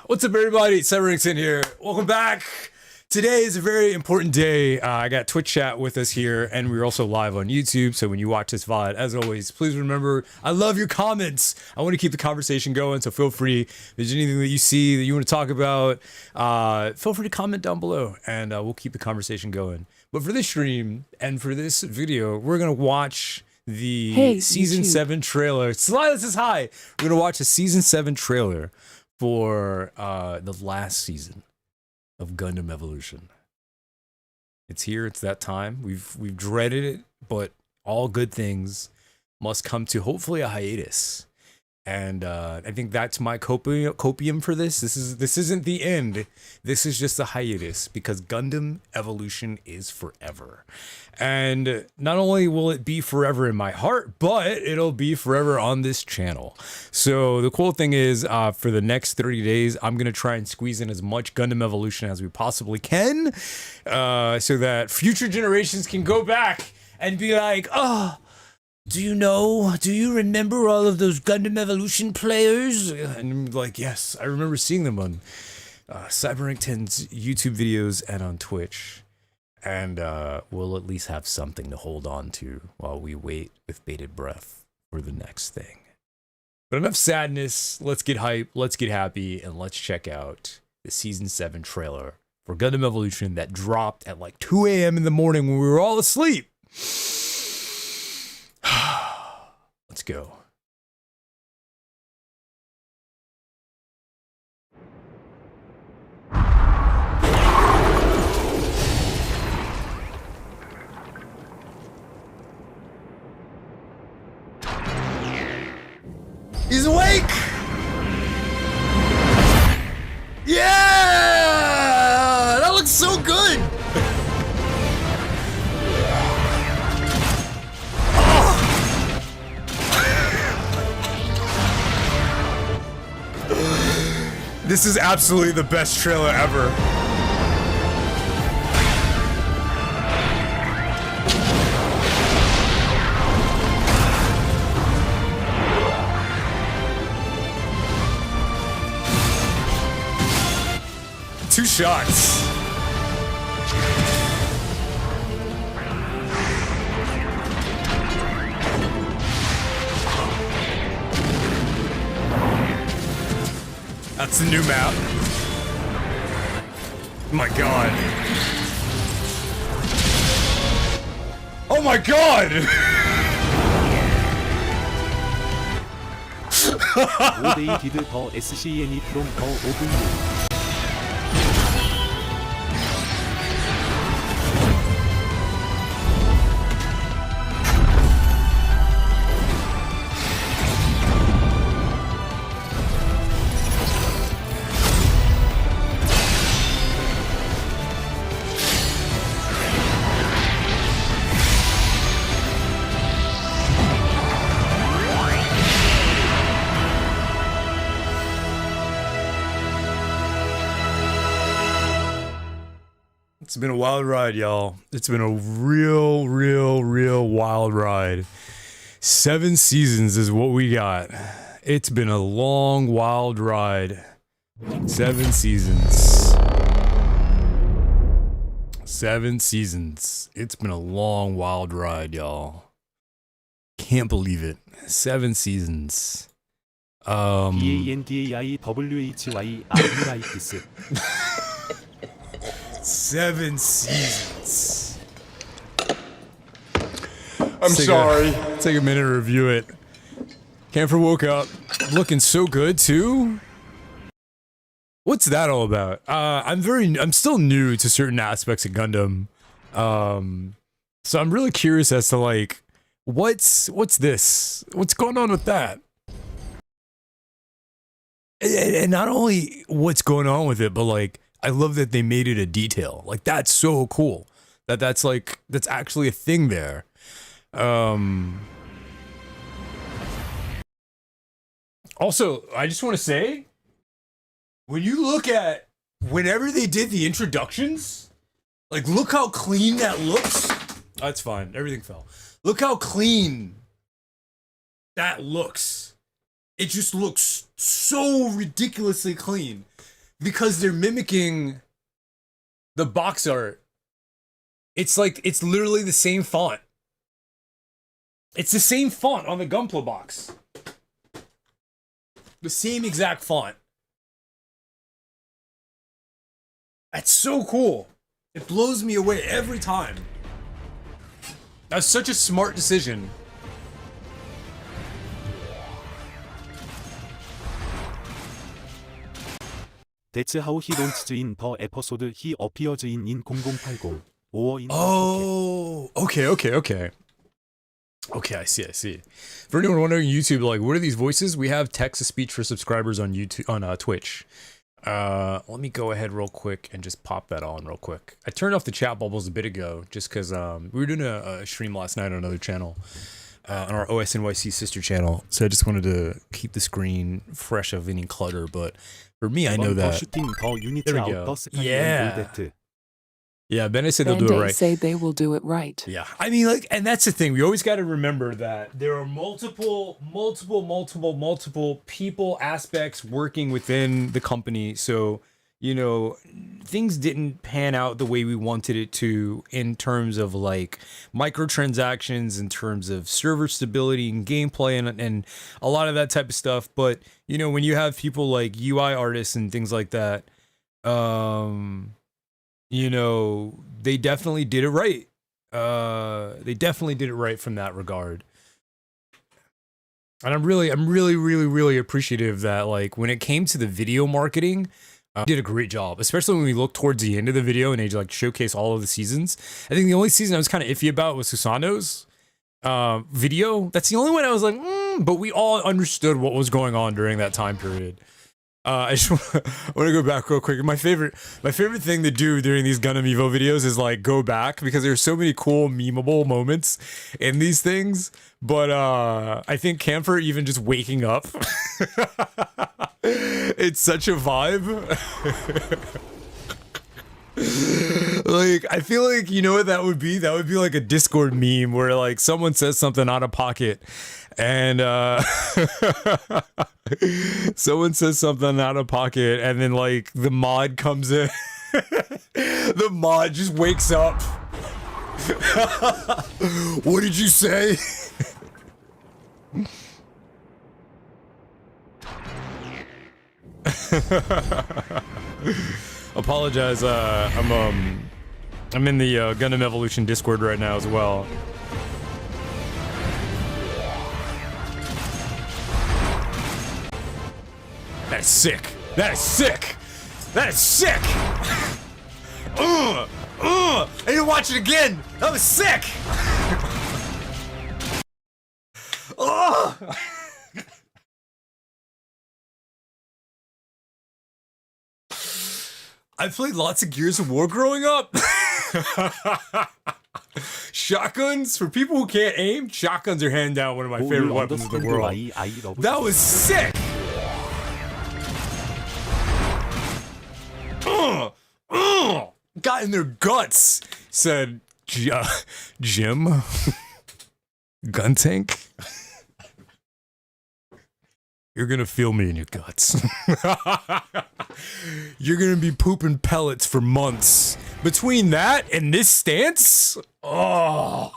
What's up, everybody? Severington here. Welcome back. Today is a very important day. I got Twitch chat with us here, and we're also live on YouTube. So when you watch this VOD, as always, please remember, I love your comments. I want to keep the conversation going, so feel free. If there's anything that you see that you want to talk about, feel free to comment down below, and we'll keep the conversation going. But for this stream and for this video, we're going to watch the Season 7 trailer. Silas is high. We're going to watch the Season 7 trailer for the last season of Gundam Evolution. It's here, it's that time. We've dreaded it, but all good things must come to hopefully a hiatus. And I think that's my copium for this. This isn't the end. This is just a hiatus because Gundam Evolution is forever. And not only will it be forever in my heart, but it'll be forever on this channel. So the cool thing is, for the next 30 days, I'm going to try and squeeze in as much Gundam Evolution as we possibly can, so that future generations can go back and be like, oh, do you remember all of those Gundam Evolution players? And I'm like, yes, I remember seeing them on Cyberrankton's YouTube videos and on Twitch. And we'll at least have something to hold on to while we wait with bated breath for the next thing. But enough sadness, let's get hype, let's get happy, and let's check out the Season 7 trailer for Gundam Evolution that dropped at like 2 a.m. in the morning when we were all asleep. Let's go. He's awake! Yeah! That looks so good! This is absolutely the best trailer ever. Two shots. That's the new map. Oh my god. Oh my god! 5대2 디드 더 SCNE 프롬 더 오븐 It's been a wild ride, y'all. It's been a real wild ride. 7 seasons is what we got. It's been a long, wild ride. 7 seasons. 7 seasons. It's been a long, wild ride, y'all. Can't believe it. 7 seasons. DANDAIWHYRITS 7 seasons. I'm sorry. Take a minute to review it. Camphor woke up looking so good too. What's that all about? I'm still new to certain aspects of Gundam. So I'm really curious as to like what's this? What's going on with that? And not only what's going on with it, but like I love that they made it a detail. Like that's so cool. That's actually a thing there. Also, I just want to say, when you look at whenever they did the introductions, like look how clean that looks. That's fine. Everything fell. Look how clean that looks. It just looks so ridiculously clean. because they're mimicking the box art. It's like, it's literally the same font. It's the same font on the Gunpla box. The same exact font. That's so cool. It blows me away every time. That's such a smart decision. That's how he launched in the episode he appears in 0080 or in Oh, okay. Okay, I see. For anyone wondering, YouTube, like, what are these voices? We have text-to-speech for subscribers on YouTube, on Twitch. Let me go ahead real quick and just pop that on real quick. I turned off the chat bubbles a bit ago just because we were doing a stream last night on another channel, on our OSNYC sister channel. So I just wanted to keep the screen fresh of any clutter. But for me, I know that. There we go. Yeah. Yeah, Bennett said they'll do it right. Say they will do it right. Yeah, I mean, like, and that's the thing. We always got to remember that there are multiple people aspects working within the company. So, you know, things didn't pan out the way we wanted it to in terms of like microtransactions, in terms of server stability and gameplay and a lot of that type of stuff. But, you know, when you have people like UI artists and things like that, you know, they definitely did it right. They definitely did it right from that regard. And I'm really appreciative that, like, when it came to the video marketing, did a great job, especially when we look towards the end of the video and they like showcase all of the seasons. I think the only season I was kind of iffy about was Susano's video. That's the only one I was like, but we all understood what was going on during that time period. I just want to go back real quick. My favorite thing to do during these Gundam Evo videos is like go back because there's so many cool memeable moments in these things. But I think Camphor even just waking up, it's such a vibe. Like, I feel like, you know what that would be? That would be like a Discord meme where like someone says something out of pocket and someone says something out of pocket and then like the mod comes in. The mod just wakes up. What did you say? Apologize, I'm in the Gundam Evolution Discord right now as well. That is sick. That is sick. That is sick. I need to watch it again. That was sick. I played lots of Gears of War growing up. Shotguns, for people who can't aim, shotguns are hand down one of my favorite weapons in the world. That was sick. Got in their guts, said Jim. Gun tank. You're gonna feel me in your guts. You're gonna be pooping pellets for months. Between that and this stance, oh,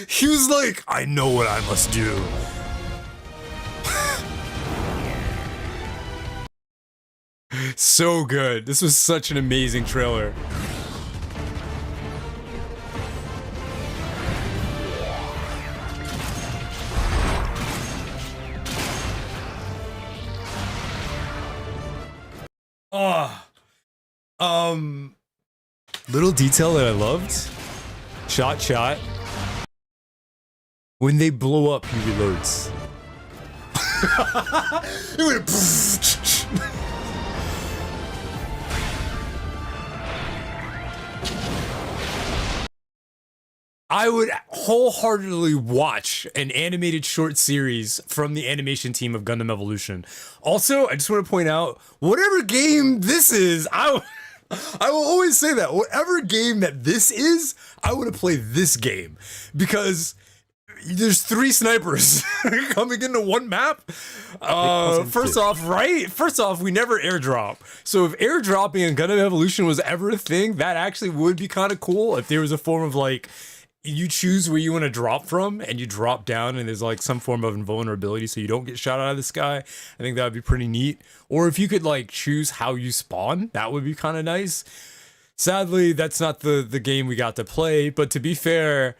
he was like, I know what I must do. So good. This was such an amazing trailer. Little detail that I loved. Shot. When they blow up, he reloads. It went I would wholeheartedly watch an animated short series from the animation team of Gundam Evolution. Also, I just want to point out, whatever game this is, I will always say that. Whatever game that this is, I want to play this game. Because there's 3 snipers coming into one map. First off, we never airdrop. So if airdropping in Gundam Evolution was ever a thing, that actually would be kind of cool. If there was a form of like, you choose where you want to drop from and you drop down and there's like some form of invulnerability so you don't get shot out of the sky. I think that would be pretty neat. Or if you could like choose how you spawn, that would be kind of nice. Sadly, that's not the game we got to play, but to be fair,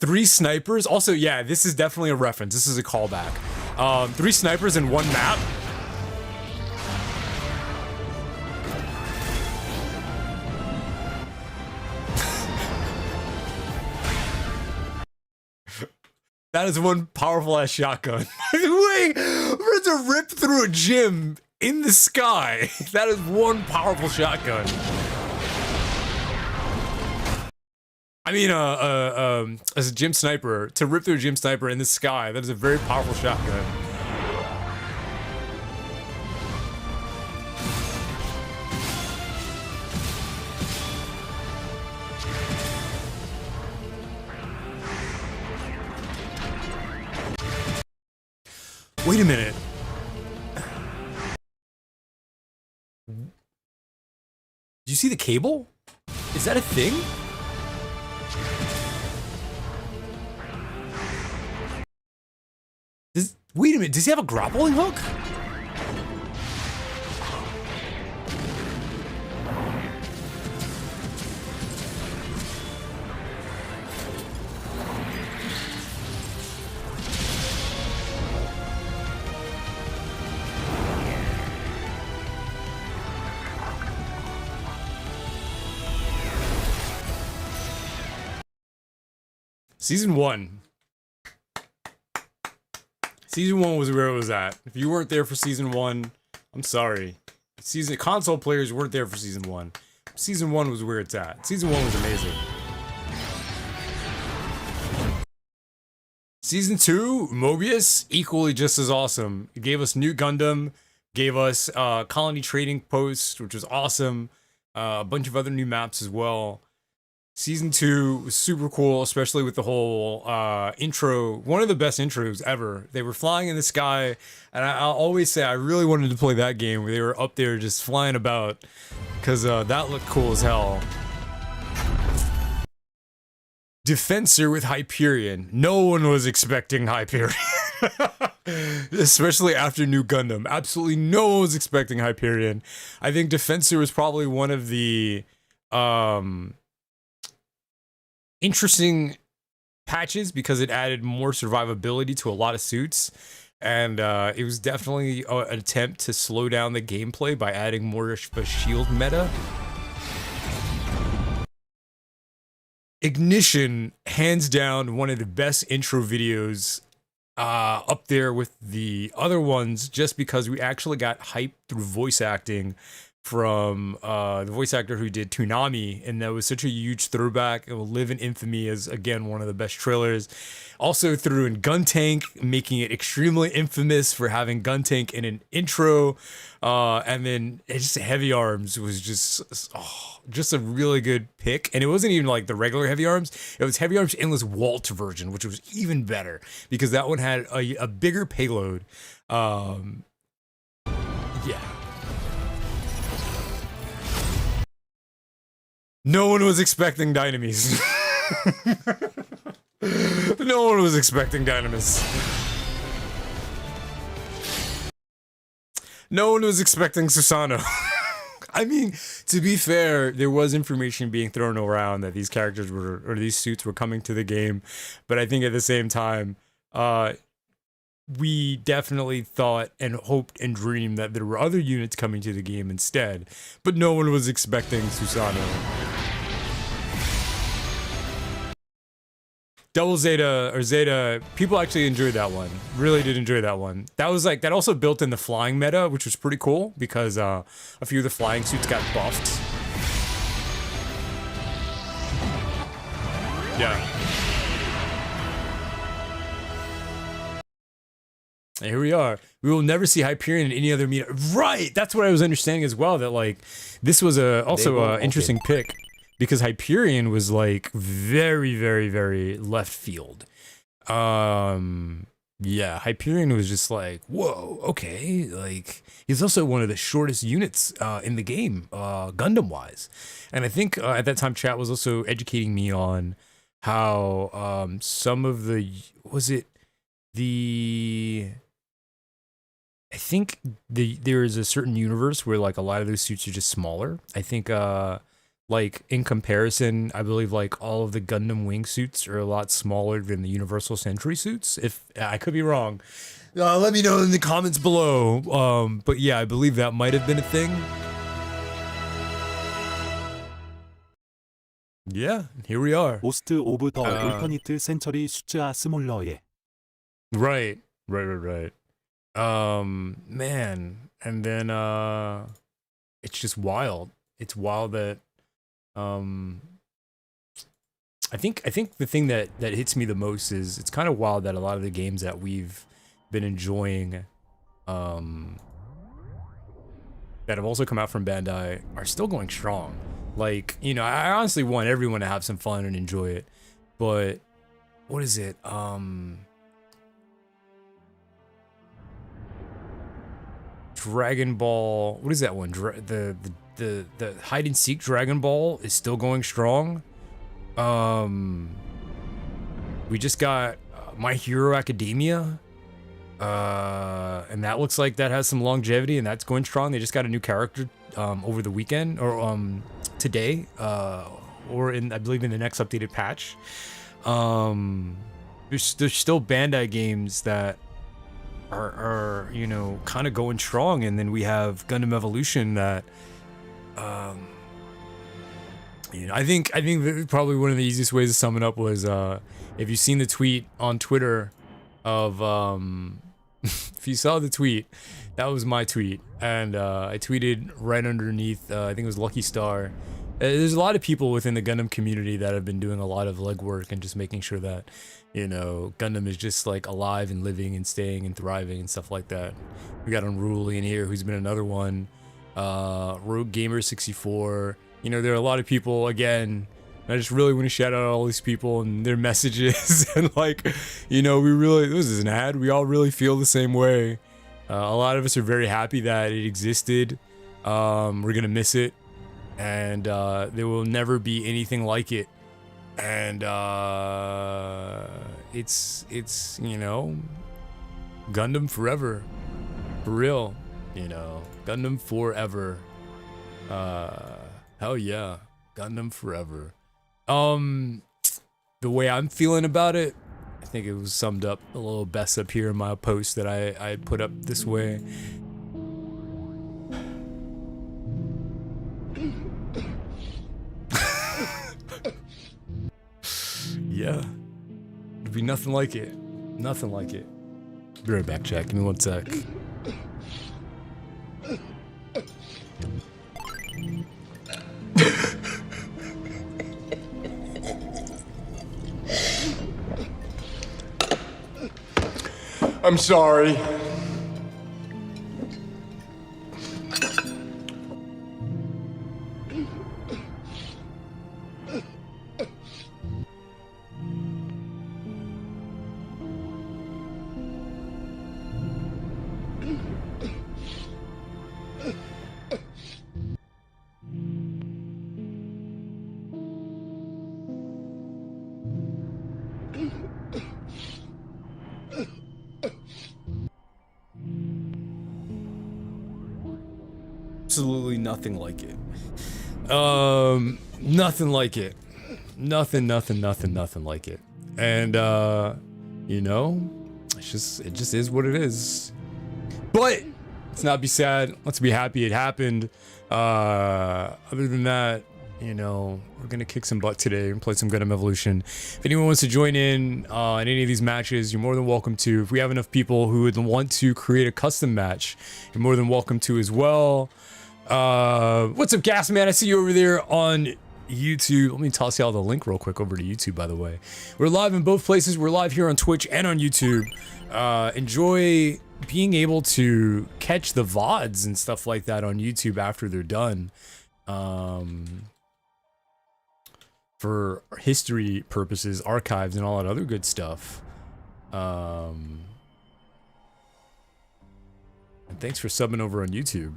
3 snipers. Also, yeah, this is definitely a reference. This is a callback. 3 snipers in one map. That is one powerful ass shotgun. Wait, we're to rip through a gym in the sky. That is one powerful shotgun. I mean, as a gym sniper, to rip through a gym sniper in the sky, that is a very powerful shotgun. Wait a minute. Do you see the cable? Is that a thing? Wait a minute, does he have a grappling hook? Season 1. Season 1 was where it was at. If you weren't there for Season 1, I'm sorry. Console players weren't there for Season 1. Season 1 was where it's at. Season 1 was amazing. Season 2, Mobius, equally just as awesome. It gave us new Gundam, gave us Colony Trading Post, which was awesome. A bunch of other new maps as well. Season 2 was super cool, especially with the whole intro. One of the best intros ever. They were flying in the sky, and I'll always say I really wanted to play that game where they were up there just flying about, because that looked cool as hell. Defensor with Hyperion. No one was expecting Hyperion. Especially after New Gundam. Absolutely no one was expecting Hyperion. I think Defensor was probably one of the interesting patches because it added more survivability to a lot of suits, and it was definitely an attempt to slow down the gameplay by adding more of a shield meta. Ignition, hands down, one of the best intro videos, up there with the other ones, just because we actually got hyped through voice acting from the voice actor who did Toonami, and that was such a huge throwback. It will live in infamy as, again, one of the best trailers. Also threw in Guntank, making it extremely infamous for having Guntank in an intro, and then just Heavy Arms was just a really good pick. And it wasn't even like the regular Heavy Arms, it was Heavy Arms Endless Walt version, which was even better because that one had a bigger payload. Yeah. No one was expecting Dynamis. No one was expecting Dynamis. No one was expecting Susano. I mean, to be fair, there was information being thrown around that these characters were, or these suits were coming to the game, but I think at the same time, we definitely thought and hoped and dreamed that there were other units coming to the game instead, but no one was expecting Susano. Double Zeta, or Zeta, people actually enjoyed that one. Really did enjoy that one. That was like, that also built in the flying meta, which was pretty cool because a few of the flying suits got buffed. Yeah. And here we are. We will never see Hyperion in any other media. Right! That's what I was understanding as well, that like, this was also a interesting pick. Because Hyperion was like very, very, very left field. Yeah, Hyperion was just like, whoa, okay. Like, he's also one of the shortest units in the game, Gundam wise. And I think at that time, chat was also educating me on how some of the, was it the, I think there is a certain universe where like a lot of those suits are just smaller. I think like in comparison, I believe like all of the Gundam wingsuits are a lot smaller than the Universal Sentry suits. If I could be wrong, let me know in the comments below. But yeah, I believe that might have been a thing. Yeah, here we are. Most of the alternate century 숫자 smaller. Right. Man, and then it's just wild. It's wild that I think the thing that hits me the most is it's kind of wild that a lot of the games that we've been enjoying that have also come out from Bandai are still going strong. Like, you know, I honestly want everyone to have some fun and enjoy it. But what is it? Dragon Ball, what is that one? The hide and seek Dragon Ball is still going strong. We just got My Hero Academia, and that looks like that has some longevity and that's going strong. They just got a new character over the weekend or today, or in I believe in the next updated patch. There's still Bandai games that are you know kind of going strong, and then we have Gundam Evolution that you know I think that probably one of the easiest ways to sum it up was if you've seen the tweet on Twitter of if you saw the tweet, that was my tweet, and I tweeted right underneath I think it was Lucky Star. There's a lot of people within the Gundam community that have been doing a lot of legwork and just making sure that, you know, Gundam is just like alive and living and staying and thriving and stuff like that. We got Unruly in here, who's been another one. Rogue Gamer 64. You know, there are a lot of people, again, I just really want to shout out all these people and their messages. And like, you know, this is an ad. We all really feel the same way. A lot of us are very happy that it existed. We're going to miss it. And there will never be anything like it. And it's you know, Gundam forever, for real, you know, Gundam forever. Hell yeah, Gundam forever. The way I'm feeling about it, I think it was summed up a little best up here in my post that I put up this way. Yeah, it'd be nothing like it. Nothing like it. Be right back, chat. Give me one sec. I'm sorry. Absolutely nothing like it. Nothing like it. Nothing like it. And you know, it just is what it is. But let's not be sad. Let's be happy it happened. Other than that, you know, we're gonna kick some butt today and play some Gundam Evolution. If anyone wants to join in any of these matches, you're more than welcome to. If we have enough people who would want to create a custom match, you're more than welcome to as well. What's up, Gas Man? I see you over there on YouTube. Let me toss y'all the link real quick over to YouTube, by the way. We're live in both places. We're live here on Twitch and on YouTube. Enjoy being able to catch the VODs and stuff like that on YouTube after they're done. For history purposes, archives, and all that other good stuff. And thanks for subbing over on YouTube.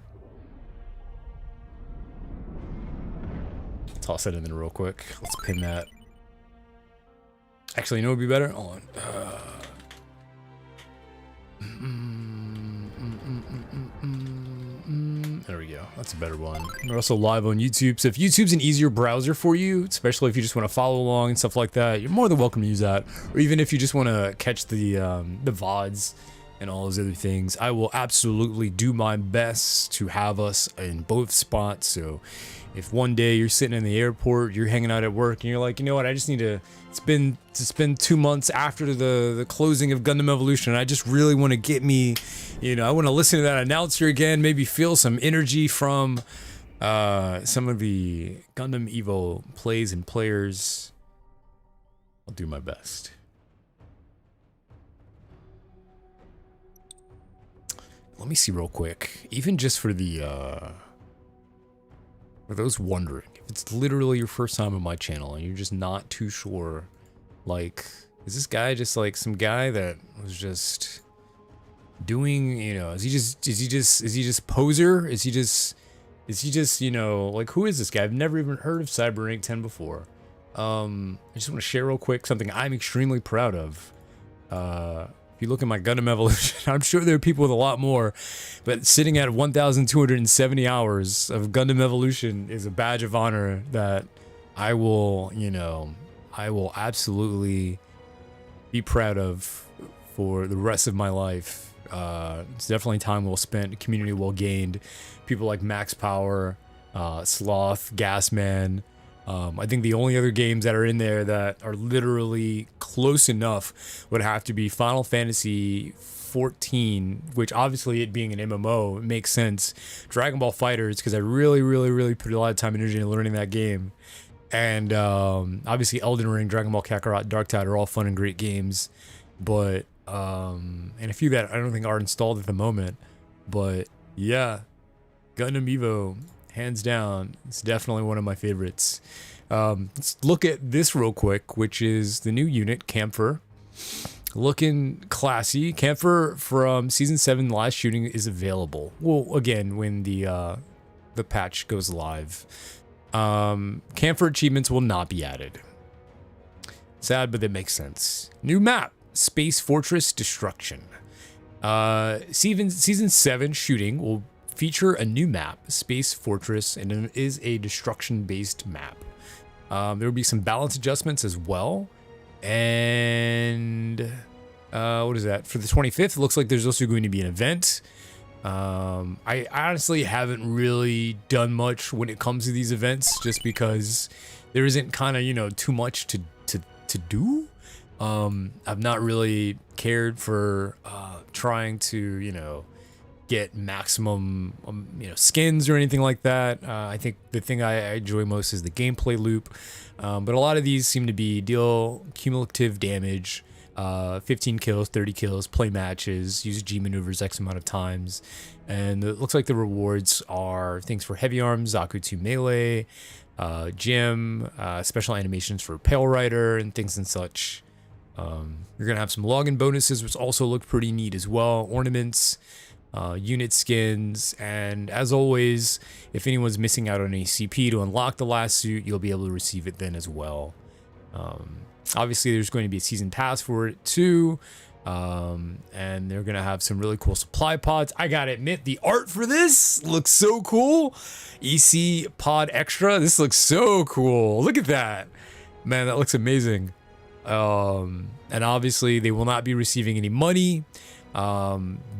Toss that in there real quick. Let's pin that. Actually, you know what would be better? Hold on. There we go. That's a better one. We're also live on YouTube. So if YouTube's an easier browser for you, especially if you just want to follow along and stuff like that, you're more than welcome to use that. Or even if you just want to catch the VODs and all those other things, I will absolutely do my best to have us in both spots. So if one day you're sitting in the airport, you're hanging out at work, and you're like, you know what, I just need to spend 2 months after the closing of Gundam Evolution, and I just really want to get me, you know, I want to listen to that announcer again, maybe feel some energy from some of the Gundam Evo plays and players. I'll do my best. Let me see real quick, even just for the for those wondering, if it's literally your first time on my channel and you're just not too sure, like, is this guy just like some guy that was just doing, you know, is he just poser? Is he just, you know, like, who is this guy? I've never even heard of Cyber Rank 10 before. I just want to share real quick something I'm extremely proud of. If you look at my Gundam Evolution, I'm sure there are people with a lot more, but sitting at 1,270 hours of Gundam Evolution is a badge of honor that I will, you know, I will absolutely be proud of for the rest of my life. It's definitely time well spent, community well gained. People like Max Power, Sloth, Gasman. I think the only other games that are in there that are literally close enough would have to be Final Fantasy 14, which obviously it being an MMO, it makes sense. Dragon Ball FighterZ, because I really put a lot of time and energy into learning that game. And obviously Elden Ring, Dragon Ball Kakarot, Darktide are all fun and great games. But, and a few that I don't think are installed at the moment. But yeah, Gundam Evo, hands down, it's definitely one of my favorites. Let's look at this real quick, which is the new unit, Camphor. Looking classy. Camphor from Season 7 Last Shooting is available. Well, again, when the patch goes live. Camphor achievements will not be added. Sad, but that makes sense. New map, Space Fortress Destruction. Season 7 Shooting will feature a new map, Space Fortress, and it is a destruction-based map. There will be some balance adjustments as well. And what is that? For the 25th, it looks like there's also going to be an event. I honestly haven't really done much when it comes to these events, just because there isn't kind of, you know, too much to do. I've not really cared for trying to, you know, get maximum you know, skins or anything like that. I think the thing I enjoy most is the gameplay loop, but a lot of these seem to be deal cumulative damage, 15 kills, 30 kills, play matches, use G maneuvers X amount of times, and it looks like the rewards are things for heavy arms, Zaku 2 melee, gem, special animations for Pale Rider and things and such. You're gonna have some login bonuses, which also look pretty neat as well, ornaments, unit skins, and as always, if anyone's missing out on any CP to unlock the last suit, you'll be able to receive it then as well. Obviously there's going to be a season pass for it too, and they're gonna have some really cool supply pods. I gotta admit, the art for this looks so cool. EC pod extra, this looks so cool. Look at that, man, that looks amazing. And obviously they will not be receiving any money.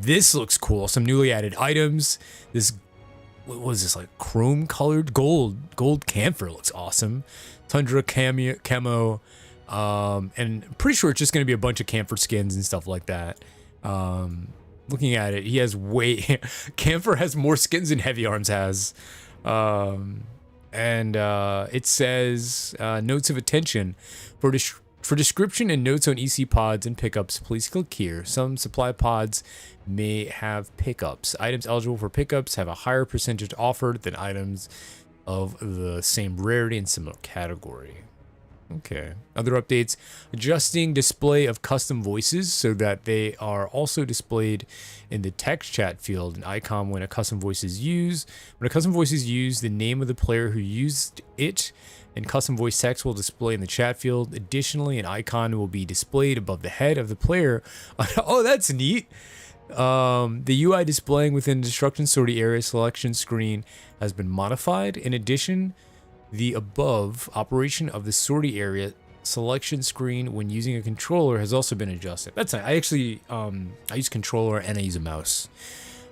This looks cool. Some newly added items. This, what was this, like chrome colored gold camphor looks awesome. Tundra camo, and pretty sure it's just gonna be a bunch of camphor skins and stuff like that. Looking at it, he has camphor has more skins than Heavy Arms has. It says notes of attention for description and notes on EC pods and pickups, please click here. Some supply pods may have pickups. Items eligible for pickups have a higher percentage offered than items of the same rarity and similar category. Okay. Other updates: adjusting display of custom voices so that they are also displayed in the text chat field, an icon when a custom voice is used. When a custom voice is used, the name of the player who used it and custom voice text will display in the chat field. Additionally, an icon will be displayed above the head of the player. Oh, that's neat. The UI displaying within the instruction sortie area selection screen has been modified. In addition, the above operation of the sortie area selection screen when using a controller has also been adjusted. That's nice. I actually I use controller and I use a mouse.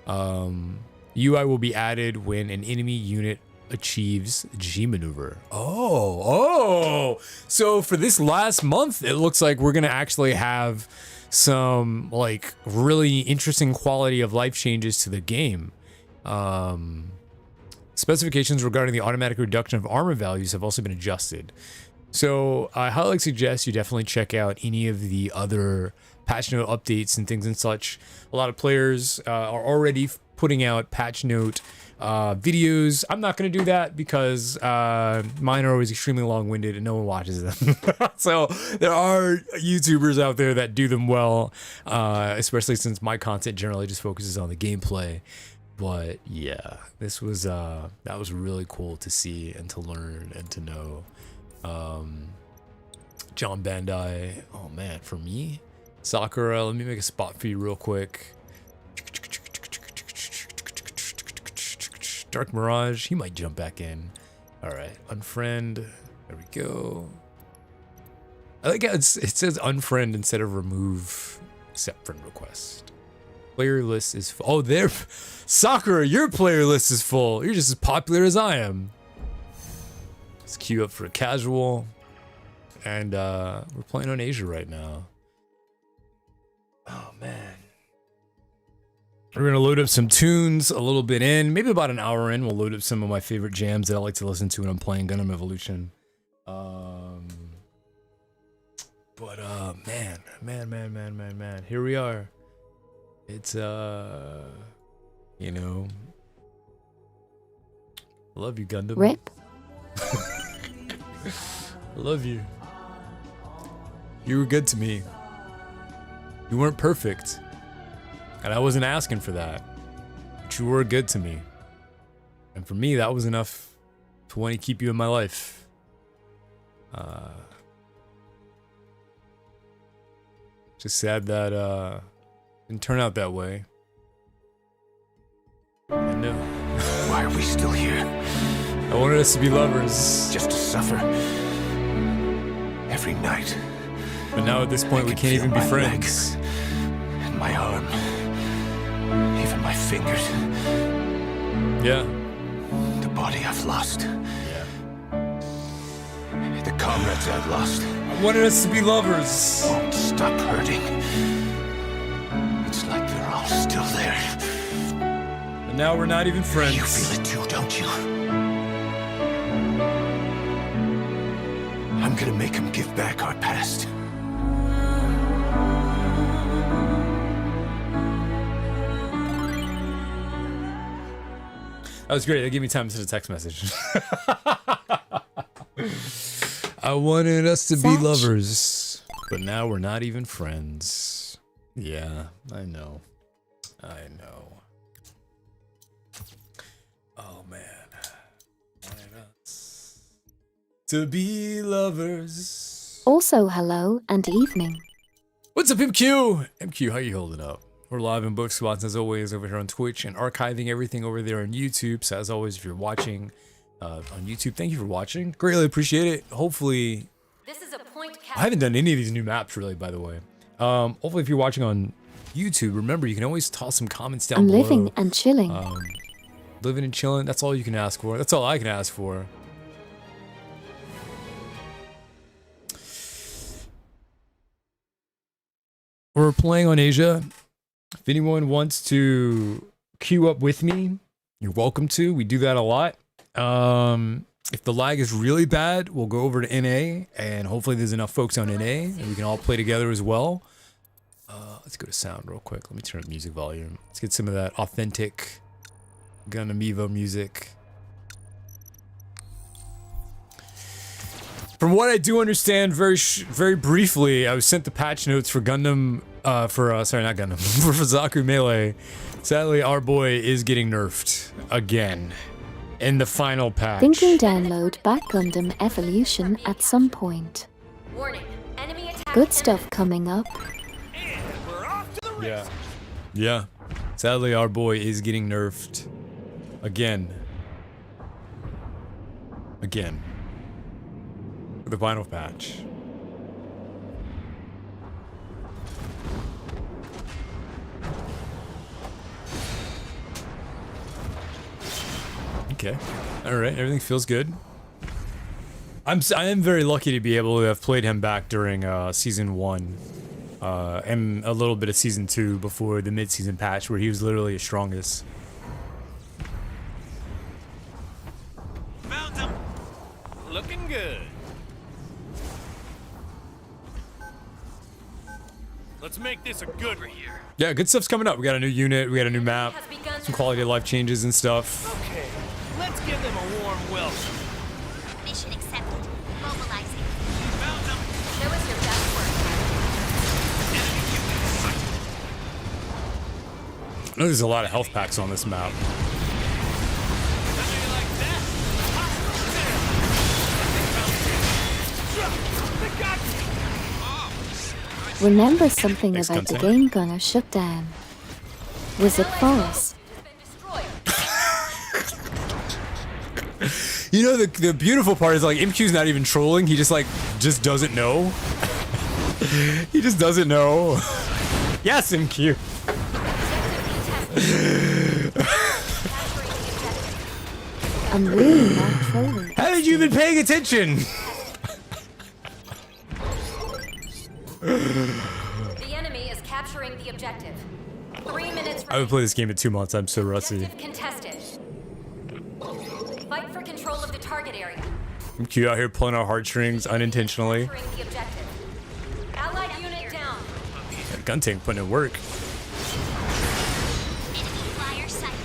UI will be added when an enemy unit achieves G maneuver. Oh, so for this last month, it looks like we're gonna actually have some like really interesting quality of life changes to the game. Specifications regarding the automatic reduction of armor values have also been adjusted. So I highly suggest you definitely check out any of the other patch note updates and things and such. A lot of players are already putting out patch note videos. I'm not going to do that because mine are always extremely long-winded and no one watches them. So there are YouTubers out there that do them well, especially since my content generally just focuses on the gameplay. But yeah, this was that was really cool to see and to learn and to know. John Bandai, oh man, for me, Sakura, let me make a spot for you real quick. Dark Mirage, he might jump back in. All right, unfriend, there we go. I like how it says unfriend instead of remove accept friend request. Player list is full. Oh, there, Sakura, your player list is full. You're just as popular as I am. Let's queue up for a casual. And we're playing on Asia right now. Oh, man. We're going to load up some tunes a little bit in. Maybe about an hour in, we'll load up some of my favorite jams that I like to listen to when I'm playing Gundam Evolution. But man. Here we are. It's, you know, I love you, Gundam. Rip. I love you. You were good to me. You weren't perfect. And I wasn't asking for that. But you were good to me. And for me, that was enough to want to keep you in my life. Just sad that, didn't turn out that way. I know. Why are we still here? I wanted us to be lovers. Just to suffer. Every night. But now at this point, we can't even be friends. And my arm. Even my fingers. Yeah. The body I've lost. Yeah. The comrades I've lost. I wanted us to be lovers. Won't stop hurting. It's like they're all still there. And now we're not even friends. You feel it too, don't you? I'm gonna make him give back our past. That was great. That gave me time to send a text message. I wanted us to be lovers, but now we're not even friends. Yeah, I know. Oh man, wanted us to be lovers. Also, hello and evening. What's up, MQ? MQ, how you holding up? We're live in book spots as always over here on Twitch and archiving everything over there on YouTube. So as always, if you're watching on YouTube, thank you for watching. Greatly appreciate it. Hopefully, This is a point I haven't done any of these new maps really, by the way. Hopefully, if you're watching on YouTube, remember you can always toss some comments down I'm below. living and chilling. Living and chilling. That's all you can ask for. That's all I can ask for. We're playing on Asia. If anyone wants to queue up with me, you're welcome to. We do that a lot. If the lag is really bad, we'll go over to NA, and hopefully there's enough folks on NA, and we can all play together as well. Let's go to sound real quick. Let me turn up music volume. Let's get some of that authentic Gundam Evo music. From what I do understand, very briefly, I was sent the patch notes for Gundam, sorry, not Gundam, for Zaku Melee. Sadly, our boy is getting nerfed again in the final patch. Thinking download back Gundam Evolution at some point. Warning. Enemy attack. Good stuff coming up. Yeah. Yeah. Sadly, our boy is getting nerfed again. Again. For the final patch. Okay. All right. Everything feels good. I am very lucky to be able to have played him back during season 1 and a little bit of season 2 before the mid-season patch where he was literally his strongest. Found him. Looking good. Let's make this a good one here. Yeah, good stuff's coming up. We got a new unit, we got a new map, some quality of life changes and stuff. Okay, let's give them a warm welcome. Mission accepted. Mobilizing. Found him. Show us your best work. Enemy unit sighted. I know there's a lot of health packs on this map. How do you like that? Hostile there. They got me. Remember something Thanks, about the Gunter. game gonna shut down. Was it false? You know, the beautiful part is like MQ's not even trolling, he just doesn't know. He just doesn't know. Yes, MQ. I'm really not trolling. Haven't you been paying attention? The enemy is capturing the objective. 3 minutes. I would play this game in 2 months, I'm so rusty. Objective contested. Fight for control of the target area. MQ out here pulling our heartstrings unintentionally. Capturing the objective. Allied unit down. Gun tank putting in work. Enemy flyer sighted.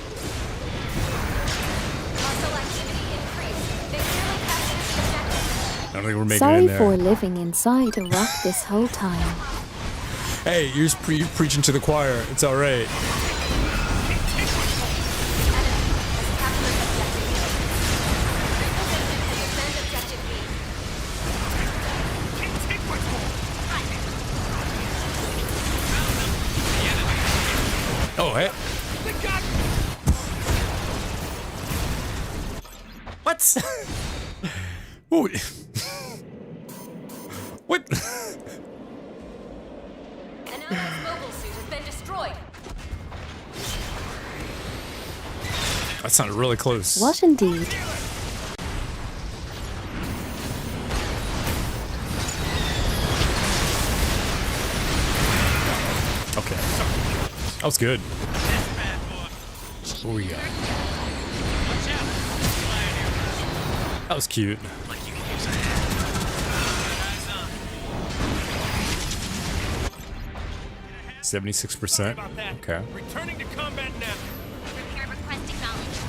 Hostile activity increased. They clearly captured the objective. I don't think we're making it Sorry in for there. living inside a rock this whole time. Hey, you're just you're preaching to the choir. It's all right. Oh, hey. What? What? What? An allied mobile suit has been destroyed. That sounded really close. What indeed? Okay. That was good. What we got? That was cute. 76%. Okay. Returning to combat now. Repair request acknowledged.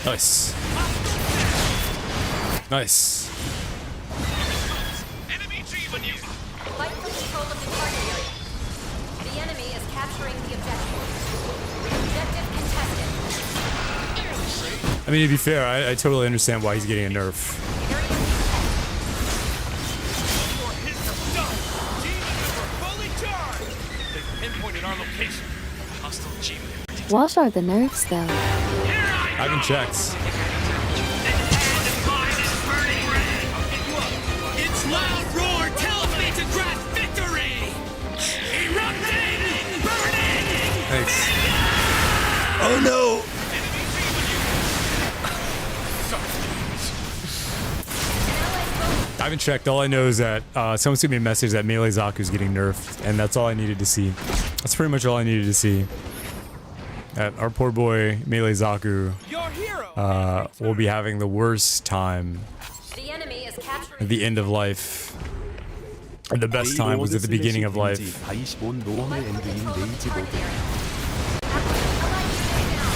Nice. Nice. Enemy team on you. Fight for control of the target area. The enemy is capturing the objective. Objective contested. I mean, to be fair, I totally understand why he's getting a nerf. Area contested. For hits are done. Team maneuver fully charged. They've pinpointed our location. Hostile team. What are the nerves though? I haven't checked. Its loud roar tells me to grasp victory! Erupting! Burning! Thanks. Oh no! I haven't checked. All I know is that someone sent me a message that Melee Zaku's getting nerfed, and that's all I needed to see. That's pretty much all I needed to see. That our poor boy Melee Zaku Your hero! will be having the worst time The enemy is capturing at the end of life. And the best time was at the beginning of life. 25원 노멀 엔드인 control of the 레이지 target 모드. area. Allied unit down.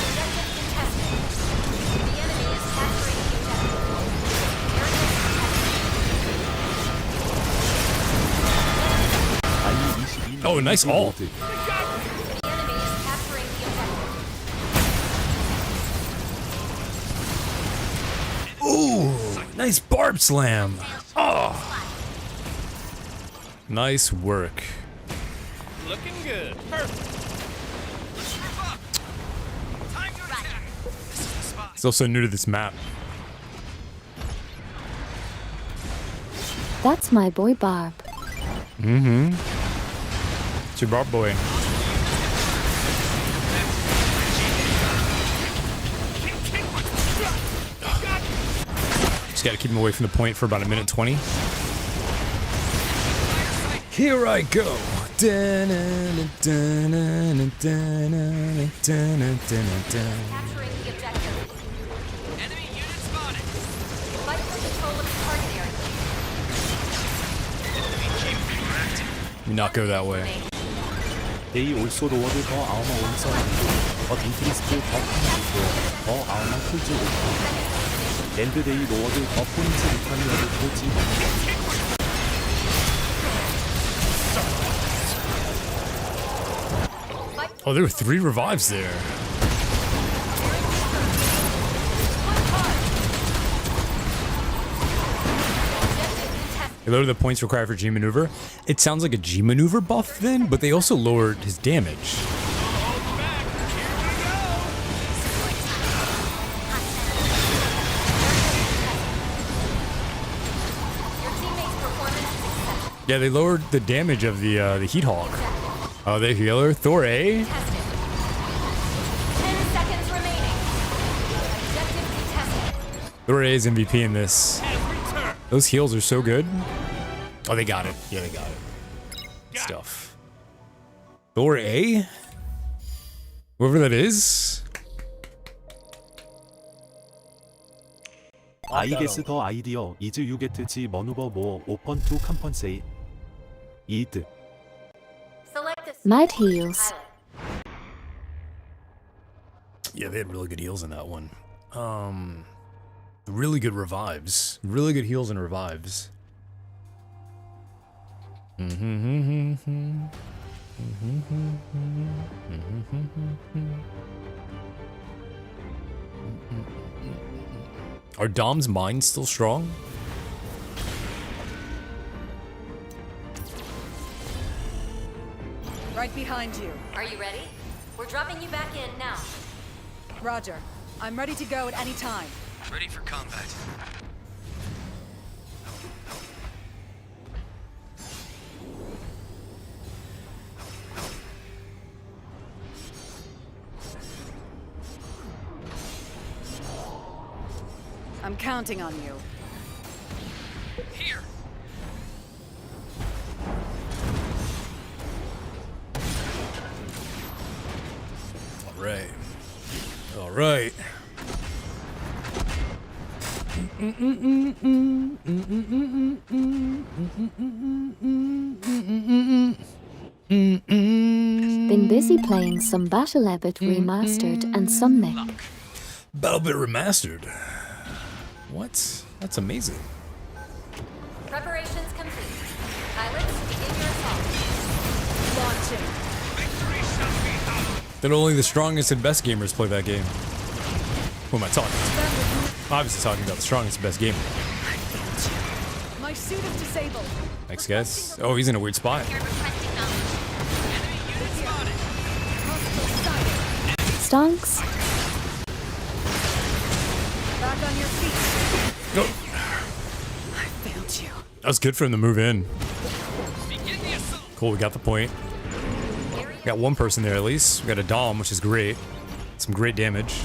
Objective contested. The enemy is capturing Oh, nice ult. 모드. The enemy is capturing the objective. Ooh, nice barb slam. Oh, nice work. Looking good. Perfect. Let's move up. Time to attack. This is the spot. He's also new to this map. That's my boy Barb. It's your barb boy. Just gotta keep him away from the point for about a minute 20. Here I go. Capturing the objective. Enemy unit spotted. Fight for control of the target area. Let me not go that way. They also lowered the armor on surrounding, but increased the points for armor 풀지 못함. And they lowered the points required 풀지 못함. Oh, there were 3 revives there. They lowered the points required for G maneuver. It sounds like a G maneuver buff then, but they also lowered his damage. Your teammate's performance is exceptional. Yeah, they lowered the damage of the Heat Hawk. Oh, the healer, Thor A. Tested. 10 seconds remaining. Objective contested. Thor A is MVP in this. Those heals are so good. Oh, they got it. Yeah, they got it. Stuff. Thor A? Whoever that is? I guess the idea is you get to maneuver more open to compensate. Eat. Select the Mad heals. pilot. Yeah, they had really good heals in that one. Really good revives. Really good heals and revives. Are Dom's minds still strong? Right behind you. Are you ready? We're dropping you back in now. Roger. I'm ready to go at any time. Ready for combat. I'm counting on you. Here. All right. All right. Been busy playing some Battle Ebbet Remastered and some Nick. Battlebit Remastered. What? That's amazing. Preparations complete. Pilots, begin your assault. Launching. Victory shall be ours. Then only the strongest and best gamers play that game. Who am I talking to? Obviously talking about the strongest and best gamer. My suit is disabled. Thanks, guys. Oh, he's in a weird spot. Enemy unit spotted. Hostile sighted. Stonks. Back on your feet. No, I failed you. that was good for him to move in. Begin the assault. Cool, we got the point. Got one person there at least. We got a Dom, which is great. Some great damage.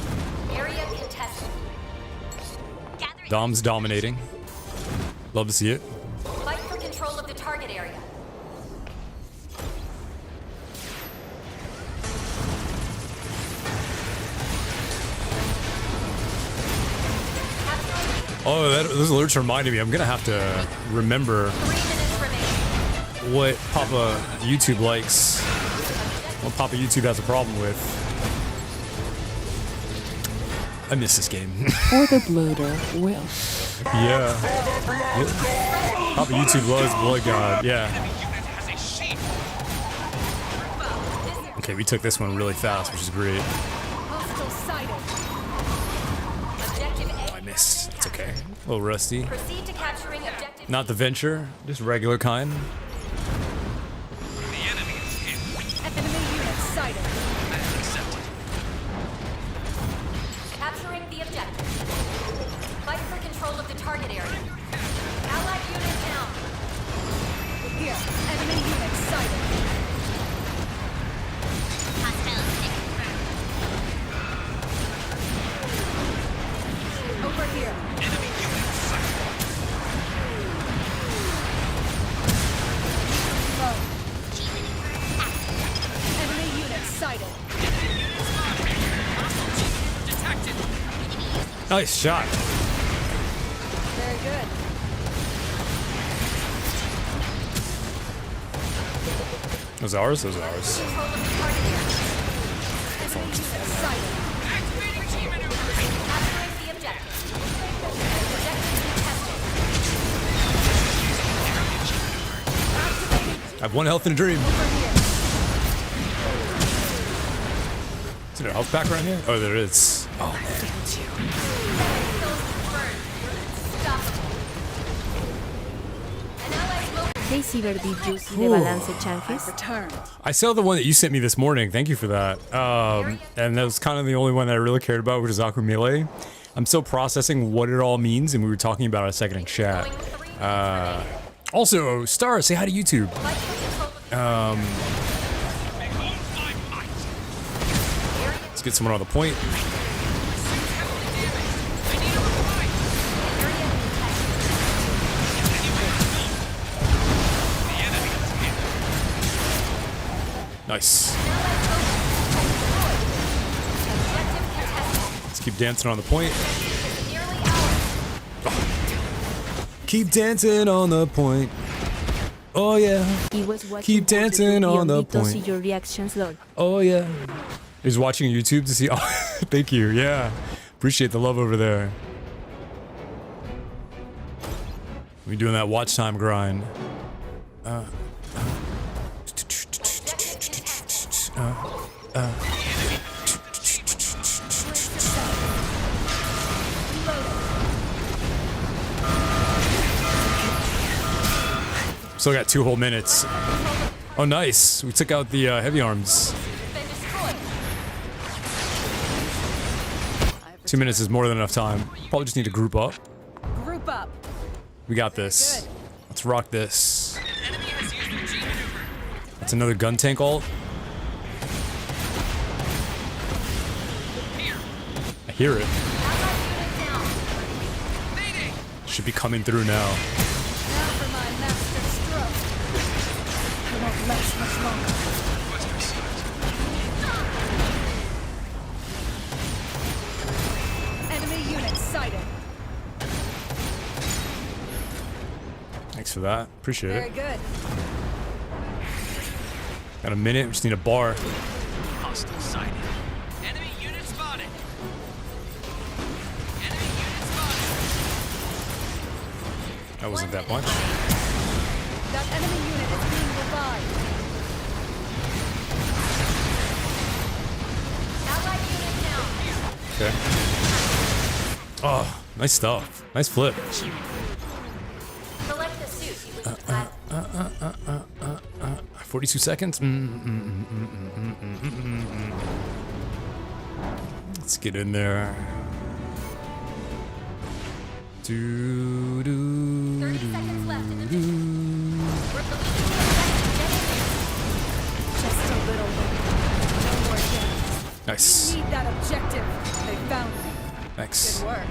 Area contested. Dom's dominating. Love to see it. Fight for control of the target area. Oh, those alerts reminded me. I'm gonna have to remember 3 minutes remaining. what Papa YouTube likes. What Papa YouTube has a problem with. I miss this game. Or the bloater will. Yeah. Papa YouTube loves Blood God. Yeah. Enemy unit has a shield. Okay, we took this one really fast, which is great. Hostile sighted. Objective A. Oh, I missed. It's okay. A little rusty. Proceed to capturing objective Not the venture, just regular kind. The enemy is hit. Enemy unit sighted. Command accepted. Capturing the objective. Fight for control of the target area. Allied unit down. Here. Enemy unit sighted. Over here. Enemy unit sighted. Low. Enemy unit sighted. Detected. Nice shot. Very good. Those are ours? Those are ours. Control of the target area. Enemy unit sighted. Activating team maneuver. Capturing the objective. Objective contested. I have 1 health in a dream. Over here. Is there a health pack around here? Oh, there is. Oh, man. Kills confirmed. Unstoppable. An allied will Hey Ciberdijus de Balance Changes. Return. I saw the one that you sent me this morning. Thank you for that. And that was kind of the only one that I really cared about, which is Aqua Melee. I'm still processing what it all means, and we were talking about it a second in chat. Also, Star, say hi to YouTube. fight for control of the Behold my might. Let's get someone on the point. Heavily damaged. I need a revive. area contested. The enemy is hit. Nice. Objective contested. Let's keep dancing on the point. Is nearly ours. Keep dancing on the point. Oh, yeah. He was watching Keep dancing on the to see point. your reactions, Lord. Oh, yeah. He's watching YouTube to see. Oh, thank you. Yeah. Appreciate the love over there. We doing that watch time grind. Still got 2 whole minutes. Oh, nice. We took out the heavy arms. Been destroyed. 2 minutes is more than enough time. Probably just need to group up. Group up. We got this. Good. Let's rock this. Enemy has used their G maneuver. That's another gun tank ult. Here. I hear it. Allied unit down. Mayday. Should be coming through now. Now for my master stroke. I won't last much longer. Request received. Enemy unit sighted. Thanks for that. Appreciate Very it. good. Got a minute. We just need a bar. Hostile sighted. Enemy unit spotted. Enemy unit spotted. That wasn't that much. That enemy unit is being revived. Allied unit down. Okay. Oh, nice stuff. Nice flip. Select the suit you wish to class. 42 seconds. Let's get in there. 30 seconds left in the mission. We're releasing the objective. Just a little bit. No more damage. Nice. Need that objective. They found me. Thanks. Good work.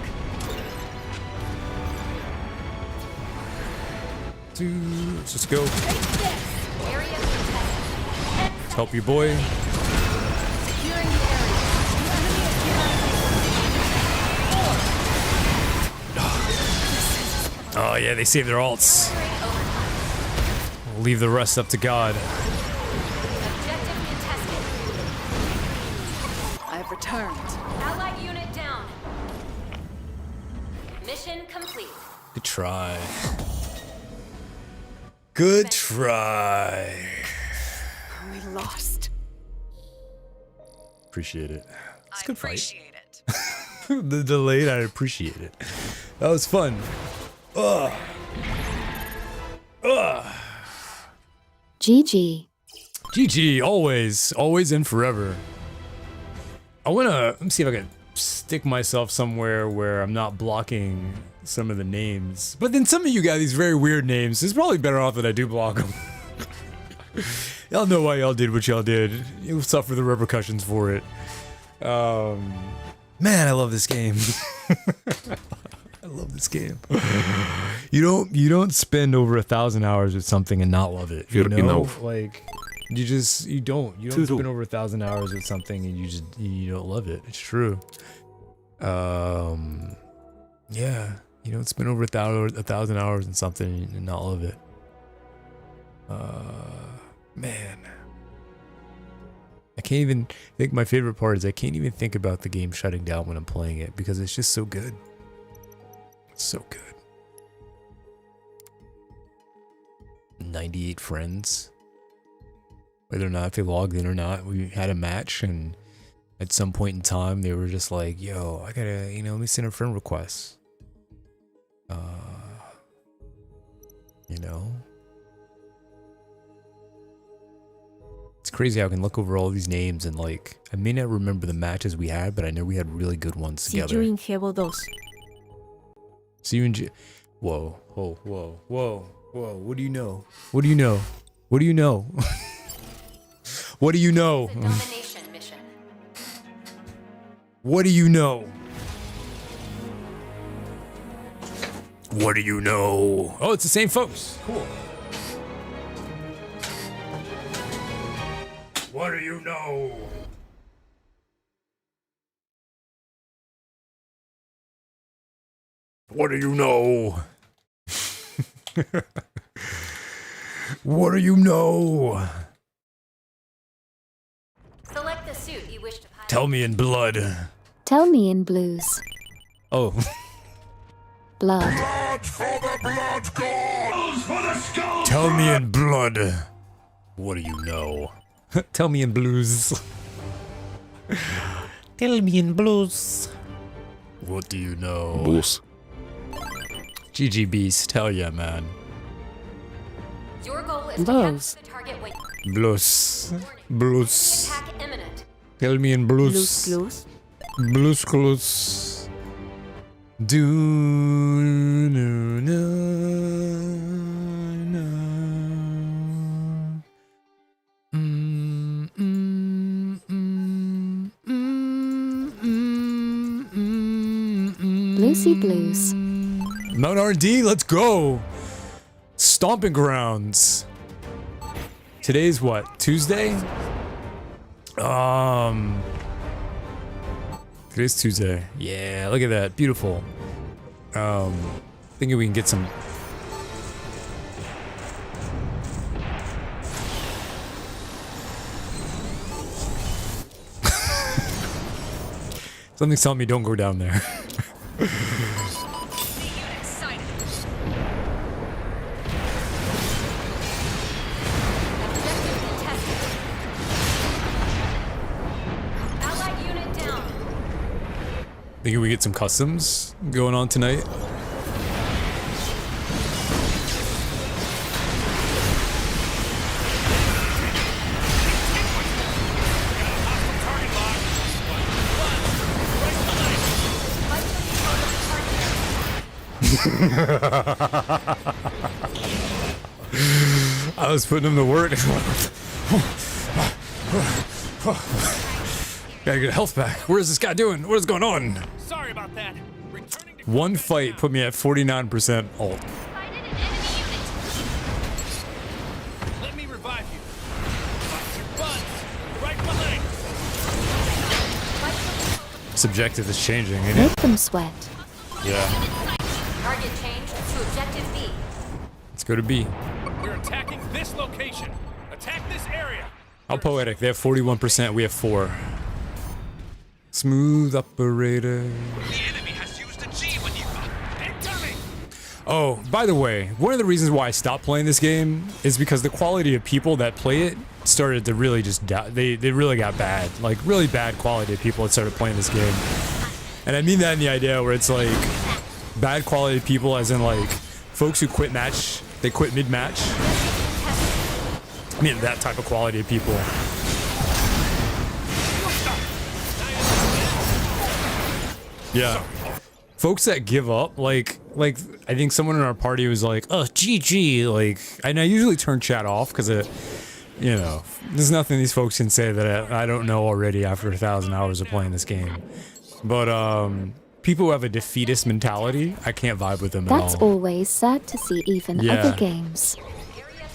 Let's just go. Take this. Area contested. Let's help you, boy. Securing the area. The enemy is behind me. Oh, yeah, they saved their alts. We'll leave the rest up to God. Objective contested. I've returned. Allied unit down. Mission complete. Good try. Good try. We lost. appreciate it. It's a good fight. Appreciate it. The delayed, I appreciate it. That was fun. Ugh. Ugh. GG. GG, always and forever. Let me see if I can stick myself somewhere where I'm not blocking some of the names. But then some of you got these very weird names. It's probably better off that I do block them. Y'all know why y'all did what y'all did. You'll suffer the repercussions for it. Man, I love this game. I love this game. You don't spend over 1,000 hours with something and not love it. You know, like you don't spend over 1,000 hours with something and you don't love it. It's true. Yeah, you don't spend over 1,000 hours in something and not love it. Man. I can't even think. My favorite part is I can't even think about the game shutting down when I'm playing it because it's just so good. It's so good. 98 friends. Whether or not they logged in or not, we had a match, and at some point in time, they were just like, "Yo, I gotta, let me send a friend request." It's crazy how I can look over all these names and like, I may not remember the matches we had, but I know we had really good ones together. See you in Hebo 2. See you in Whoa, whoa, whoa, whoa, whoa. What do you know? What do you know? What do you know? What do you know? It's a domination mission. What do you know? What do you know? Oh, it's the same folks. Cool. What do you know? What do you know? What do you know? Select the suit you wish to pilot. Tell me in blood. Tell me in blues. Oh. Blood. Tell me in blood. What do you know? Tell me in blues. Tell me in blues. What do you know? Blues. GG Beast, hell yeah, man. Your goal is to Blues. capture the target when Blues. warning. Blues. Attack imminent. Tell me in blues. Blues. Blues clues. Do no no no. Bluesy blues. Mount R&D, let's go. Stomping grounds. Today's what? Tuesday? Today's Tuesday. Yeah, look at that. Beautiful. Thinking we can get some. Something's telling me don't go down there. Thinking we get some customs going on tonight. I was putting him to work. Gotta get health back. What is this guy doing? What is going on? Sorry about that. Returning to One fight put me at 49% ult. Let me revive you. Bust your butts. Right behind. Subjective is changing, ain't it? Make them sweat. Yeah. Target changed to objective B. Let's go to B. We're attacking this location. Attack this area. How poetic. They have 41%. We have 4. Smooth operator. The enemy has used a G maneuver. Incoming. Oh, by the way, one of the reasons why I stopped playing this game is because the quality of people that play it started to really just they really got bad. Like, really bad quality of people that started playing this game. And I mean that in the idea where it's like bad quality people as in like folks who quit match, they quit mid-match. I mean that type of quality of people. Yeah. Folks that give up, like I think someone in our party was like, oh, GG, like, and I usually turn chat off because it, you know, there's nothing these folks can say that I don't know already after 1,000 hours of playing this game. But people who have a defeatist mentality, I can't vibe with them at all. That's always sad to see even other games.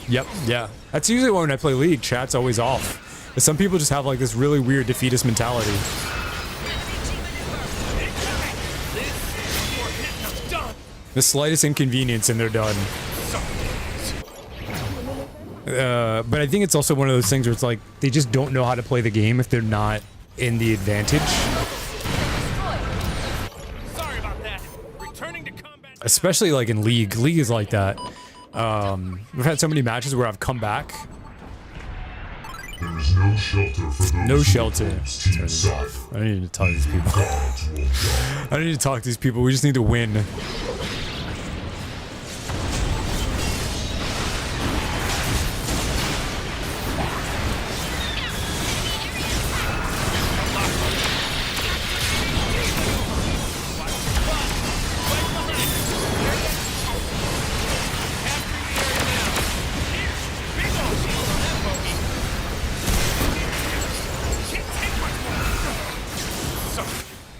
Yep, yeah. That's usually when I play League, chat's always off. But some people just have like this really weird defeatist mentality. The slightest inconvenience and they're done. But I think it's also one of those things where it's like they just don't know how to play the game if they're not in the advantage. Sorry about that. Returning to combat. Especially like in League. League is like that. We've had so many matches where I've come back. There is no shelter for those No shelter. Team South. I don't need to talk to these people. I don't need to talk to these people. We just need to win.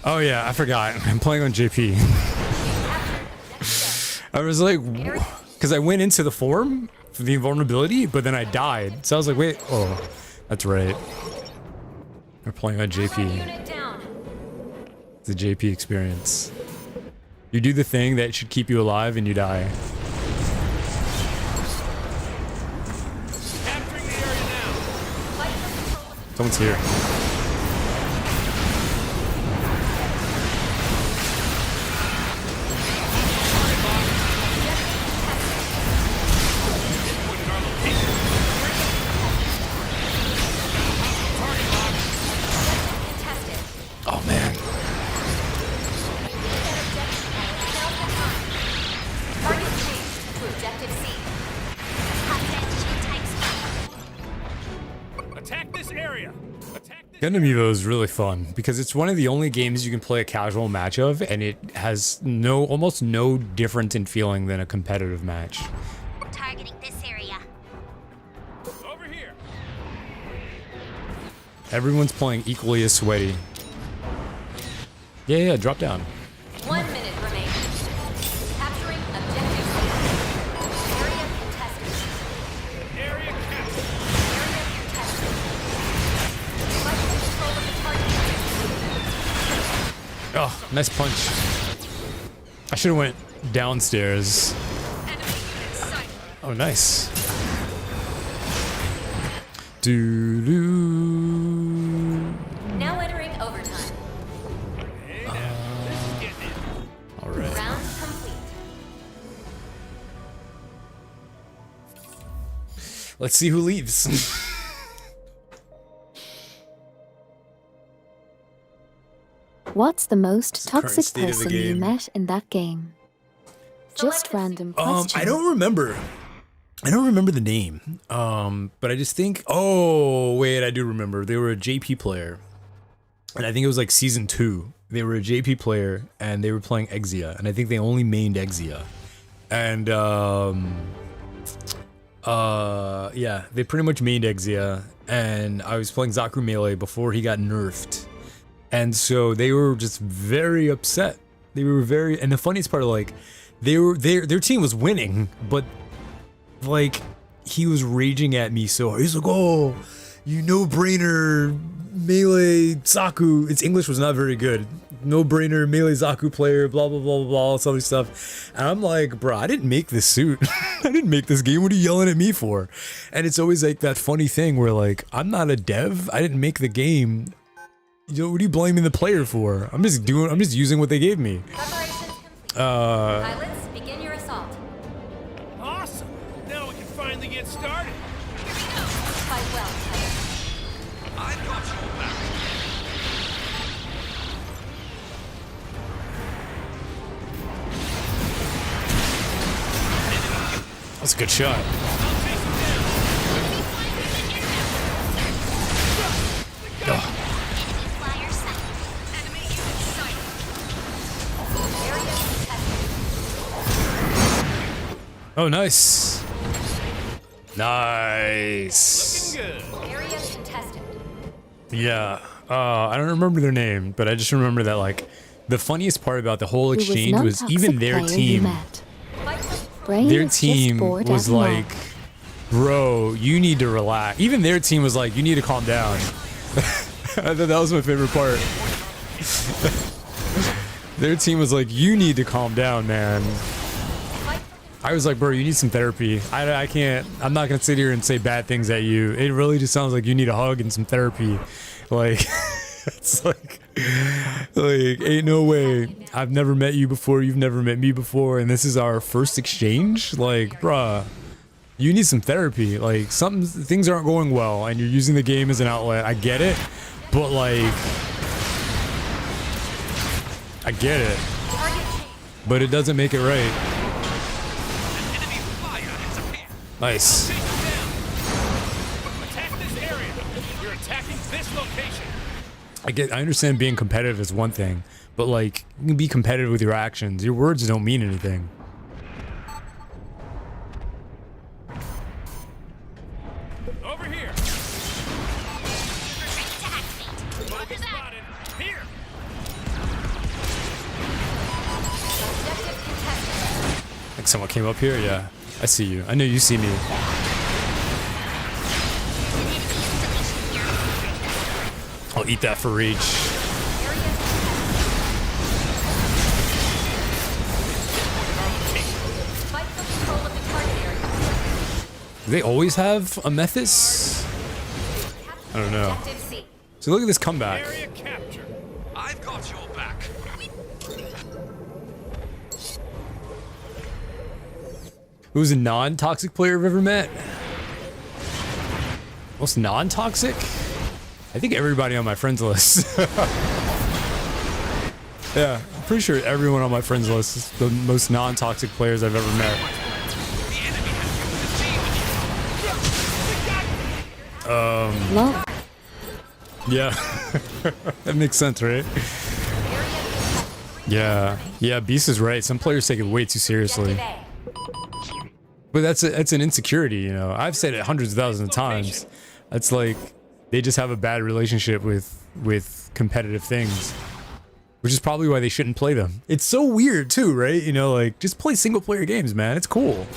Oh yeah, I forgot. I'm playing on JP. I was like, because I went into the form for the invulnerability, but then I died. So I was like, wait, oh, that's right. We're playing on JP. It's a JP experience. You do the thing that should keep you alive and you die. Someone's here. Oh man. Attack this area. Attack this. Gundam Evo is really fun because it's one of the only games you can play a casual match of, and it has almost no difference in feeling than a competitive match. Targeting this area. Over here. Everyone's playing equally as sweaty. Yeah, drop down. 1 minute remaining. Capturing objective C. Area contested. Area captured. Area contested. Fight control of the target. Oh, nice punch. I should have went downstairs. Enemy in sight. Oh, nice. Doo-doo. Now entering overtime. All right. Round complete. Let's see who leaves. What's the most current toxic state of the person you game. met in that game? Just random questions. I don't remember. I don't remember the name. But I just think, oh, wait, I do remember. They were a JP player. And I think it was like season 2. They were a JP player and they were playing Exia. And I think they only mained Exia. And, yeah, they pretty much mained Exia. And I was playing Zaku Melee before he got nerfed. And so they were just very upset. They were very, and the funniest part, like, their team was winning, but like he was raging at me so hard. He's like, "Oh, you no-brainer Melee Zaku." Its English was not very good. No-brainer Melee Zaku player, blah blah blah blah blah, all this other stuff. And I'm like, bro, I didn't make this suit. I didn't make this game. What are you yelling at me for? And it's always like that funny thing where like, I'm not a dev. I didn't make the game. You know, what are you blaming the player for? I'm just using what they gave me. Preparations complete. Pilots, begin your assault. started. Fight well, Tiger. I've got your back. That's a good shot. Oh, nice. Nice. Looking good. Area contested. Yeah. I don't remember their name, but I just remember that, like, the funniest part about the whole Who was exchange no was toxic even their player you team. met. Fight well. Brain Their is just team bored was as mad. like, bro, you need to relax. Even their team was like, you need to calm down. I thought that was my favorite part. Their team was like, you need to calm down, man. I was like, bro, you need some therapy. I can't, I'm not gonna sit here and say bad things at you. It really just sounds like you need a hug and some therapy. Like, it's like ain't no way. I've never met you before, you've never met me before, and this is our first exchange? Like, bruh, you need some therapy. Like, things aren't going well, and you're using the game as an outlet. I get it, but like, I get it, but it doesn't make it right. Enemy fire has appeared. Nice. Take them down. Attack this area. We're attacking this location. I understand being competitive is one thing, but like, you can be competitive with your actions. Your words don't mean anything. Over here. Focus spotted. Here. Objective contested. Like someone came up here? Yeah. I see you. I know you see me. I'll eat that for reach. Fight for control of the target area. Do they always have a Methis? I don't know. Objective C. So look at this comeback. Area capture. I've got your back. Who's a non-toxic player I've ever met? Most non-toxic? I think everybody on my friends list. Yeah, I'm pretty sure everyone on my friends list is the most non-toxic players I've ever met. Love. Yeah, that makes sense, right? Yeah, Beast is right. Some players take it way too seriously. Objective A. But that's an insecurity, you know. I've said it hundreds of thousands of times. It's like they just have a bad relationship with competitive things, which is probably why they shouldn't play them. It's so weird too, right? You know, like, just play single player games, man. It's cool.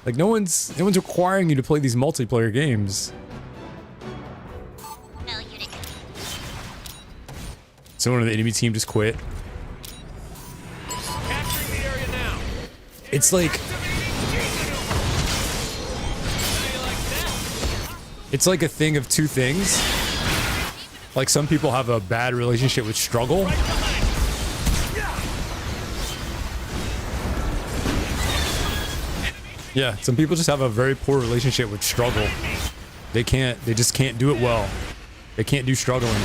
Like, no one's requiring you to play these multiplayer games. Someone on the enemy team just quit. Capturing the area now. It's like it's like a thing of two things. Like, some people have a bad relationship with struggle. Yeah, some people just have a very poor relationship with struggle. They just can't do it well. They can't do struggling. Now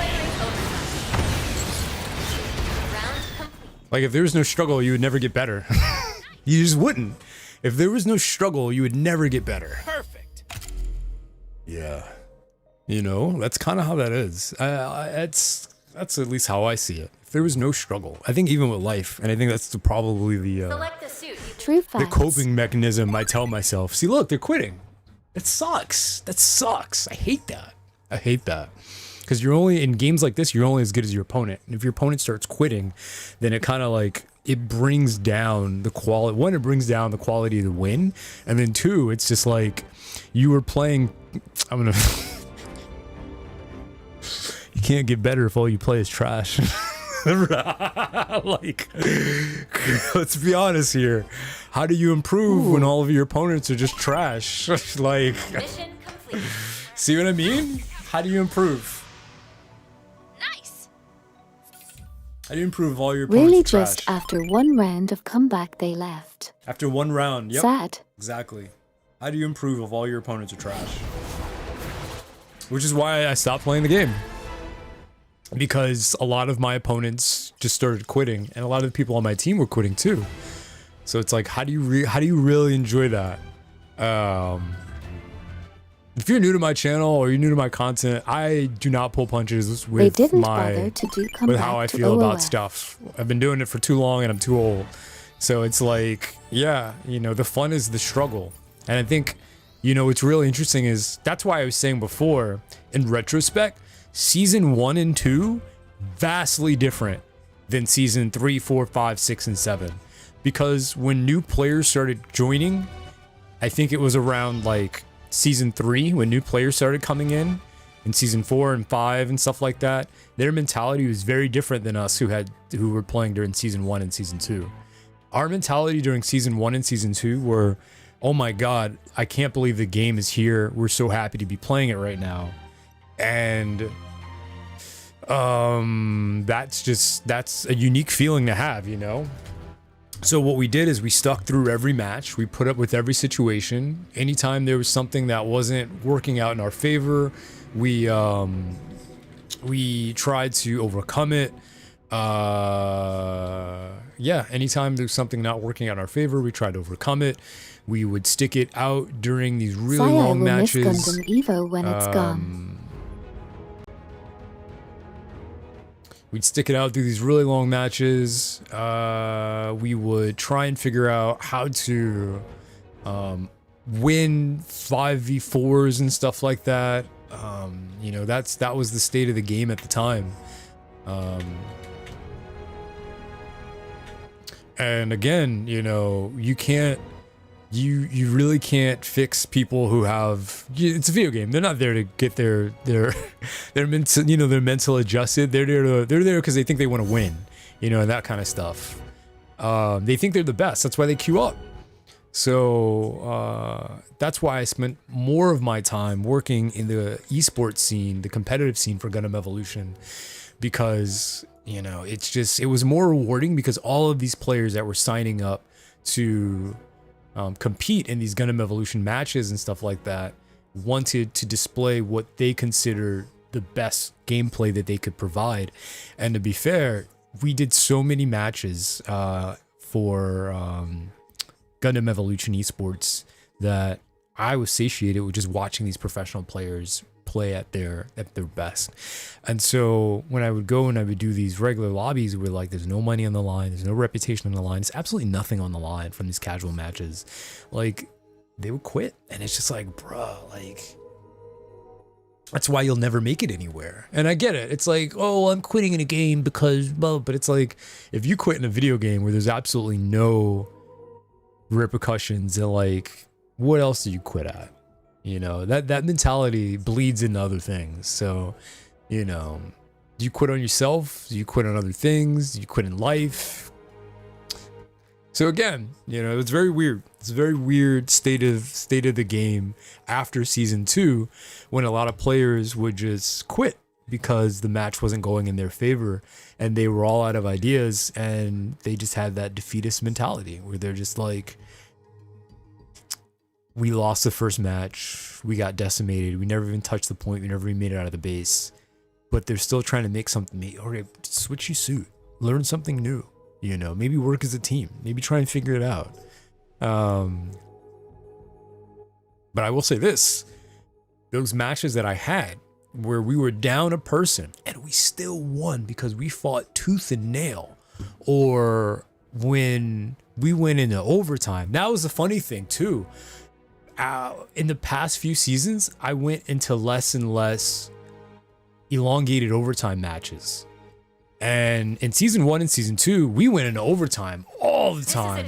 entering overtime. Round complete. Like, if there was no struggle, you would never get better. You just wouldn't. If there was no struggle, you would never get better. Perfect. Yeah. You know, that's kind of how that is. That's at least how I see it. If there was no struggle, I think even with life, and I think that's probably the Select the suit. True the facts. coping mechanism I tell myself. See, look, they're quitting. That sucks. That sucks. I hate that. I hate that. Because you're only, in games like this, you're only as good as your opponent. And if your opponent starts quitting, then it kind of like, it brings down the quality. One, it brings down the quality of the win. And then two, it's just like, you were playing, you can't get better if all you play is trash. Like, let's be honest here. How do you improve when all of your opponents are just trash? Like, Mission complete. see what I mean? How do you improve? Nice. How do you improve all your opponents Really are trash? just after one round of comeback they left. After one round. Yep. Sad. Exactly. How do you improve if all your opponents are trash? Which is why I stopped playing the game. Because a lot of my opponents just started quitting, and a lot of the people on my team were quitting too. So it's like, how do you really enjoy that? If you're new to my channel or you're new to my content, I do not pull punches They with didn't bother to do with how I comeback to feel about OOF. stuff. I've been doing it for too long and I'm too old. So it's like, yeah, you know, the fun is the struggle. And I think, you know, what's really interesting is that's why I was saying before, in retrospect, season 1 and 2 vastly different than season 3, 4, 5, 6, and 7. Because when new players started joining, I think it was around like season 3 when new players started coming in season 4 and 5 and stuff like that. Their mentality was very different than us who were playing during season 1 and season 2. Our mentality during season 1 and season 2 were, oh my god, I can't believe the game is here. We're so happy to be playing it right now. And that's a unique feeling to have, you know. So what we did is we stuck through every match. We put up with every situation. Anytime there was something that wasn't working out in our favor, we tried to overcome it. Yeah, anytime there's something not working out in our favor, we tried to overcome it. We would stick it out during these really Saya long will miss matches. Gundam Evo when it's gone. We'd stick it out through these really long matches. We would try and figure out how to win 5v4s and stuff like that. You know, that was the state of the game at the time. And again, you know, you really can't fix people who have, it's a video game. They're not there to get their mental, you know, their mental adjusted. They're there because they think they want to win, you know, and that kind of stuff. They think they're the best. That's why they queue up. So that's why I spent more of my time working in the esports scene, the competitive scene for Gundam Evolution, because, you know, it was more rewarding because all of these players that were signing up to compete in these Gundam Evolution matches and stuff like that wanted to display what they consider the best gameplay that they could provide. And to be fair, we did so many matches for Gundam Evolution esports that I was satiated with just watching these professional players play at their best. And so when I would go and I would do these regular lobbies where like there's no money on the line, there's no reputation on the line, there's absolutely nothing on the line from these casual matches, like they would quit. And it's just like, bruh, like that's why you'll never make it anywhere. And I get it. It's like, oh, I'm quitting in a game because, well, but it's like if you quit in a video game where there's absolutely no repercussions, and like what else do you quit at? You know, that mentality bleeds into other things. So, you know, do you quit on yourself? Do you quit on other things? Do you quit in life? So again, you know, it's very weird. It's a very weird state of the game after season 2, when a lot of players would just quit because the match wasn't going in their favor and they were all out of ideas, and they just had that defeatist mentality where they're just like, we lost the first match, we got decimated, we never even touched the point, we never even made it out of the base, but they're still trying to make something. Okay, switch your suit, learn something new, you know, maybe work as a team, maybe try and figure it out. But I will say this, those matches that I had where we were down a person and we still won because we fought tooth and nail, or when we went into overtime, that was the funny thing too. In the past few seasons, I went into less and less elongated overtime matches. And in season 1 and season 2, we went into overtime all the time.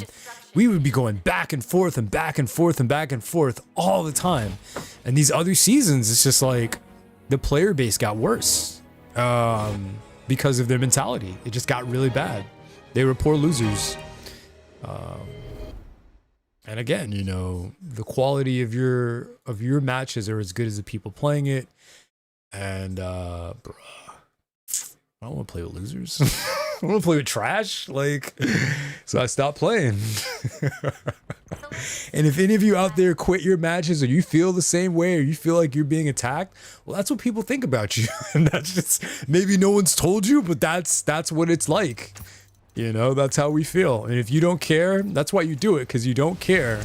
We would be going back and forth and back and forth and back and forth all the time. And these other seasons, it's just like the player base got worse because of their mentality. It just got really bad. They were poor losers. And again, you know, the quality of your matches are as good as the people playing it. And bruh, I don't want to play with losers. I want to play with trash. Like, so I stopped playing. And if any of you out there quit your matches or you feel the same way or you feel like you're being attacked, well, that's what people think about you. And that's just, maybe no one's told you, but that's what it's like. You know, that's how we feel. And if you don't care, that's why you do it, because you don't care.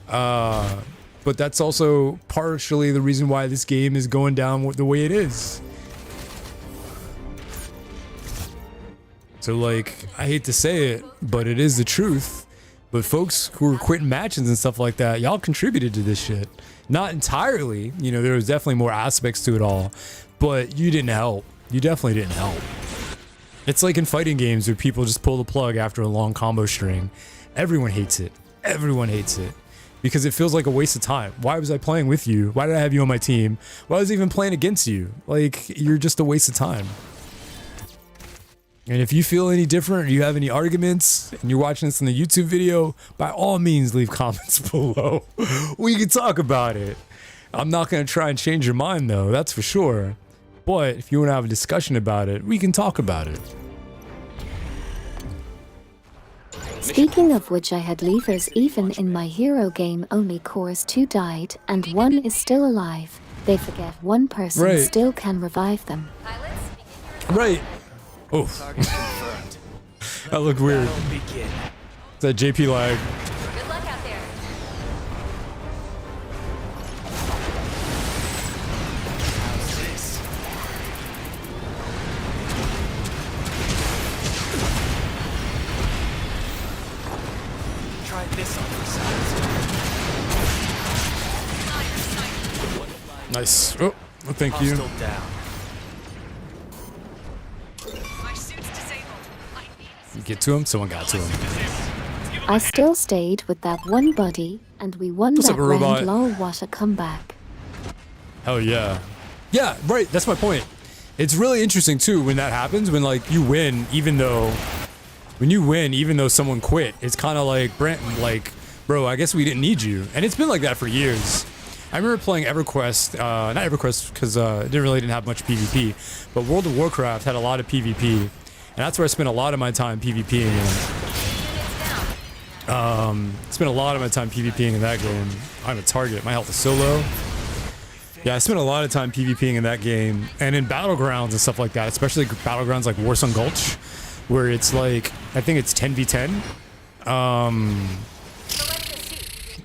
But that's also partially the reason why this game is going down the way it is. So, like, I hate to say it, but it is the truth. But folks who are quitting matches and stuff like that, y'all contributed to this shit. Not entirely, you know, there was definitely more aspects to it all, but you didn't help. You definitely didn't help. It's like in fighting games where people just pull the plug after a long combo string. Everyone hates it. Everyone hates it. Because it feels like a waste of time. Why was I playing with you? Why did I have you on my team? Why was I even playing against you? Like, you're just a waste of time. And if you feel any different or you have any arguments and you're watching this in the YouTube video, by all means leave comments below. We can talk about it. I'm not going to try and change your mind though, that's for sure. But if you want to have a discussion about it, we can talk about it. Speaking of which, I had levers even in my hero game. Only cores 2 died and 1 is still alive. They forget one person still can revive them. Right. Oh, that looked weird. It's that JP lag. Good luck out there. Try this on the side. Nice. Oh, well, thank you. Hostile down. You get to him, someone got to him. I still stayed with that one buddy and we won What's that up, robot? round. Lol, what a comeback. Hell yeah. Yeah, right, that's my point. It's really interesting too when that happens, when like you win even though someone quit. It's kind of like, Brent, like, bro, I guess we didn't need you. And it's been like that for years. I remember playing EverQuest, not EverQuest because it didn't have much PvP, but World of Warcraft had a lot of PvP. And that's where I spent a lot of my time PvPing in. Spent a lot of my time PvPing in that game. I'm a target. My health is so low. Yeah, I spent a lot of time PvPing in that game. And in Battlegrounds and stuff like that, especially Battlegrounds like Warsong Gulch, where it's like, I think it's 10v10.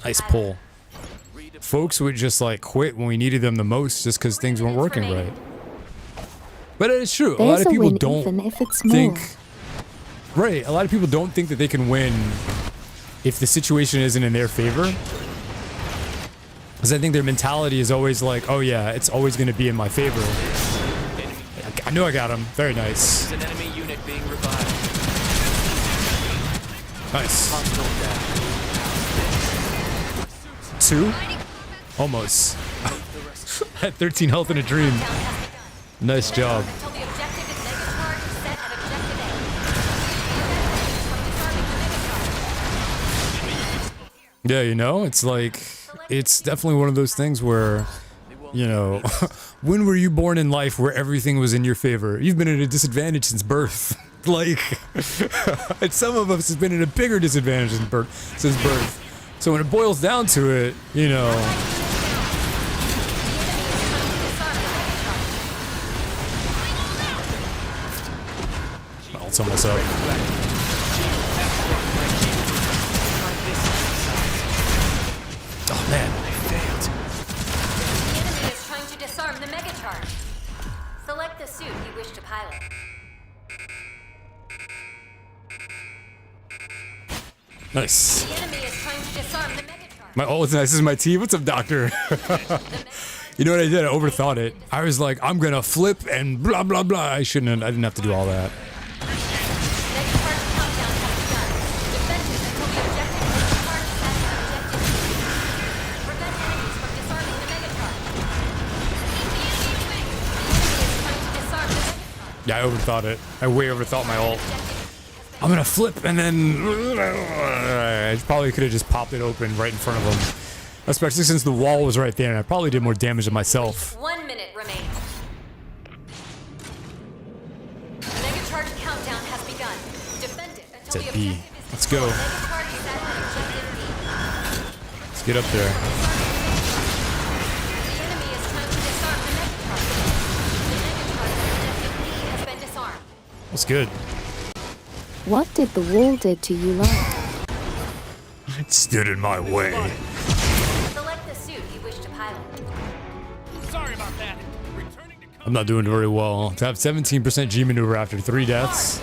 Nice pull. Folks would just like quit when we needed them the most just because things weren't working right. But it's true. A lot of people don't think. Right. A lot of people don't think that they can win if the situation isn't in their favor. Because I think their mentality is always like, oh yeah, it's always going to be in my favor. I knew I got him. Very nice. An enemy unit being revived. Nice. 2? Almost. At 13 health in a dream. Nice job. Until the objective is Megatron set at objective A. Yeah, you know, it's like, it's definitely one of those things where, you know, when were you born in life where everything was in your favor? You've been at a disadvantage since birth. Like, and some of us have been at a bigger disadvantage since birth. So when it boils down to it, you know. It's almost up. Oh man, I failed. The enemy is trying to disarm the Megatron. Select the suit you wish to pilot. Nice. The enemy is trying to disarm the Megatron. My ult is nice. This is my team. What's up, Doctor? You know what I did? I overthought it. I was like, I'm gonna flip and blah blah blah. I didn't have to do all that. Yeah, I overthought it. I way overthought my ult. I'm gonna flip and then I probably could have just popped it open right in front of him. Especially since the wall was right there and I probably did more damage than myself. 1 minute remaining. The Megacharge countdown has begun. Defend it It's until at the B. objective is Let's go. destroyed. Target set on objective B. Let's get up there. The enemy is trying to disarm the Megatron. The Megatron on objective B has been disarmed. That's good. What did the wall did to you like? It stood in my way. Select the suit you wish to pilot. Sorry about that. Returning to I'm not doing very well. To have 17% G maneuver after 3 deaths.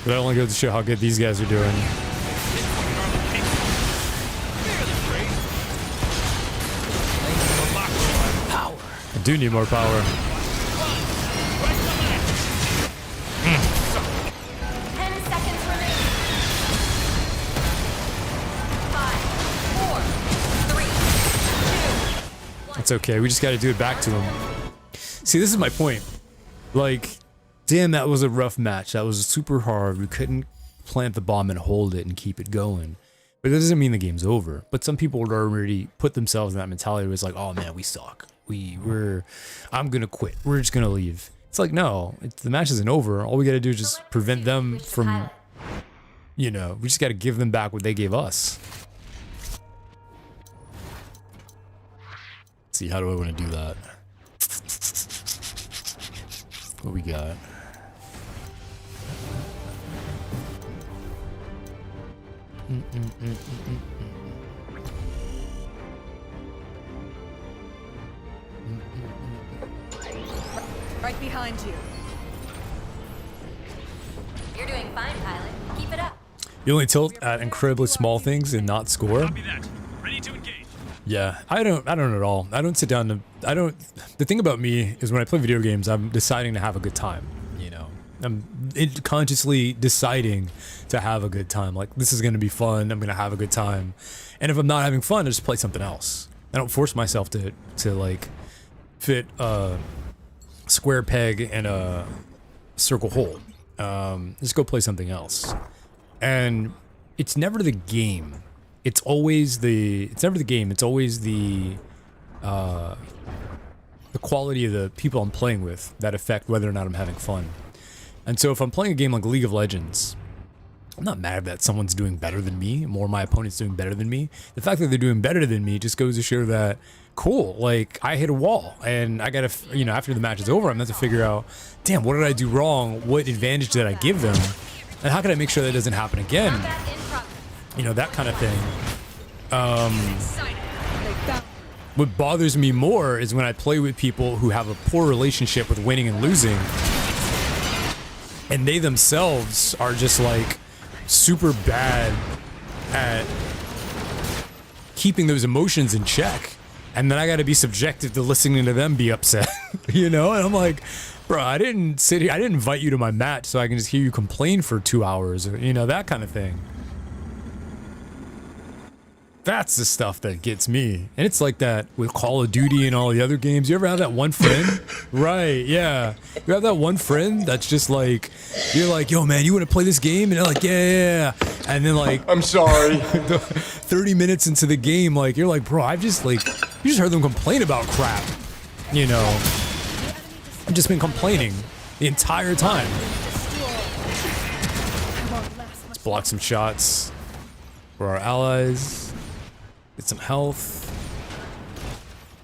But that only goes to show how good these guys are doing. I do need more power. 10 seconds remaining. 5, 4, 3, 2, 1. It's okay. We just got to do it back to him. See, this is my point. Like, damn, that was a rough match. That was super hard. We couldn't plant the bomb and hold it and keep it going. But that doesn't mean the game's over. But some people would already put themselves in that mentality where it's like, oh man, we suck. I'm gonna quit. We're just gonna leave. It's like, no, the match isn't over. All we gotta do is just prevent them from, you know, we just gotta give them back what they gave us. Let's see, how do I want to do that? What we got? Right behind you. You're doing fine, pilot. Keep it up. You only tilt at incredibly small things and not score. copy that. Ready to engage. Yeah, I don't at all. I don't sit down to, the thing about me is when I play video games, I'm deciding to have a good time, you know. I'm consciously deciding to have a good time. Like, this is going to be fun. I'm going to have a good time. And if I'm not having fun, I just play something else. I don't force myself to like fit a square peg in a circle hole. Just go play something else. And it's never the game. It's always the, it's never the game. It's always the quality of the people I'm playing with that affect whether or not I'm having fun. And so if I'm playing a game like League of Legends, I'm not mad that someone's doing better than me, or my opponent's doing better than me. The fact that they're doing better than me just goes to show that, cool, like, I hit a wall, and I gotta, you know, after the match is over, I'm gonna have to figure out, damn, what did I do wrong? What advantage did I give them? And how can I make sure that doesn't happen again? You know, that kind of thing. What bothers me more is when I play with people who have a poor relationship with winning and losing, and they themselves are just like super bad at keeping those emotions in check, and then I got to be subjected to listening to them be upset. You know, and I'm like, bro, I didn't sit here, I didn't invite you to my match so I can just hear you complain for 2 hours, or, you know, that kind of thing. That's the stuff that gets me. And it's like that with Call of Duty and all the other games. You ever have that one friend? Right, yeah. You have that one friend that's just like, you're like, yo, man, you want to play this game? And they're like, yeah. And then like, I'm sorry. 30 minutes into the game, like, you're like, bro, I've just like, you just heard them complain about crap. You know, I've just been complaining the entire time. Let's block some shots for our allies. Get some health.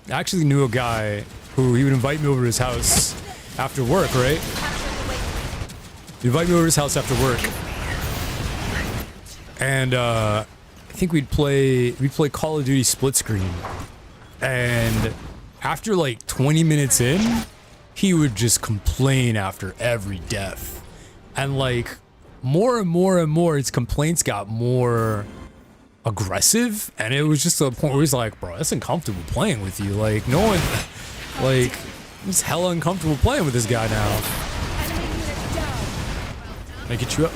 I actually knew a guy who he would invite me over to his house after work, right? He'd invite me over to his house after work. And I think we'd play Call of Duty split screen. And after like 20 minutes in, he would just complain after every death. And like more and more and more, his complaints got more aggressive, and it was just to the point where he's like, bro, it's uncomfortable playing with you. Like, no one, like, it's hella uncomfortable playing with this guy now. Can I get you up?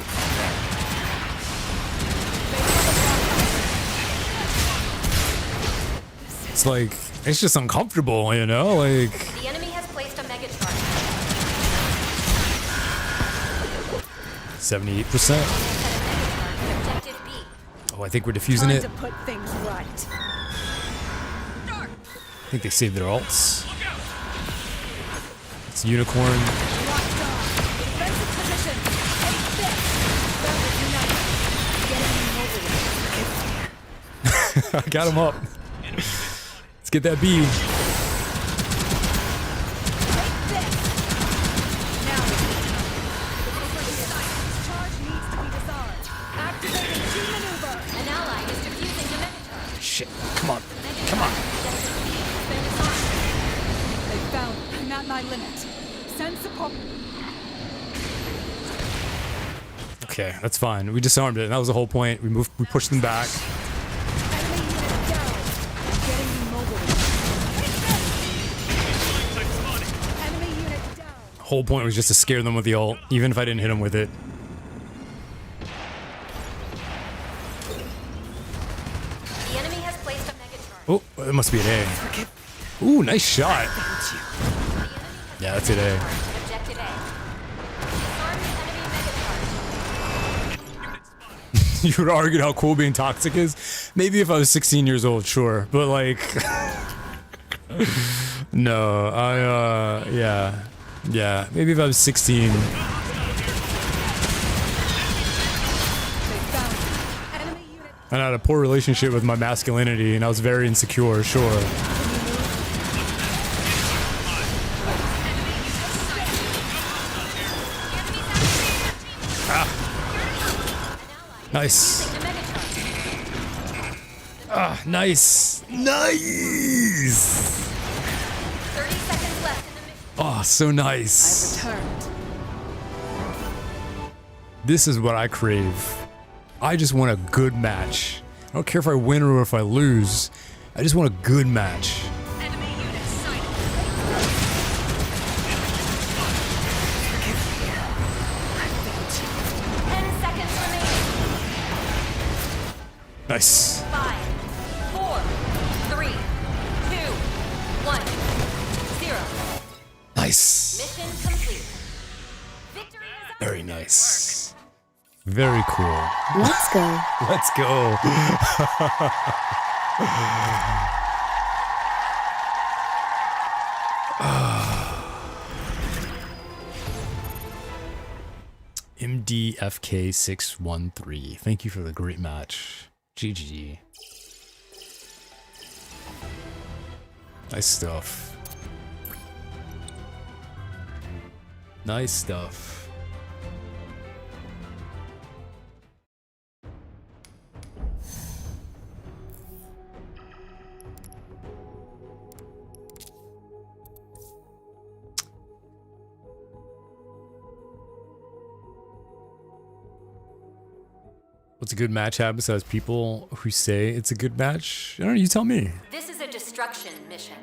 It's like, it's just uncomfortable, you know? Like, The enemy has placed a Megatron. 78%. Objective B. Oh, I think we're defusing it. To put things right. I think they saved their ults. It's Unicorn. Defensive position. I got him up. Let's get that B. Shit, come on, come on. They found I'm at my limit. Send support. Okay, that's fine. We disarmed it, and that was the whole point. We pushed them back. Enemy unit down. I'm getting you mobile. Enemy unit down. Whole point was just to scare them with the ult, even if I didn't hit them with it. The enemy has placed a mega charge. Oh, it must be an A. Ooh, nice shot. Yeah, that's an A. Objective A. Disarm the enemy mega charge. You would argue how cool being toxic is. Maybe if I was 16 years old, sure. But like, no, yeah. Maybe if I was 16. And I had a poor relationship with my masculinity, and I was very insecure, sure. Nice. Ah, nice. Nice. 30 seconds left in the mission. Oh, so nice. Turned. This is what I crave. I just want a good match. I don't care if I win or if I lose. I just want a good match. Enemy unit sighted. 10 seconds remaining. Nice. 5, 4, 3, 2, 1, 0. Nice. Mission complete. Victory is ours. Very nice. Very cool. Let's go. Let's go. MDFK613. Thank you for the great match. GG. Nice stuff. Nice stuff. What's a good match have besides people who say it's a good match? I don't know, you tell me. This is a destruction mission.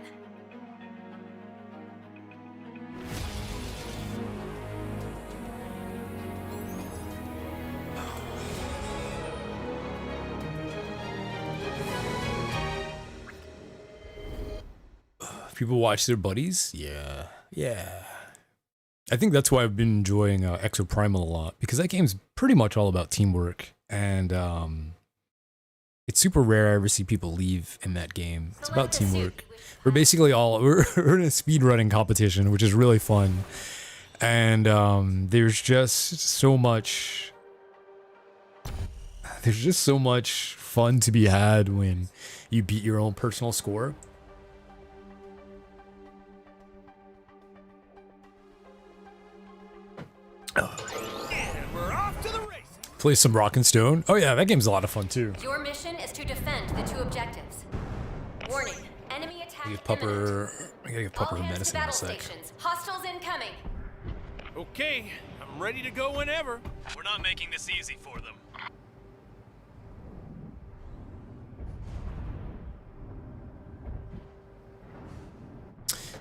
People watch their buddies? Yeah. Yeah. I think that's why I've been enjoying Exoprimal a lot, because that game's pretty much all about teamwork, and it's super rare I ever see people leave in that game. It's about teamwork. We're basically we're in a speedrunning competition, which is really fun, and there's just so much fun to be had when you beat your own personal score. We're off to the races. Play some Rock and Stone. Oh yeah, that game's a lot of fun too. Your mission is to defend the two objectives. Warning, enemy attack I imminent. gotta give Pupper All her hands to medicine in a battle sec. stations. Hostiles incoming. Okay, I'm ready to go whenever. We're not making this easy for them.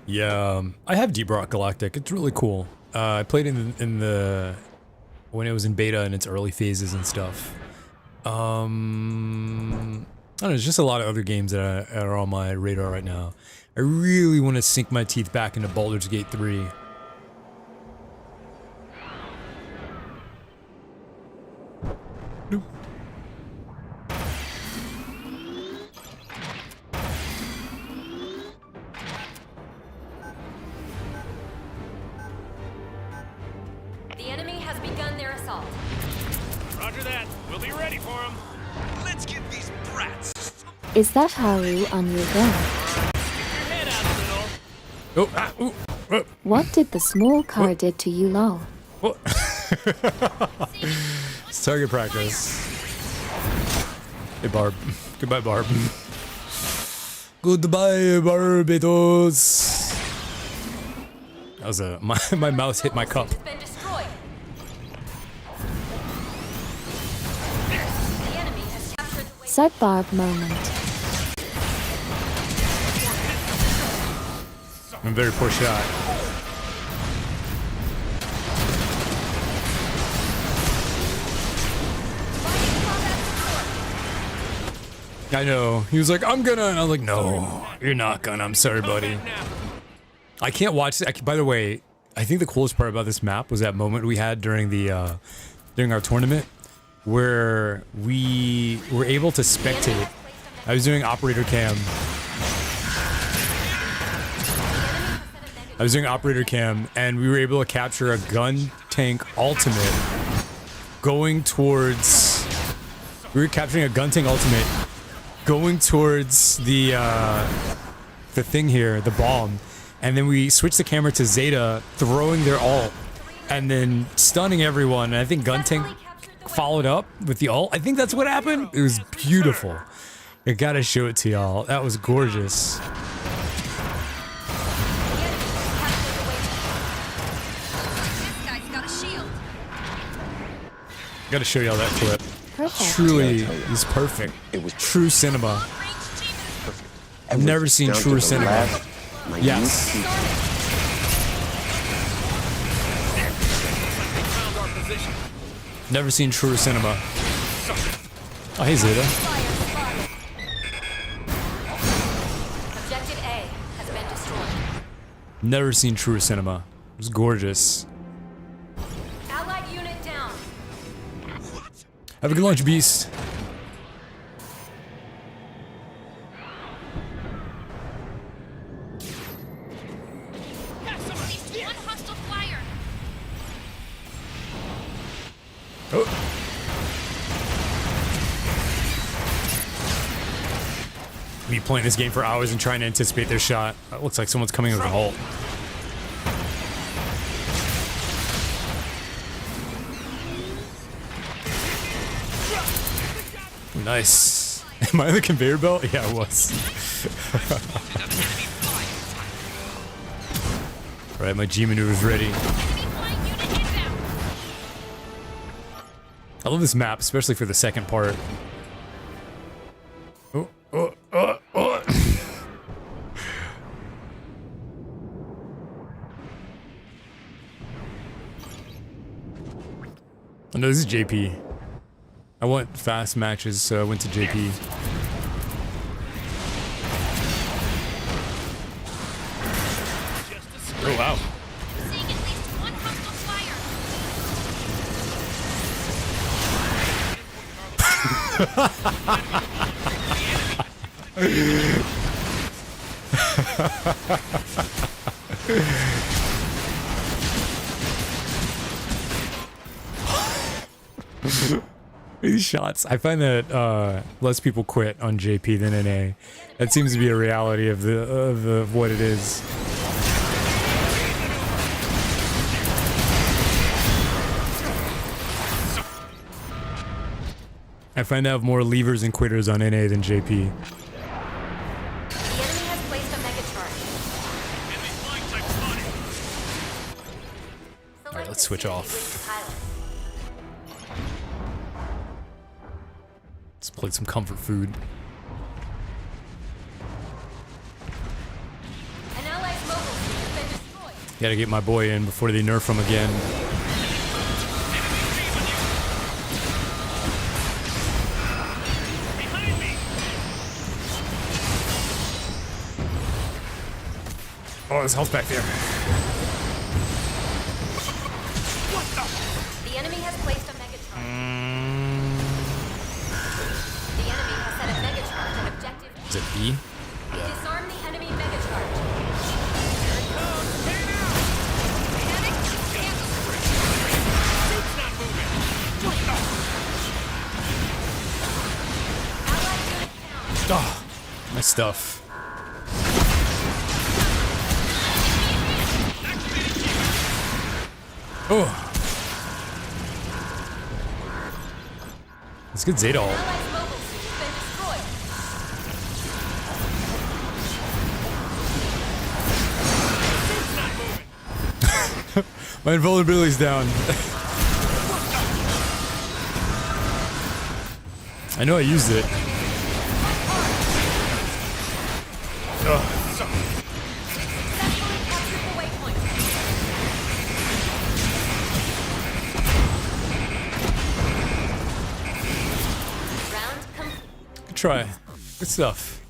Yeah, I have Deep Rock Galactic. It's really cool. I played in the when it was in beta in its early phases and stuff. I don't know, there's just a lot of other games that are on my radar right now. I really want to sink my teeth back into Baldur's Gate 3. Nope. The enemy has begun their assault. Roger that. We'll be ready for them. Let's give these brats. Is that Haru on your gun? Head out, little. Oh, ah, ooh, oh, What did the small car did to you, lol? oh. It's target practice. Hey, Barb. Goodbye, Barb. Goodbye, Barbados. That was my mouse hit my cup. Has been destroyed. The enemy has captured the wave. Side barb moment. I'm a very poor shot. I know. He was like, I'm gonna. And I was like, no, you're not gonna. I'm sorry, buddy. I can't watch that. By the way, I think the coolest part about this map was that moment we had during the during our tournament where we were able to spectate. I was doing operator cam. And we were able to capture a gun tank ultimate going towards. We were capturing a gun tank ultimate going towards the thing here, the bomb, and then we switched the camera to Zeta throwing their ult and then stunning everyone. And I think gun tank followed up with the ult. I think that's what happened. It was beautiful. I gotta show it to y'all. That was gorgeous. Gotta show y'all that clip. Perfect. Truly is perfect. It was true cinema. I've never seen down to truer the cinema. last minute Yes. detail. Never seen truer cinema. Oh, hey Zeta. Objective A has been destroyed. Never seen truer cinema. It was gorgeous. Allied unit down. Have a good lunch, Beast. One hostile flyer. Oh. Me playing this game for hours and trying to anticipate their shot. It looks like someone's coming with a ult. Nice. Am I on the conveyor belt? Yeah, I was. Alright, my G maneuver's ready. I love this map, especially for the second part. Oh, oh, oh, oh. Oh no, this is JP. I want fast matches, so I went to JP. Oh wow. Seeing at least one hostile flyer. These shots. I find that less people quit on JP than NA. That seems to be a reality of what it is. I find I have more leavers and quitters on NA than JP. The enemy has placed a mega charge. Enemy flying type spotted. Alright, let's switch off. Let's play some comfort food. An allied mobile suit has been destroyed. Gotta get my boy in before they nerf him again. Behind me. Oh, there's health back there. The enemy has placed a mega charge. The enemy has set a mega charge at objective. Is it B? Disarm the enemy mega charge. Suit's not moving. Allied unit down. Oh, My stuff. Oh. Let's get Zeta ult. My invulnerability's down. I know I used it. Ugh. Good try. Good stuff.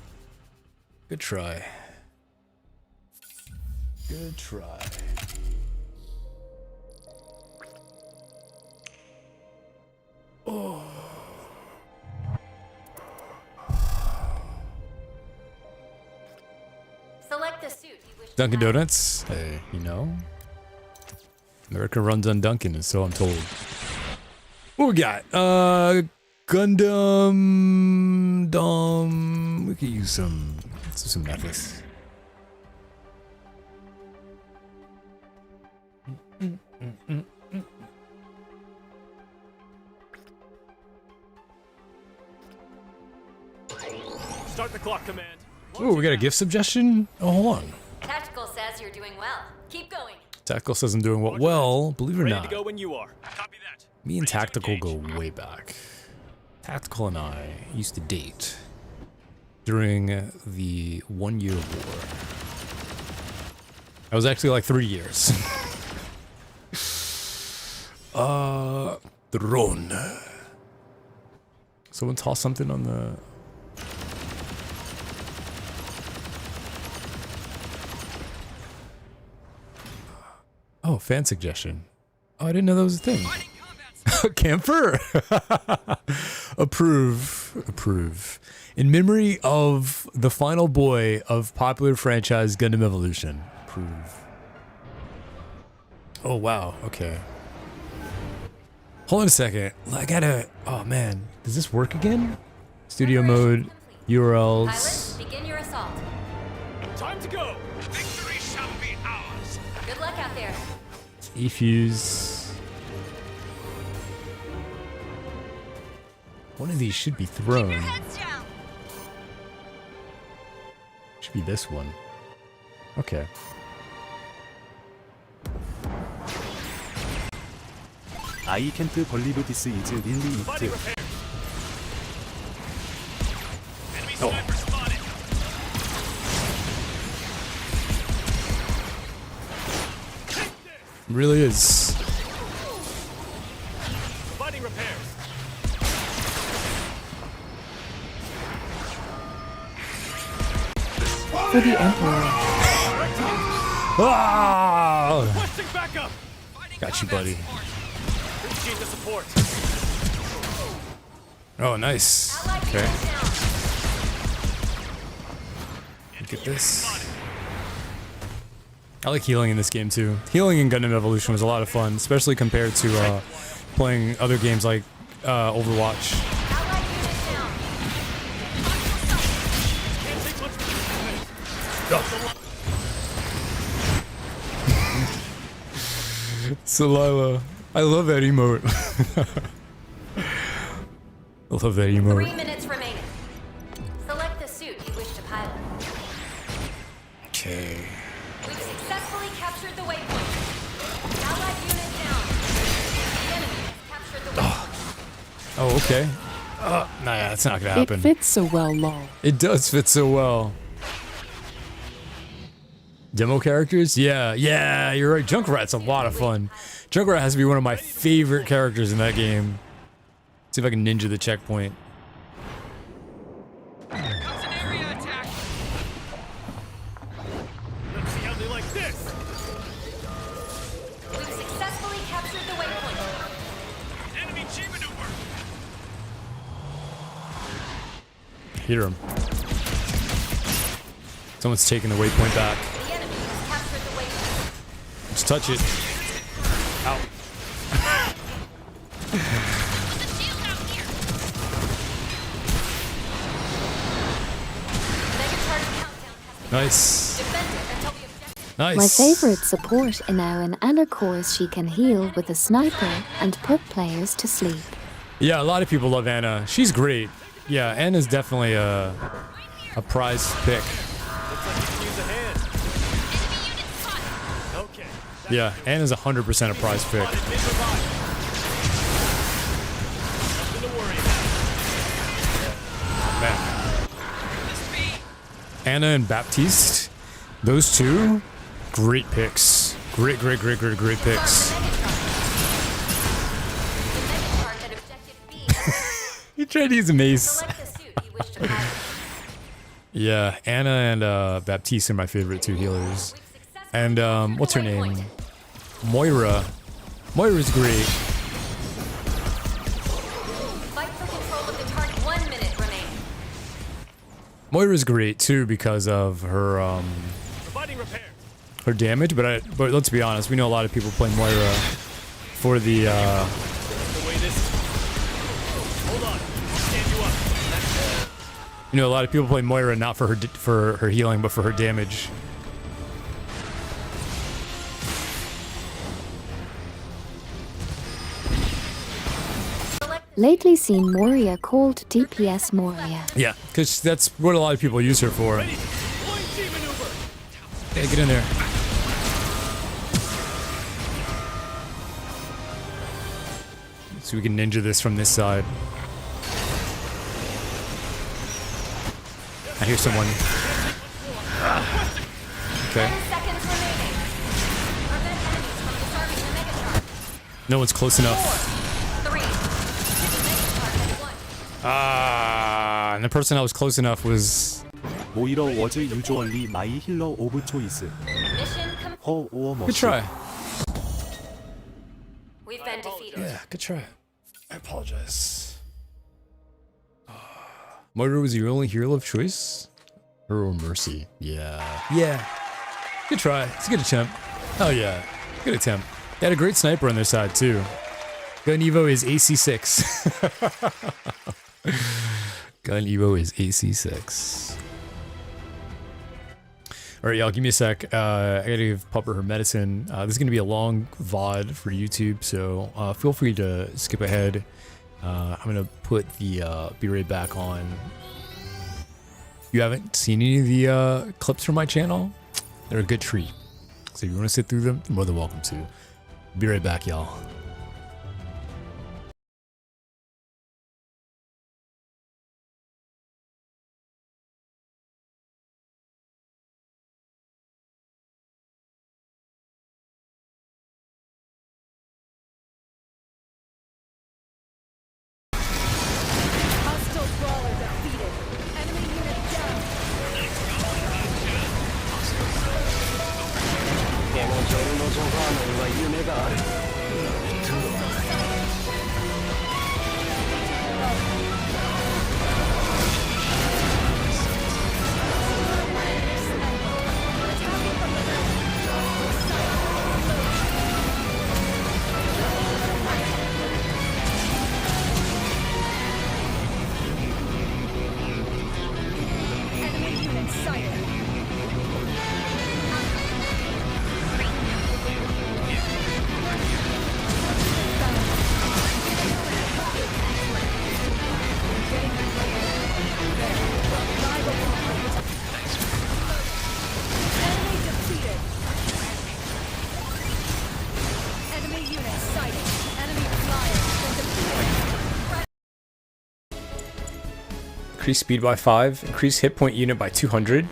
Good try. Good try. Oh. Select the suit you wish to Dunkin' have. Donuts. Hey, you know, America runs on Dunkin', and so I'm told. What we got? Gundam. We could use some methods. Start the clock, command. Oh, we got a gift suggestion? Oh, hold on. Tactical says you're doing well. Keep going. Tactical says I'm doing well, believe it or Ready not. to go when you are. Copy that. Me and Tactical go way back. Tactical and I used to date during the 1 year war. That was actually like 3 years. Drone. Someone toss something on the... Oh, fan suggestion. Oh, I didn't know that was a thing. Camper. Approve. In memory of the final boy of popular franchise Gundam Evolution. Approve. Oh, wow. Okay. Hold on a second. I gotta... Oh, man. Does this work again? Studio mode, URLs. Pilots, begin your assault. Time to go. Victory shall be ours. Good luck out there. E-fuse. One of these should be thrown. Should be this one. Okay. I can't believe this is really Body it. repair. Enemy sniper spotted. Really is. Body repairs. For the Emperor. Ah! Requesting backup. Got you, buddy. Appreciate the support. Oh, nice. Allied Okay. unit down. Look at this. I like healing in this game too. Healing in Gundam Evolution was a lot of fun, especially compared to playing other games like Overwatch. Allied unit down. Can't take much Salila. I love that emote. I love that emote. 3 minutes remaining. Select the suit you wish to pilot. Okay. We've successfully captured the waypoint. Allied unit down. The enemy has captured the waypoint. Oh, okay. Nah, yeah, that's not gonna It happen. fits so well, lol. It does fit so well. Demo characters? Yeah, you're right. Junkrat's a lot of fun. Junkrat has to be one of my favorite characters in that game. See if I can ninja the checkpoint. Here comes an area attack. Let's see how they like this. We've successfully captured the waypoint. Enemy G maneuver. Hear him. Someone's taking the waypoint back. The enemy has captured the waypoint. Just touch it. Ow. Nice. Defend it until the objective. Nice. My favorite support in our Anna cores, she can heal with a sniper and put players to sleep. Yeah, a lot of people love Anna. She's great. Yeah, Anna's definitely a prize pick. Looks like you can use a hand. Okay. Yeah, Anna's 100% a prize pick. Spotted mid-revive. Nothing to worry about. Man. Anna and Baptiste, those two, great picks. Great picks. The Megatard at objective B. You tried to use a mace. Select the suit you wish to pilot. Yeah, Anna and Baptiste are my favorite two healers. And what's her name? Moira. Moira's great. Fight for control of the target. 1 minute remaining. Moira's great too because of her Providing repair. her damage, but let's be honest, we know a lot of people play Moira for the That's the way this is. Hold on. I'll stand you up. you know, a lot of people play Moira not for her healing, but for her damage. Lately seen Moria called DPS Moria. Yeah, because that's what a lot of people use her for. Ready. Flying T maneuver. Yeah, get in there. So we can ninja this from this side. I hear someone. Okay. 10 seconds remaining. Prevent enemies from disarming the Megatard. No one's close enough. 3. The Megatard has won. Ah, and the person that was close enough was 모이러 was usually my healer of choice. Mission complete. Her or good try. We've been defeated. Yeah, good try. I apologize. Moira was your only hero of choice? Her or Mercy? Yeah. Yeah. Good try. It's a good attempt. Oh yeah. Good attempt. They had a great sniper on their side too. Gun Evo is AC6. Gun Evo is AC6. Alright, y'all, give me a sec. I gotta give Pupper her medicine. This is gonna be a long VOD for YouTube, so feel free to skip ahead. I'm gonna put the Be Right Back on. If you haven't seen any of the clips from my channel, they're a good treat. So if you wanna sit through them, you're more than welcome to. Be right back, y'all. Hostile brawler defeated. Enemy unit down. Enemy unit sighted. Enemy defeated. Enemy unit sighted. Enemy flyer been defeated. Increase speed by 5. Increase hit point unit by 200.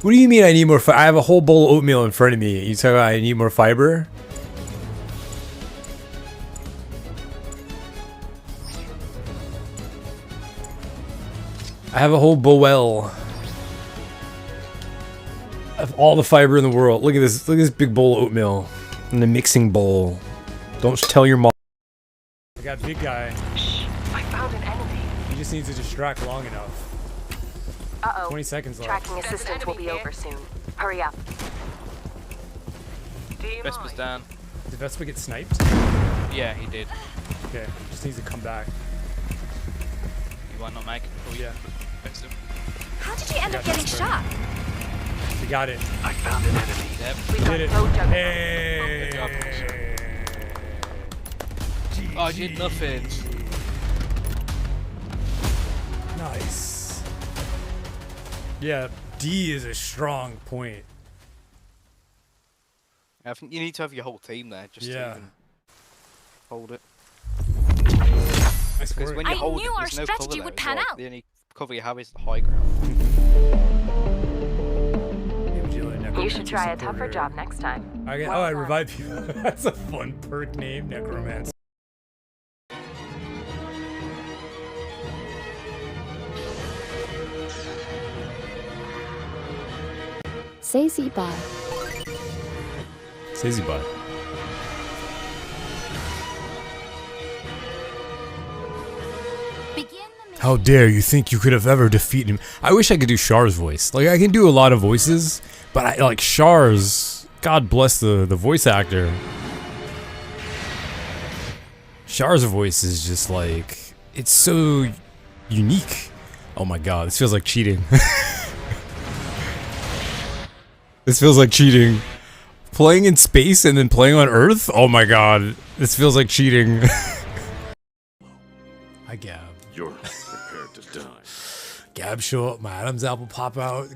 What do you mean I need more I have a whole bowl of oatmeal in front of me. You talk about I need more fiber? I have a whole bowl of all the fiber in the world. Look at this. Look at this big bowl of oatmeal in the mixing bowl. Don't tell your mom. I got big guy. I found an enemy. He just needs to distract long enough. 20 seconds left. Tracking assistance will be over soon. Hurry up. Vespa's down. Did Vespa get sniped? Yeah, he did. Okay, just needs to come back. You might not make it. Oh yeah. Fixed him. How did you end up getting shot? We got it. I found an enemy. Yep. We did it. Hey! Oh, I did nothing. Nice. Yeah, D is a strong point. I think you need to have your whole team there just to even hold it. Because when you hold it, knew our there's no strategy cover would there as pan well. out. The only cover you have is the high ground. You should try a tougher job next time. I revive people. That's a fun perk name, Necromancer. Sazy bye. Sazy bye. How dare you think you could have ever defeated him? I wish I could do Char's voice. Like, I can do a lot of voices, but I like Char's. God bless the voice actor. Char's voice is just like, it's so unique. Oh my god, this feels like cheating. This feels like cheating. Playing in space and then playing on Earth? Oh my god, this feels like cheating. Hi Gab. You're prepared to die. Gab show up, my Adam's apple pop out.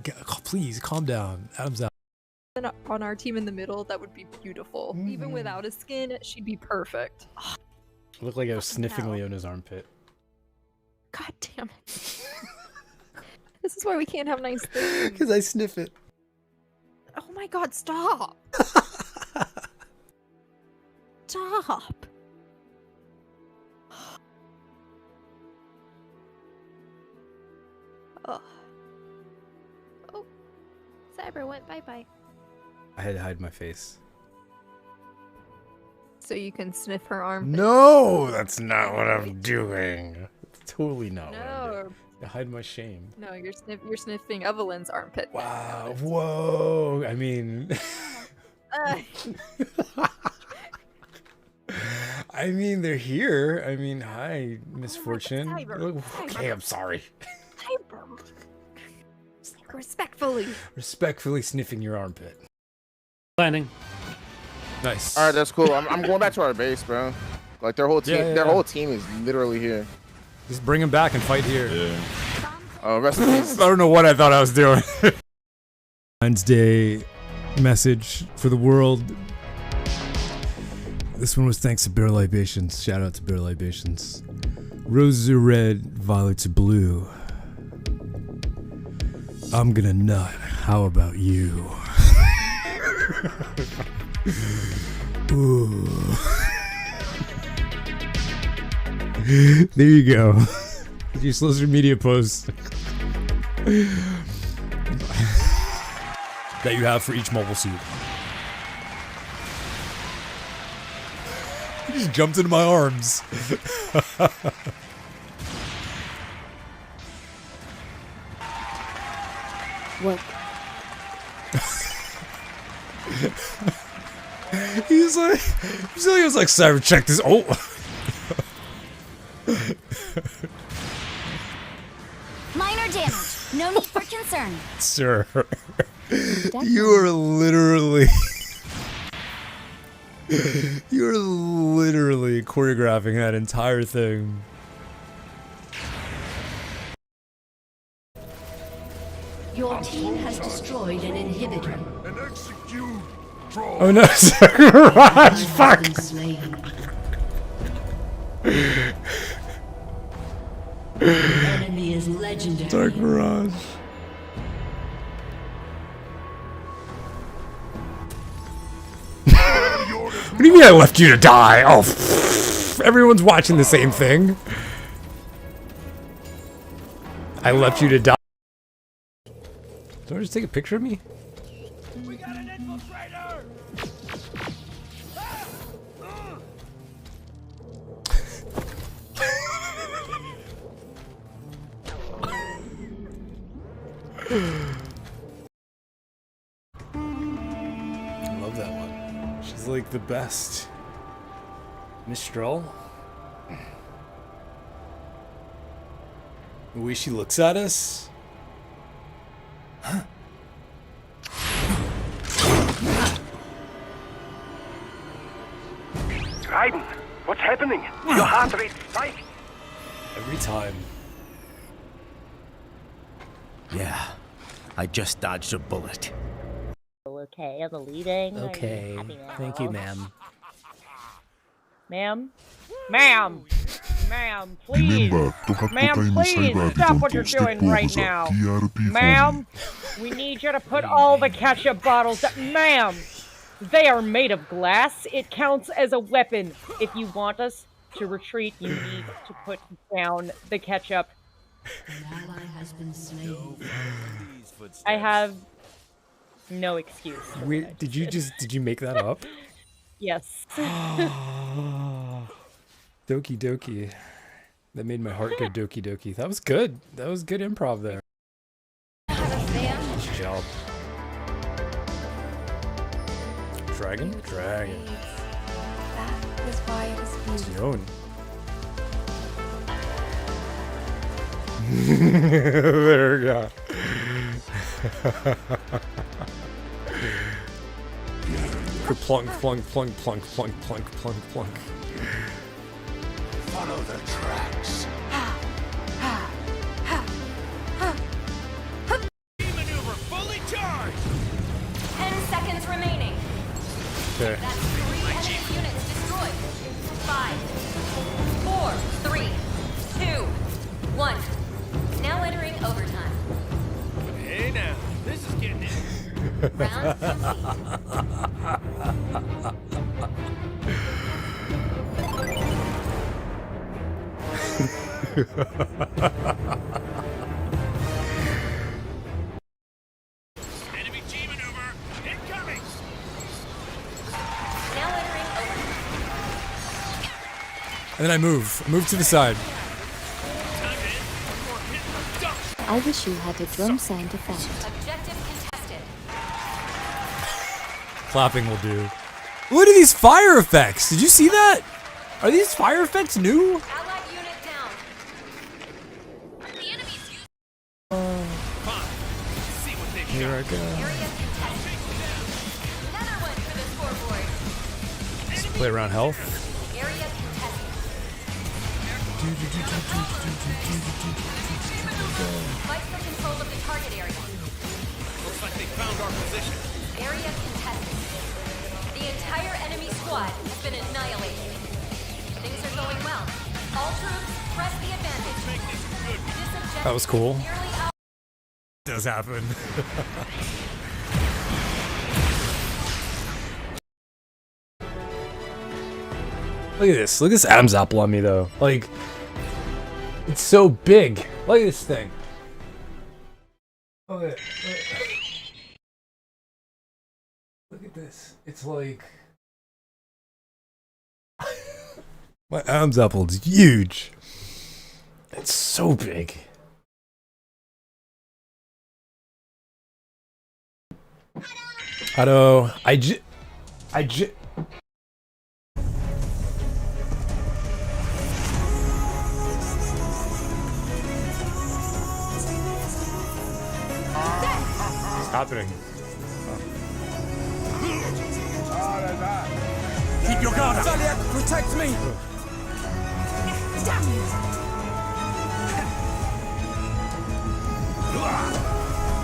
Please, calm down. Adam's apple. On our team in the middle, that would be beautiful. Even without a skin, she'd be perfect. Looked like I was sniffing Leona's armpit. God damn it. This is why we can't have nice things. Because I sniff it. Oh my god, stop! Stop! Oh. Oh. Cyber went bye-bye. I had to hide my face. So you can sniff her arm. No, that's not what I'm doing. Totally not what I'm doing. I hide my shame. No, you're sniffing Evelyn's armpit. Wow. Whoa. I mean... I mean, they're here. I mean, hi, misfortune. Okay, I'm sorry. Respectfully. Respectfully sniffing your armpit. Landing. Nice. All right, that's cool. I'm going back to our base, bro. Like their whole team, their whole team is literally here. Just bring him back and fight here. Yeah. Rest in peace. I don't know what I thought I was doing. Valentine's Day message for the world. This one was thanks to Bear Libations. Shout out to Bear Libations. Roses are red, violets are blue. I'm gonna nut. How about you? Ooh. There you go. Your social media post that you have for each mobile suit. He just jumped into my arms. What? He was like, Cyber, check this. Oh. Minor damage. No need for concern. Sir, you are literally choreographing that entire thing. Your team has destroyed an inhibitor. And execute. Oh no, Raj, fuck! Enemy is legendary. Dark Mirage. What do you mean I left you to die? Oh, everyone's watching the same thing. I left you to die. Someone just take a picture of me? We got an infiltrator! Love that one. She's like the best. Mistral. The way she looks at us. Huh. Raiden, what's happening? Your heart rate spiked. Every time. Yeah, I just dodged a bullet. Okay, I'm leading. Okay, thank you, ma'am. Ma'am? Ma'am! Ma'am, please! Ma'am, please! Stop what you're doing right now! Ma'am! We need you to put all the ketchup bottles that- Ma'am! They are made of glass. It counts as a weapon. If you want us to retreat, you need to put down the ketchup. I have no excuse. Wait, did you make that up? Yes. Doki doki. That made my heart go doki doki. That was good. That was good improv there. Nice job. Dragon? Dragon. That is why it is beautiful. Yon. There we go. Plunk, plunk, plunk, plunk, plunk, plunk, plunk, plunk. Follow the tracks. Maneuver fully charged. 10 seconds remaining. Okay. That's 3 enemy units destroyed. 5, 4, 3, 2, 1. Now entering overtime. Hey now, this is getting it. Round 15. Enemy G maneuver incoming. Now entering overtime. And then I move to the side. I wish you had a drum sound effect. Objective contested. Clapping will do. What are these fire effects? Did you see that? Are these fire effects new? Allied unit down. The enemy's using. See what they've Here I got. go. Area contested. Another one for the scoreboard. Let's play around health. Area contested. Fight for control of the target area. Looks like they found our position. Area contested. The entire enemy squad has been annihilated. Things are going well. All troops, press the advantage. This objective That was cool. is nearly out. Does happen. Look at this. Look at this Adam's apple on me though. Like, it's so big. Look at this thing. Look at this. It's like my Adam's apple is huge. It's so big. Hello. I j. What's happening? Keep your guard up. Protect me.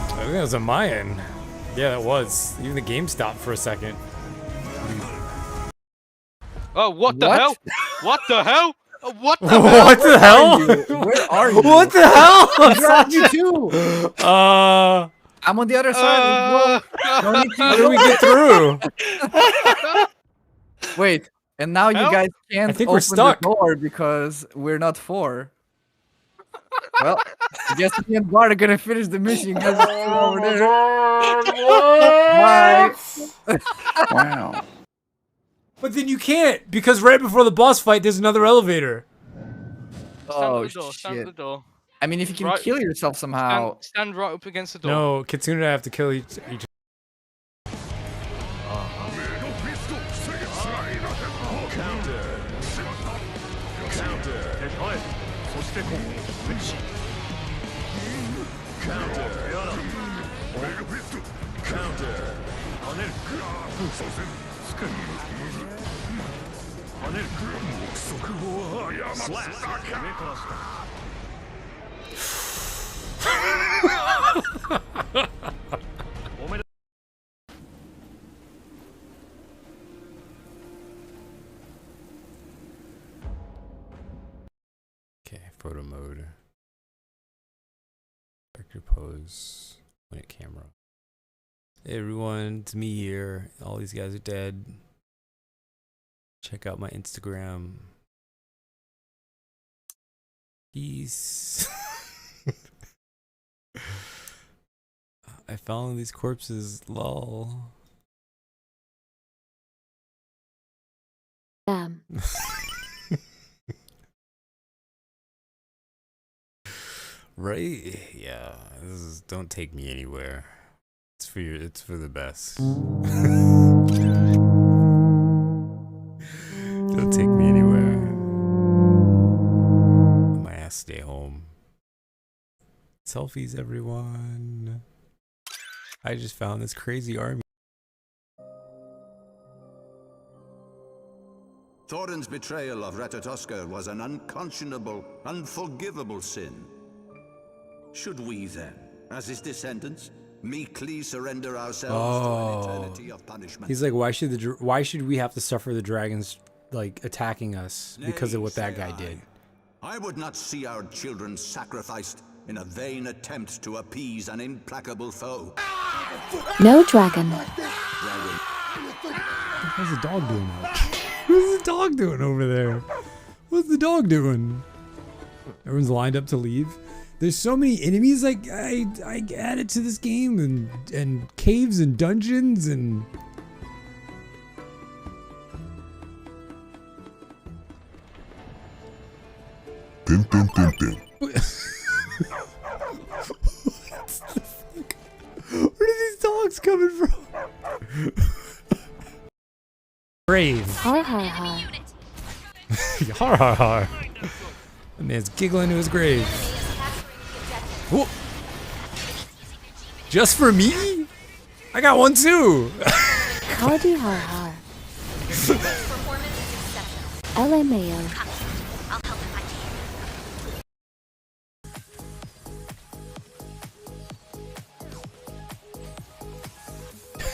I think that was a Mayan. Yeah, that was. Even the game stopped for a second. Oh, what the hell? What the hell? What the What the hell? Where are you? What the hell? Where are you too? I'm on the other side. How do we get through? Wait, and now you guys can't I think open we're stuck. the door because we're not 4. Well, I guess me and Bart are gonna finish the mission. You guys are over there. Bye. Wow. But then you can't, because right before the boss fight, there's another elevator. Oh Stand at the door. shit! I mean, if you can kill yourself somehow. Stand right up against the door. No, Kitsune have to kill each. Okay, photo mode. Character pose. Point at camera. Hey everyone, it's me here. All these guys are dead. Check out my Instagram. Peace. I found these corpses, lol. Damn. Right? Yeah. This is, don't take me anywhere. It's for your, it's for the best. Don't take me anywhere. My ass stay home. Selfies, everyone. I just found this crazy army. Thorin's betrayal of Ratatoskr was an unconscionable, unforgivable sin. Should we then, as his descendants, meekly surrender ourselves to an eternity of punishment? He's like, why should we have to suffer the dragons like attacking us because of what that guy did? I would not see our children sacrificed in a vain attempt to appease an implacable foe. No dragon. What's the dog doing out? What's the dog doing over there? What's the dog doing? Everyone's lined up to leave. There's so many enemies. Like I added to this game and caves and dungeons and. What the fuck? Where are these dogs coming from? Brave. Har har har. Har har har. That man's giggling to his grave. Whoa. Just for me? I got one too. Hardy har har. LMAO.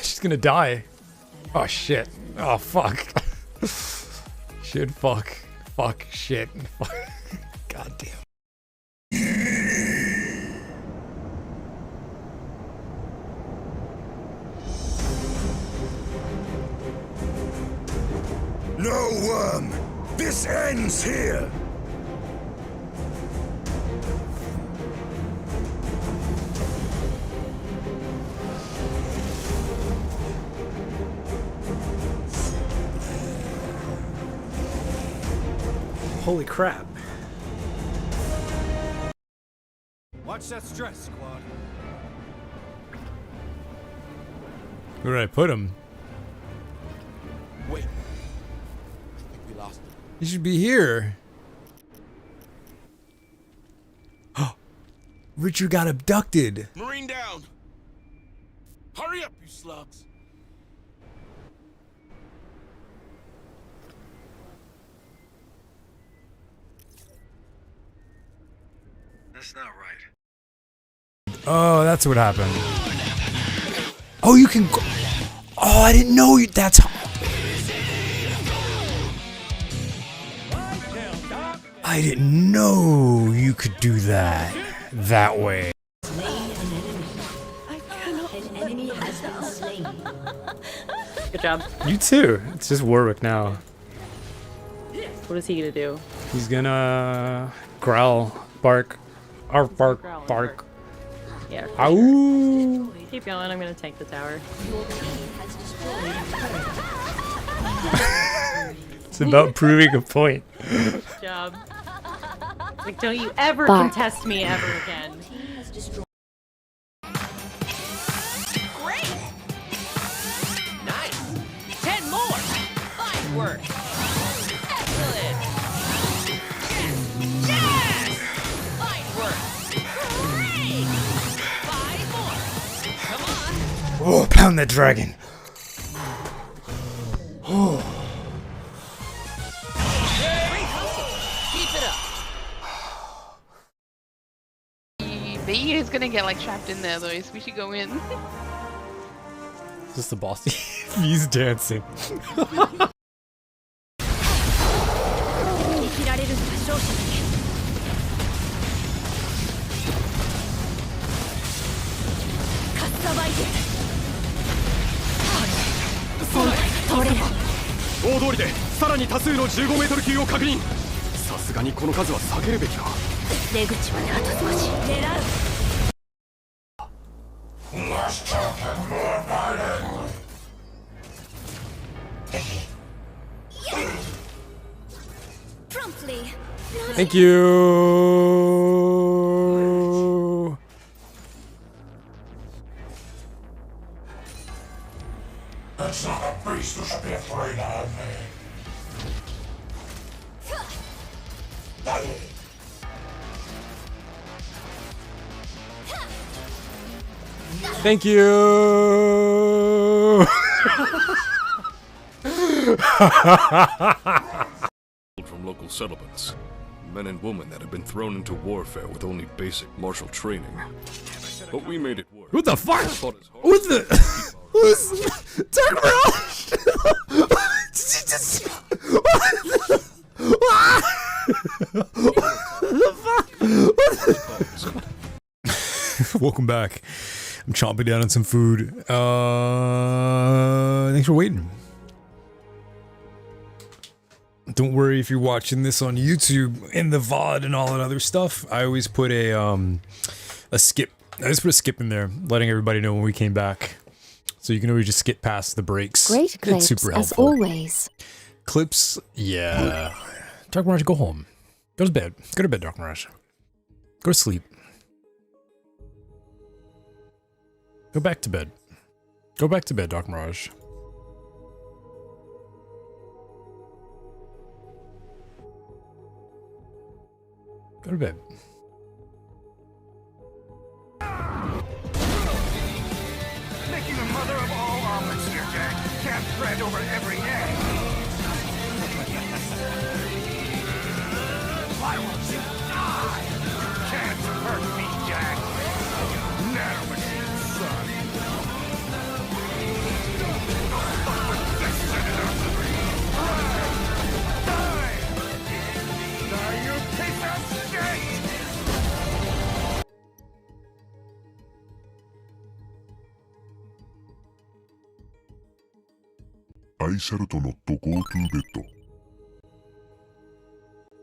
She's gonna die. Oh shit. Oh fuck. Shit, fuck. Fuck, shit. Fuck. God damn. No worm! This ends here! Holy crap. Watch that stress, squad. Where did I put him? Wait. I think we lost him. He should be here. Richard got abducted. Marine down. Hurry up, you slugs. That's not right. Oh, that's what happened. Oh, you can go. Oh, I didn't know that's how. I didn't know you could do that way. Good job. You too. It's just Warwick now. What is he gonna do? He's gonna growl, bark, arf, bark, bark. Yeah. Ow! Keep going. I'm gonna take the tower. It's about proving a point. Good job. Like, don't you ever But- contest me ever again. Great! Nice! 10 more! Fine work! Excellent! Yes! Fine work! Great! 5 more! Come on! Oh, pound that dragon. Oh. Great hustle! Keep it up! Bee is gonna get like trapped in there, though. So we should go in. Is this the boss? He's dancing. Promptly. Thank you. That's not a beast to be afraid of me. Thank you. From local settlements. Men and women that have been thrown into warfare with only basic martial training. But we made it work. What the fuck? Who's the? Who's Dark Mirage? Did you just? Welcome back. I'm chomping down on some food. Thanks for waiting. Don't worry if you're watching this on YouTube in the VOD and all that other stuff. I always put a skip. I just put a skip in there, letting everybody know when we came back. So you can always just skip past the breaks. Great clips, it's super as helpful. always. Clips, yeah. Dark Mirage, go home. Go to bed. Go to bed, Dark Mirage. Go to sleep. Go back to bed. Go back to bed, Dark Mirage. Go to bed. Making the mother of all omelets here, Jack. Can't spread over every egg. Why won't you die? You can't hurt me, Jack. Nanomachine, son. Die, you piece of shit! アイシャルトノット GoTo ベッド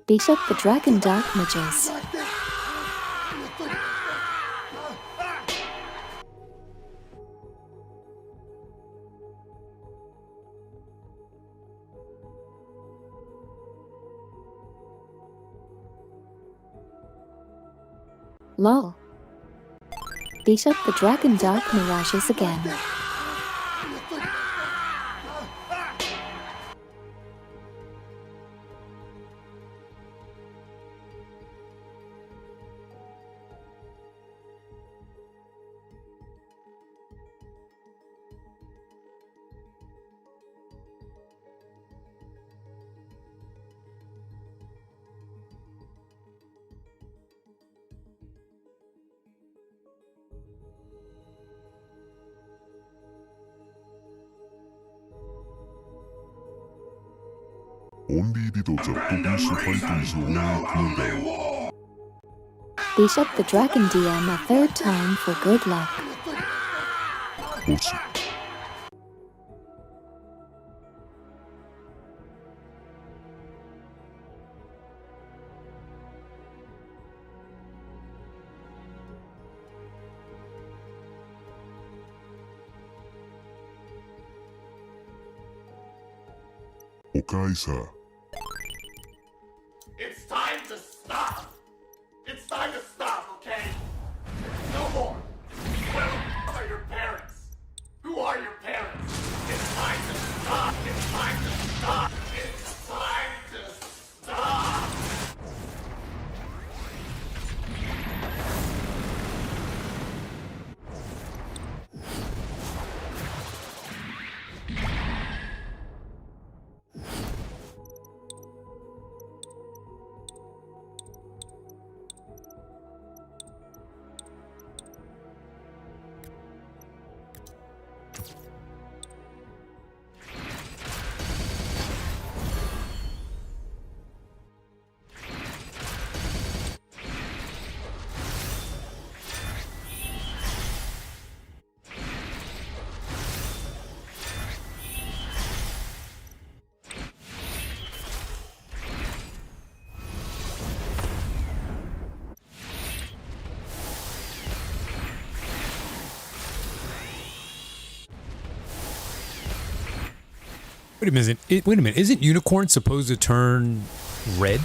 Beat up the dragon dark mages. Lol. Beat up the dragon dark mirages again. Only did the police fight is only cooldown. Beat up the dragon DM a third time for good luck. Boss. Okaisa. It's time to stop! Wait a minute. Wait a minute. Isn't unicorn supposed to turn red?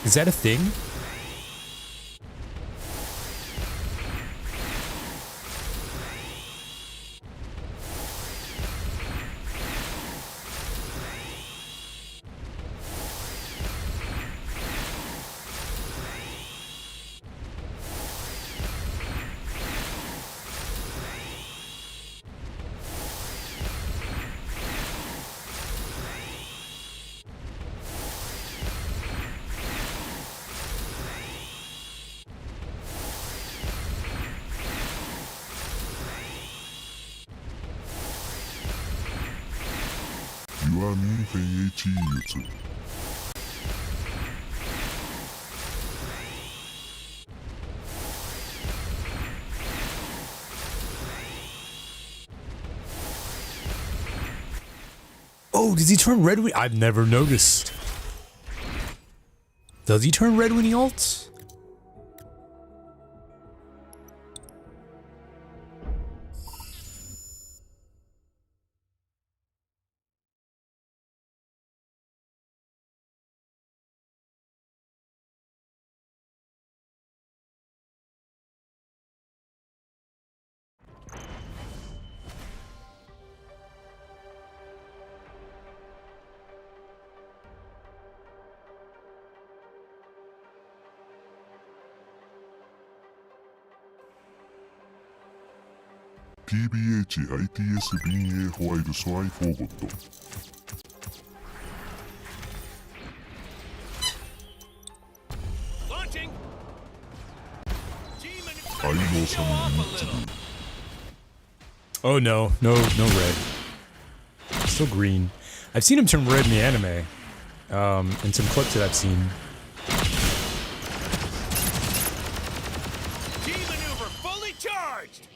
Is that a thing? Oh, does he turn red when... I've never noticed. Does he turn red when he ults? TBH ITS BA while so I forgot. Launching. I know some needs to do. Oh no, no red. Still green. I've seen him turn red in the anime. In some clips that I've seen. G-maneuver fully charged.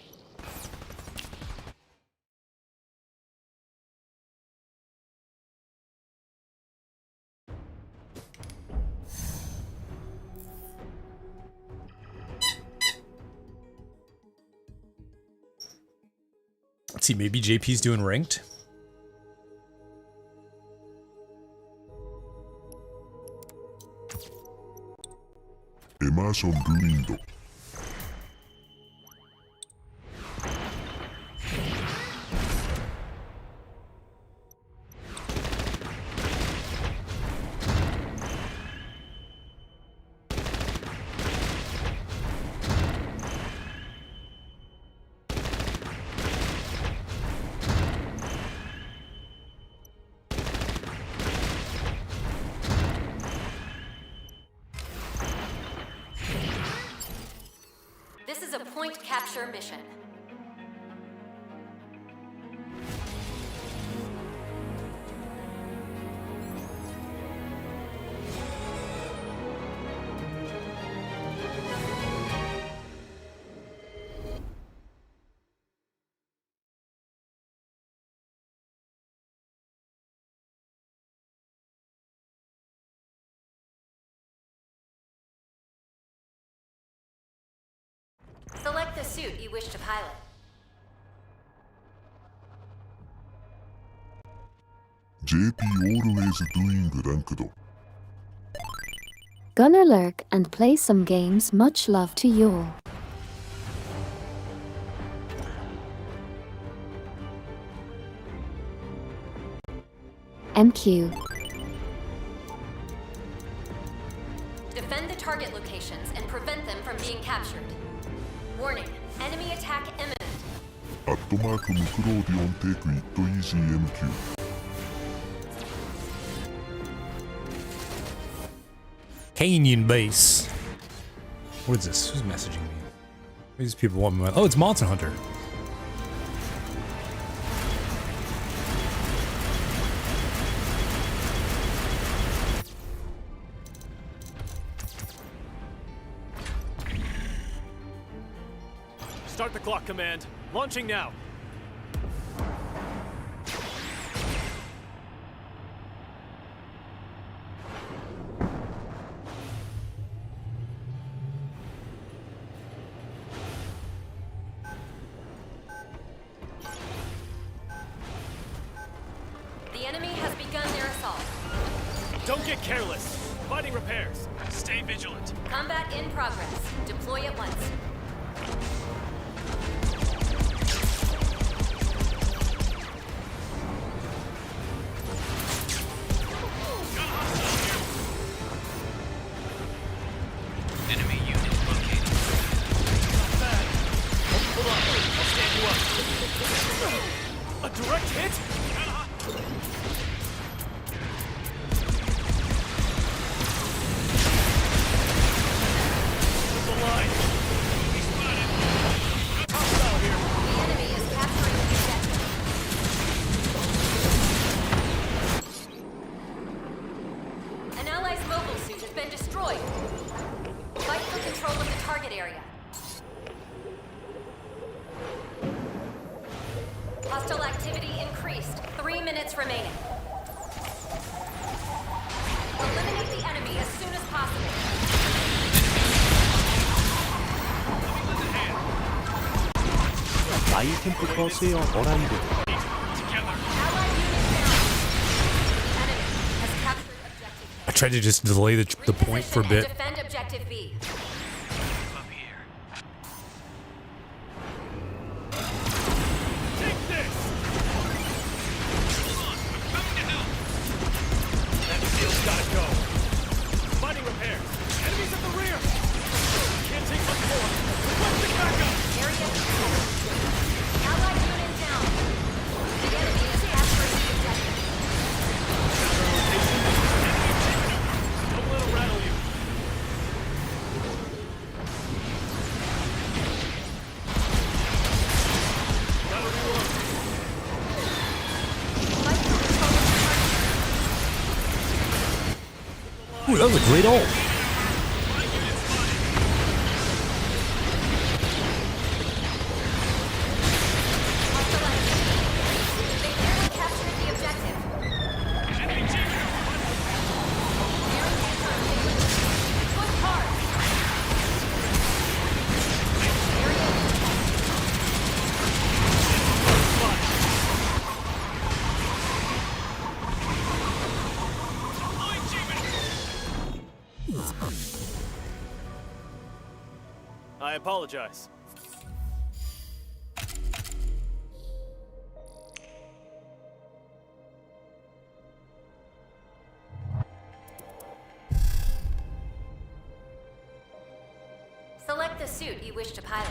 Let's see, maybe JP's doing ranked. Immersion ruined. This is a point capture mission. Select the suit you wish to pilot. JP always doing ranked. Gonna lurk and play some games. Much love to y'all. MQ. Defend the target locations and prevent them from being captured. Warning, enemy attack imminent. @Muclodion take it easy MQ. Canyon base. What is this? Who's messaging me? These people want me. Oh, it's Monster Hunter. Start the clock, Command. Launching now. The enemy has begun their assault. Don't get careless. Finding repairs. Stay vigilant. Combat in progress. Deploy at once. Enemy unit located. Not bad. Hold on. I'll stand you up. A direct hit? The line. He's spotted. Hostile here. The enemy is capturing the objective. An ally's mobile suit has been destroyed. Fight for control of the target area. Hostile activity increased. 3 minutes remaining. Eliminate the enemy as soon as possible. 아이템 포커스요 어란드. I tried to just delay the point for a bit. Defend objective B. Up here. Take this! Hold on. I'm coming to help. That steel's gotta go. Finding repairs. Enemies at the rear. Can't take much more. Requesting backup. Area defended. Allied unit down. The enemy is capturing the objective. Don't let them rattle you. Gotta reload. Fight for control of the target. Ooh, that was a great ult. Hostile activity. They nearly captured the objective. Enemy team. Nearing recon station. Push hard. Area I apologize. Select the suit you wish to pilot.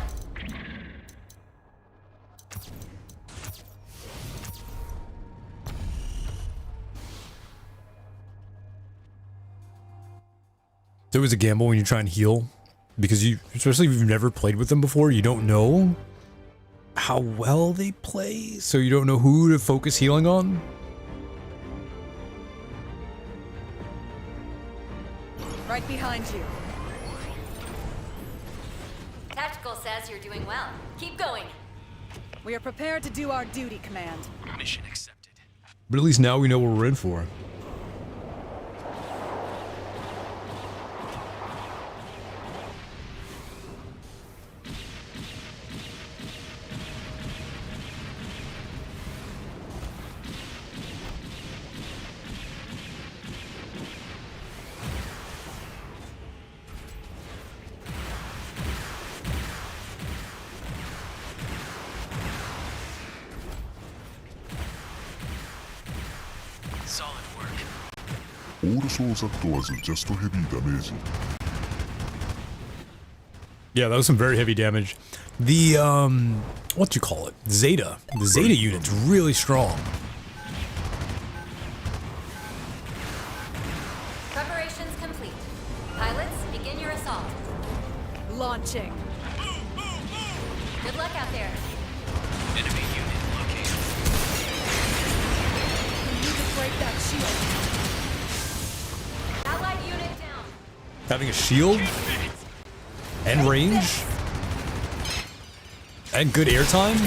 There was a gamble when you try and heal, because you, especially if you've never played with them before, you don't know how well they play, so you don't know who to focus healing on. Right behind you. Tactical says you're doing well. Keep going. We are prepared to do our duty, Command. Mission accepted. But at least now we know what we're in for. Solid work. オール捜索問わずジャストヘビーダメージ。 Yeah, that was some very heavy damage. The, what you call it? Zeta. The Zeta unit's really strong. Preparations complete. Pilots, begin your assault. Launching. Good luck out there. Enemy unit located. We need to break that shield. Allied unit down. Having a shield and range and good airtime.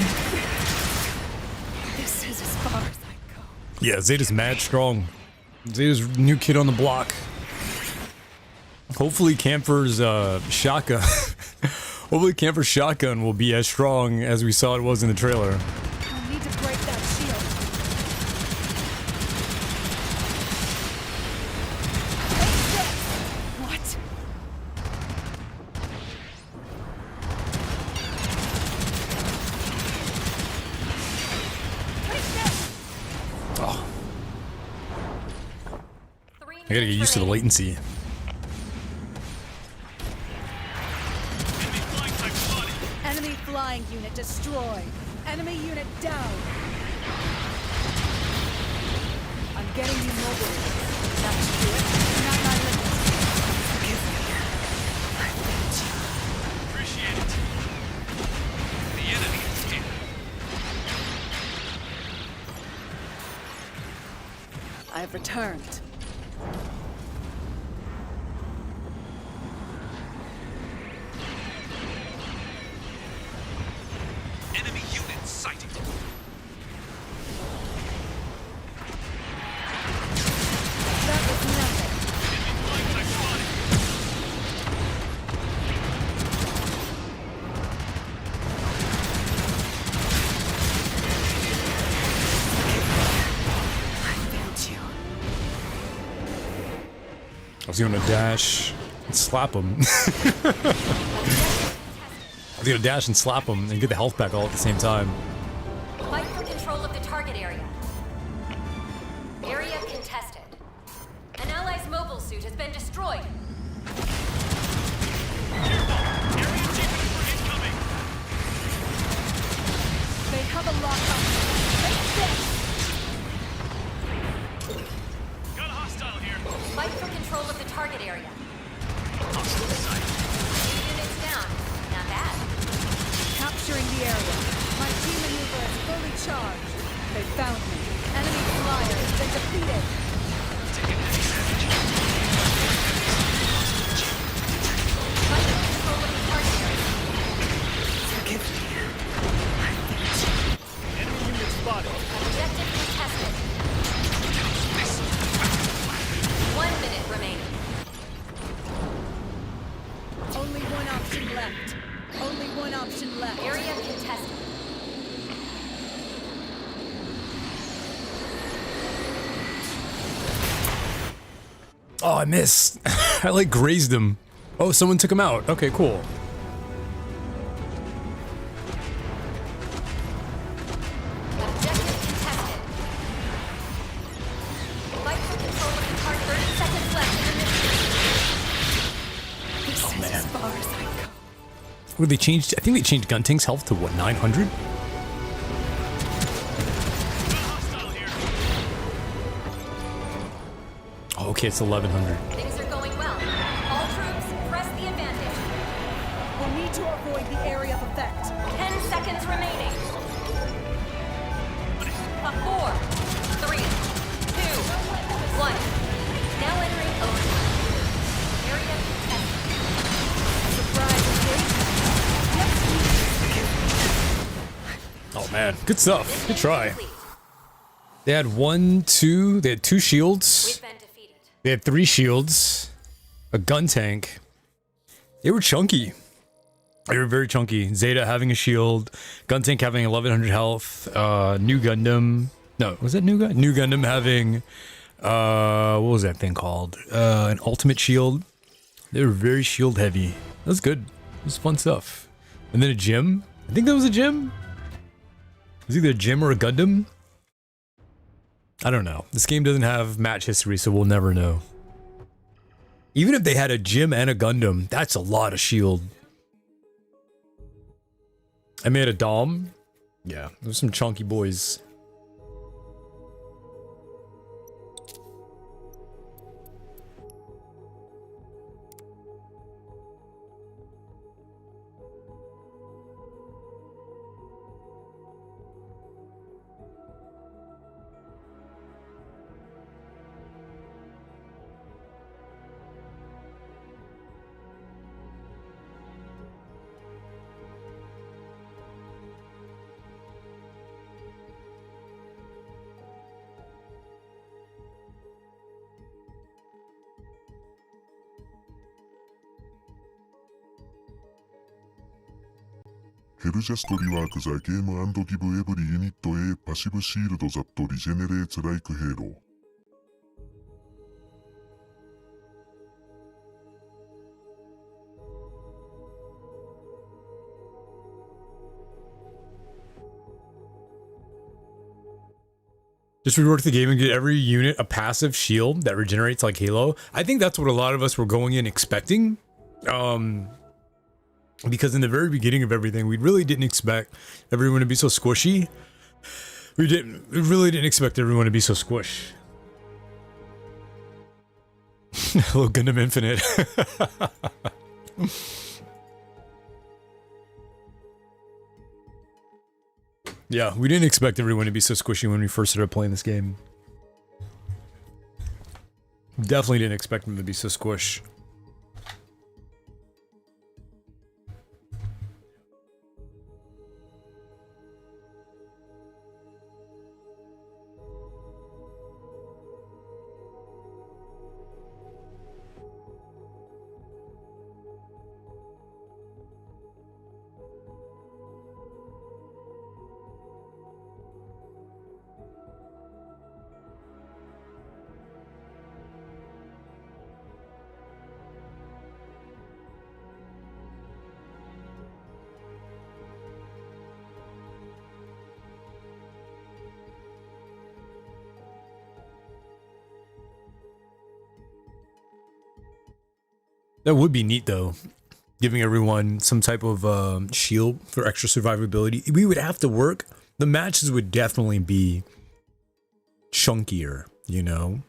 This is as far as I go. Yeah, Zeta's mad strong. Zeta's new kid on the block. Hopefully Camper's shotgun hopefully Camper's shotgun will be as strong as we saw it was in the trailer. We need to break that shield. Oh. I gotta get used to the latency. Enemy flying unit destroyed. Enemy unit down. I'm getting you mobile. That's good. Not my limit. Forgive me. I failed you. Appreciate it. The enemy is here. I've returned. Enemy unit sighted. That was nothing. I was gonna dash and slap him. I was gonna dash and slap him and get the health back all at the same time. Fight for control of the target area. Area contested. An ally's mobile suit has been destroyed. They have a lock on. Got a hostile here. Fight for control of the target area. Hostile sight. Units down. Not bad. Capturing the area. My team maneuver is fully charged. They found me. Enemy flyer has been defeated. Fight for control of the target area. Forgive me. Enemy unit spotted. Objective contested. 1 minute remaining. Only one option left. Only one option left. Area contested. Oh, I missed. I like grazed him. Oh, someone took him out. Okay, cool. Objective contested. Fight for control of the target. 30 seconds left in the mission. This is as far as I go. What they changed? I think they changed Gunting's health to what, 900? Oh, okay, it's 1100. Things are going well. All troops, press the advantage. We'll need to avoid the area of effect. 10 seconds remaining. 4, 3, 2, 1. Now entering overtime. Area contested. Surprise engagement. Oh man, good stuff. Good try. They had they had 2 shields. They had 3 shields, a gun tank. They were chunky. They were very chunky. Zeta having a shield, gun tank having 1100 health, new Gundam. No, was that new Gundam? New Gundam having, what was that thing called? An ultimate shield. They were very shield heavy. That was good. It was fun stuff. And then a gym. I think that was a gym. It was either a gym or a Gundam. I don't know. This game doesn't have match history, so we'll never know. Even if they had a gym and a Gundam, that's a lot of shield. I made a Dom. Yeah, there's some chunky boys.ヘルジャストリワークザゲーム&ギブエブリユニット A パシブシールドザットリジェネレーツライクヘイロー。Just rework the game and get every unit a passive shield that regenerates like Halo. I think that's what a lot of us were going in expecting. Because in the very beginning of everything, we really didn't expect everyone to be so squishy. We really didn't expect everyone to be so squish. Hello, Gundam Infinite. Yeah, we didn't expect everyone to be so squishy when we first started playing this game. Definitely didn't expect them to be so squish. That would be neat though, giving everyone some type of shield for extra survivability. We would have to work. The matches would definitely be chunkier, you know?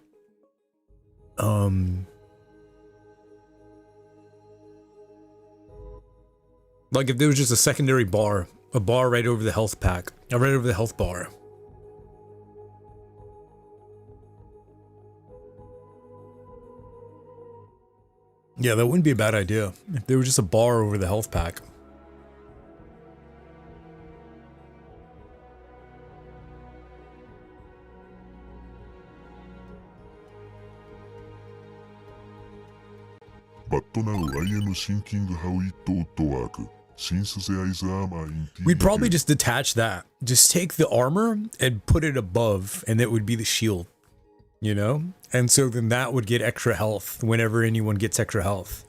Like if there was just a secondary bar, a bar right over the health pack, right over the health bar. Yeah, that wouldn't be a bad idea. If there was just a bar over the health pack. But now I am thinking how it ought to work. Since there is armor in We'd probably just detach that. Just take the armor and put it above, and that would be the shield. You know? And so then that would get extra health whenever anyone gets extra health.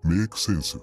Makes sense.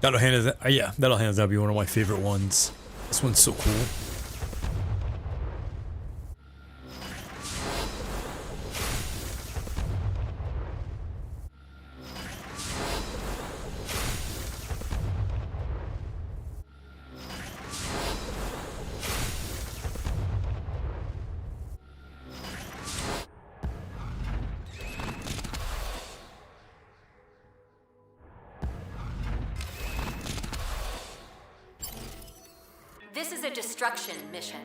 That'll hands down be one of my favorite ones. This one's so cool. This is a destruction mission.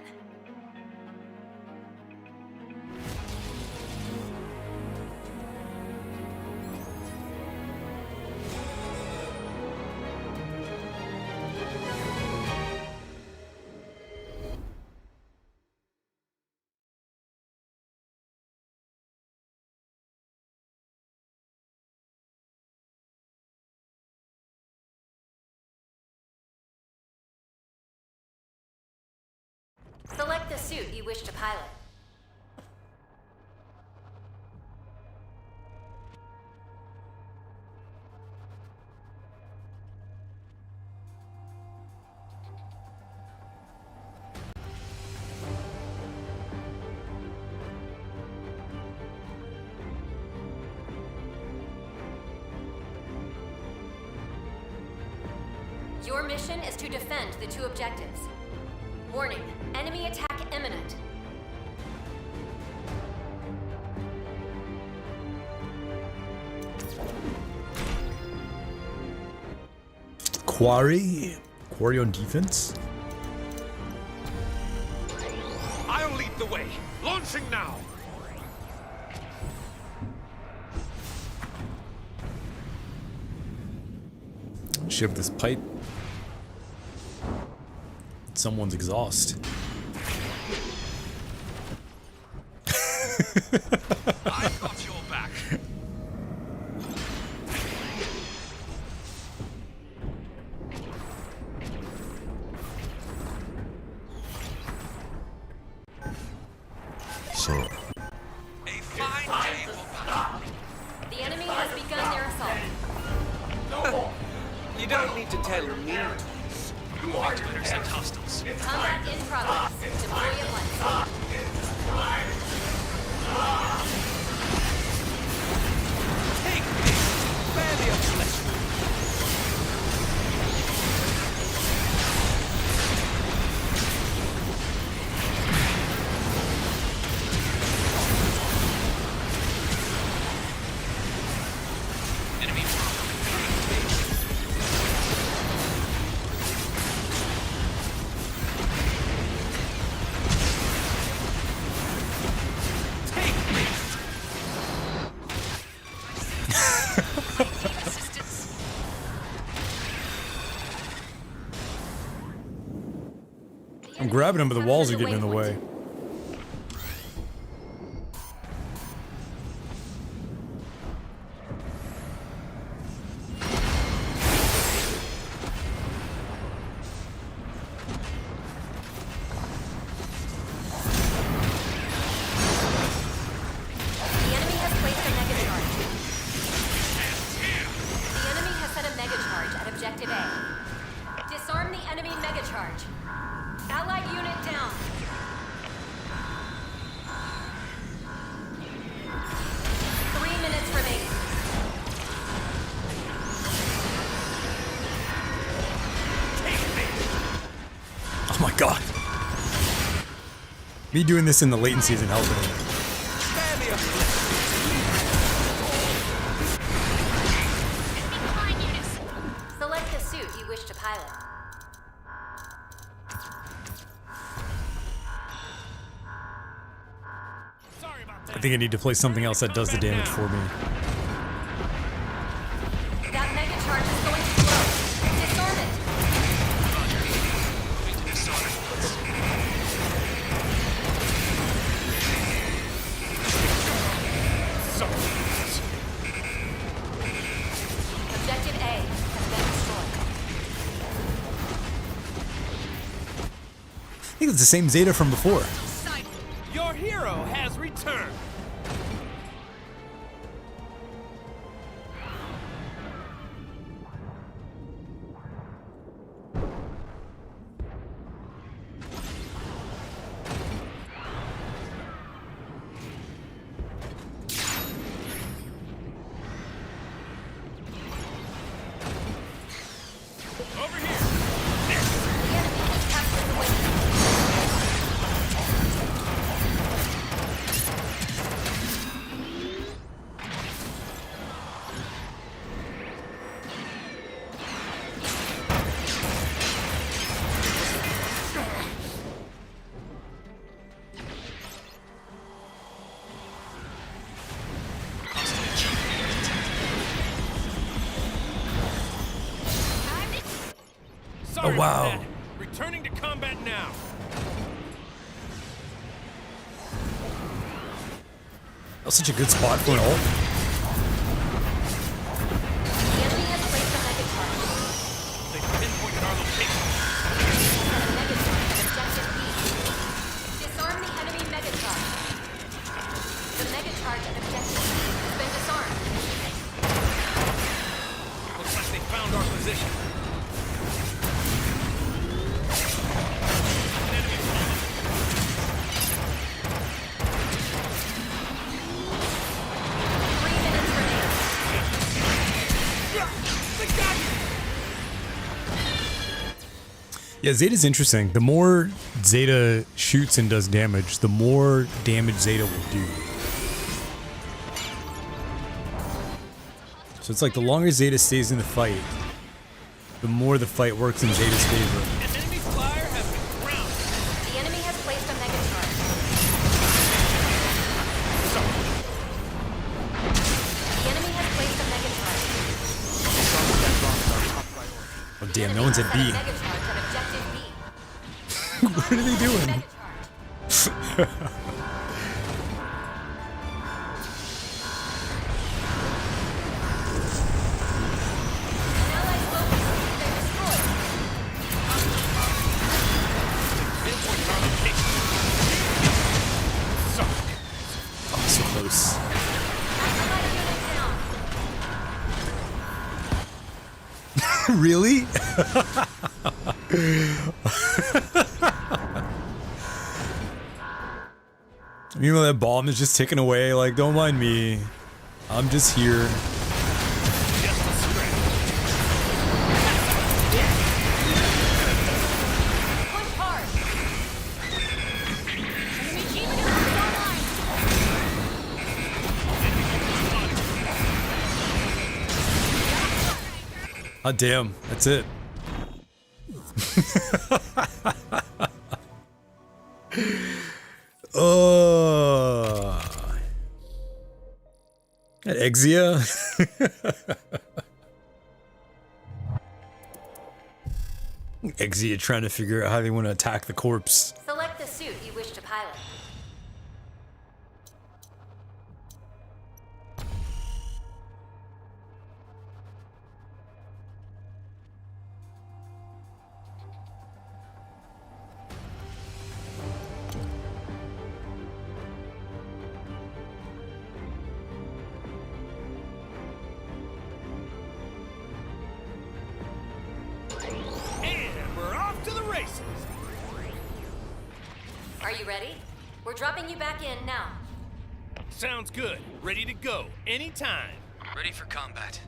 Select the suit you wish to pilot. Your mission is to defend the 2 objectives. Warning, enemy attack imminent. Quarry on defense. I'll lead the way. Launching now. Ship this pipe. Someone's exhaust. I've got your back. Sir. A fine day will come. The enemy has begun their assault. You don't need to tell me. You are to intercept hostiles. Combat in progress. Deploy at once. Take me. Barely a flesh wound. Enemy. I'm grabbing him, but the walls are getting in the way. The enemy has placed a mega charge. The enemy has set a mega charge at objective A. Disarm the enemy mega charge. Allied unit down. Three minutes remaining. Oh my god. Me doing this in the latency isn't helping. Barely a flesh Select the suit you wish to pilot. I think I need to play something else that does the damage for me. That mega charge is going to blow. Disarm it. Objective A has been destroyed. I think it's the same Zeta from before. Your hero has returned. Over here. The enemy has captured the wing. Sorry Oh, wow. about that. Returning to combat now. That was such a good spot for an ult. The enemy has placed a mega charge. They pinpointed our location. Set a mega charge at objective B. Yeah, Zeta's interesting. The more Zeta shoots and does damage, the more damage Zeta will do. So it's like the longer Zeta stays in the fight, the more the fight works in Zeta's favor. The enemy has placed a mega charge. The enemy has placed a mega charge. Oh damn, no one's at B. Mega charge at objective B. What are they doing? Oh, so close. Really? Meanwhile, that bomb is just ticking away. Like, don't mind me. I'm just here. Oh, damn. That's it. Oh. That Exia. Exia trying to figure out how they want to attack the corpse. Select the suit you wish to pilot. And we're off to the races. Are you ready? We're dropping you back in now. Sounds good. Ready to go anytime. Ready for combat.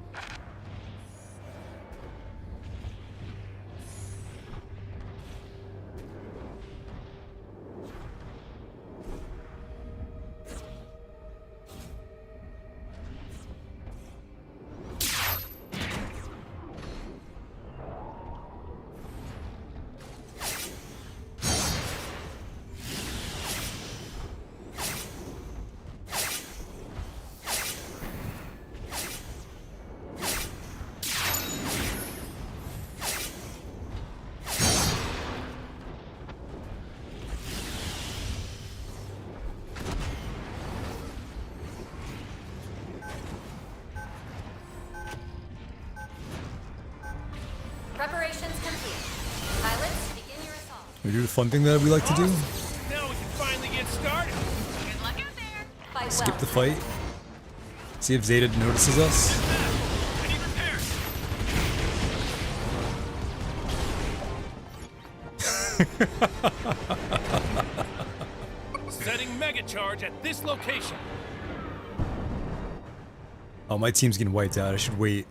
Preparations complete. Pilots, begin your assault. We do the fun thing that we like to do. Now we can finally get started. Good luck out there. Fight Skip well. the fight. See if Zeta notices us. I need repairs. Setting mega charge at this location. Oh, my team's getting wiped out. I should wait.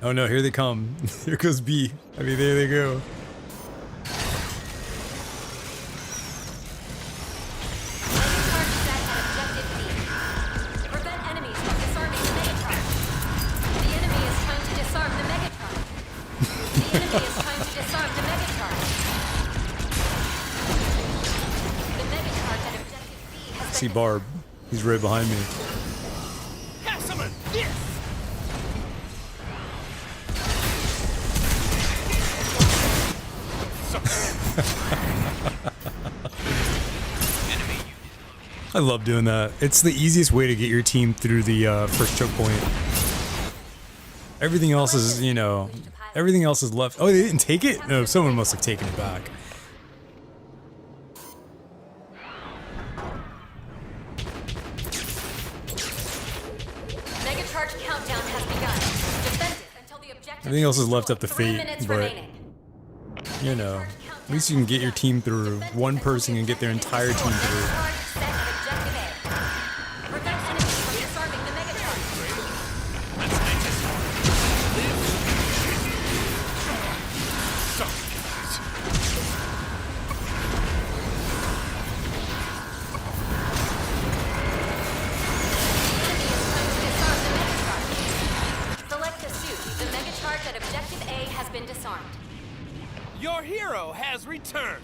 Oh no, here they come. Here goes B. I mean, there they go. Prevent enemies from disarming the mega charge. The enemy is trying to disarm the mega charge. The enemy is trying to disarm the mega charge. The mega charge at objective B has See Barb. He's right behind me. Have some of this. I love doing that. It's the easiest way to get your team through the first choke point. Everything else is, you know, everything else is left. Oh, they didn't take it? No, someone must have taken it back. Mega charge countdown has begun. Defend it until the objective. Everything else is left up to 3 fate, minutes but remaining. you know, at least you can get your team through. One person can get their entire team through. Set at objective A. Prevent enemies from disarming the mega charge. hero has returned.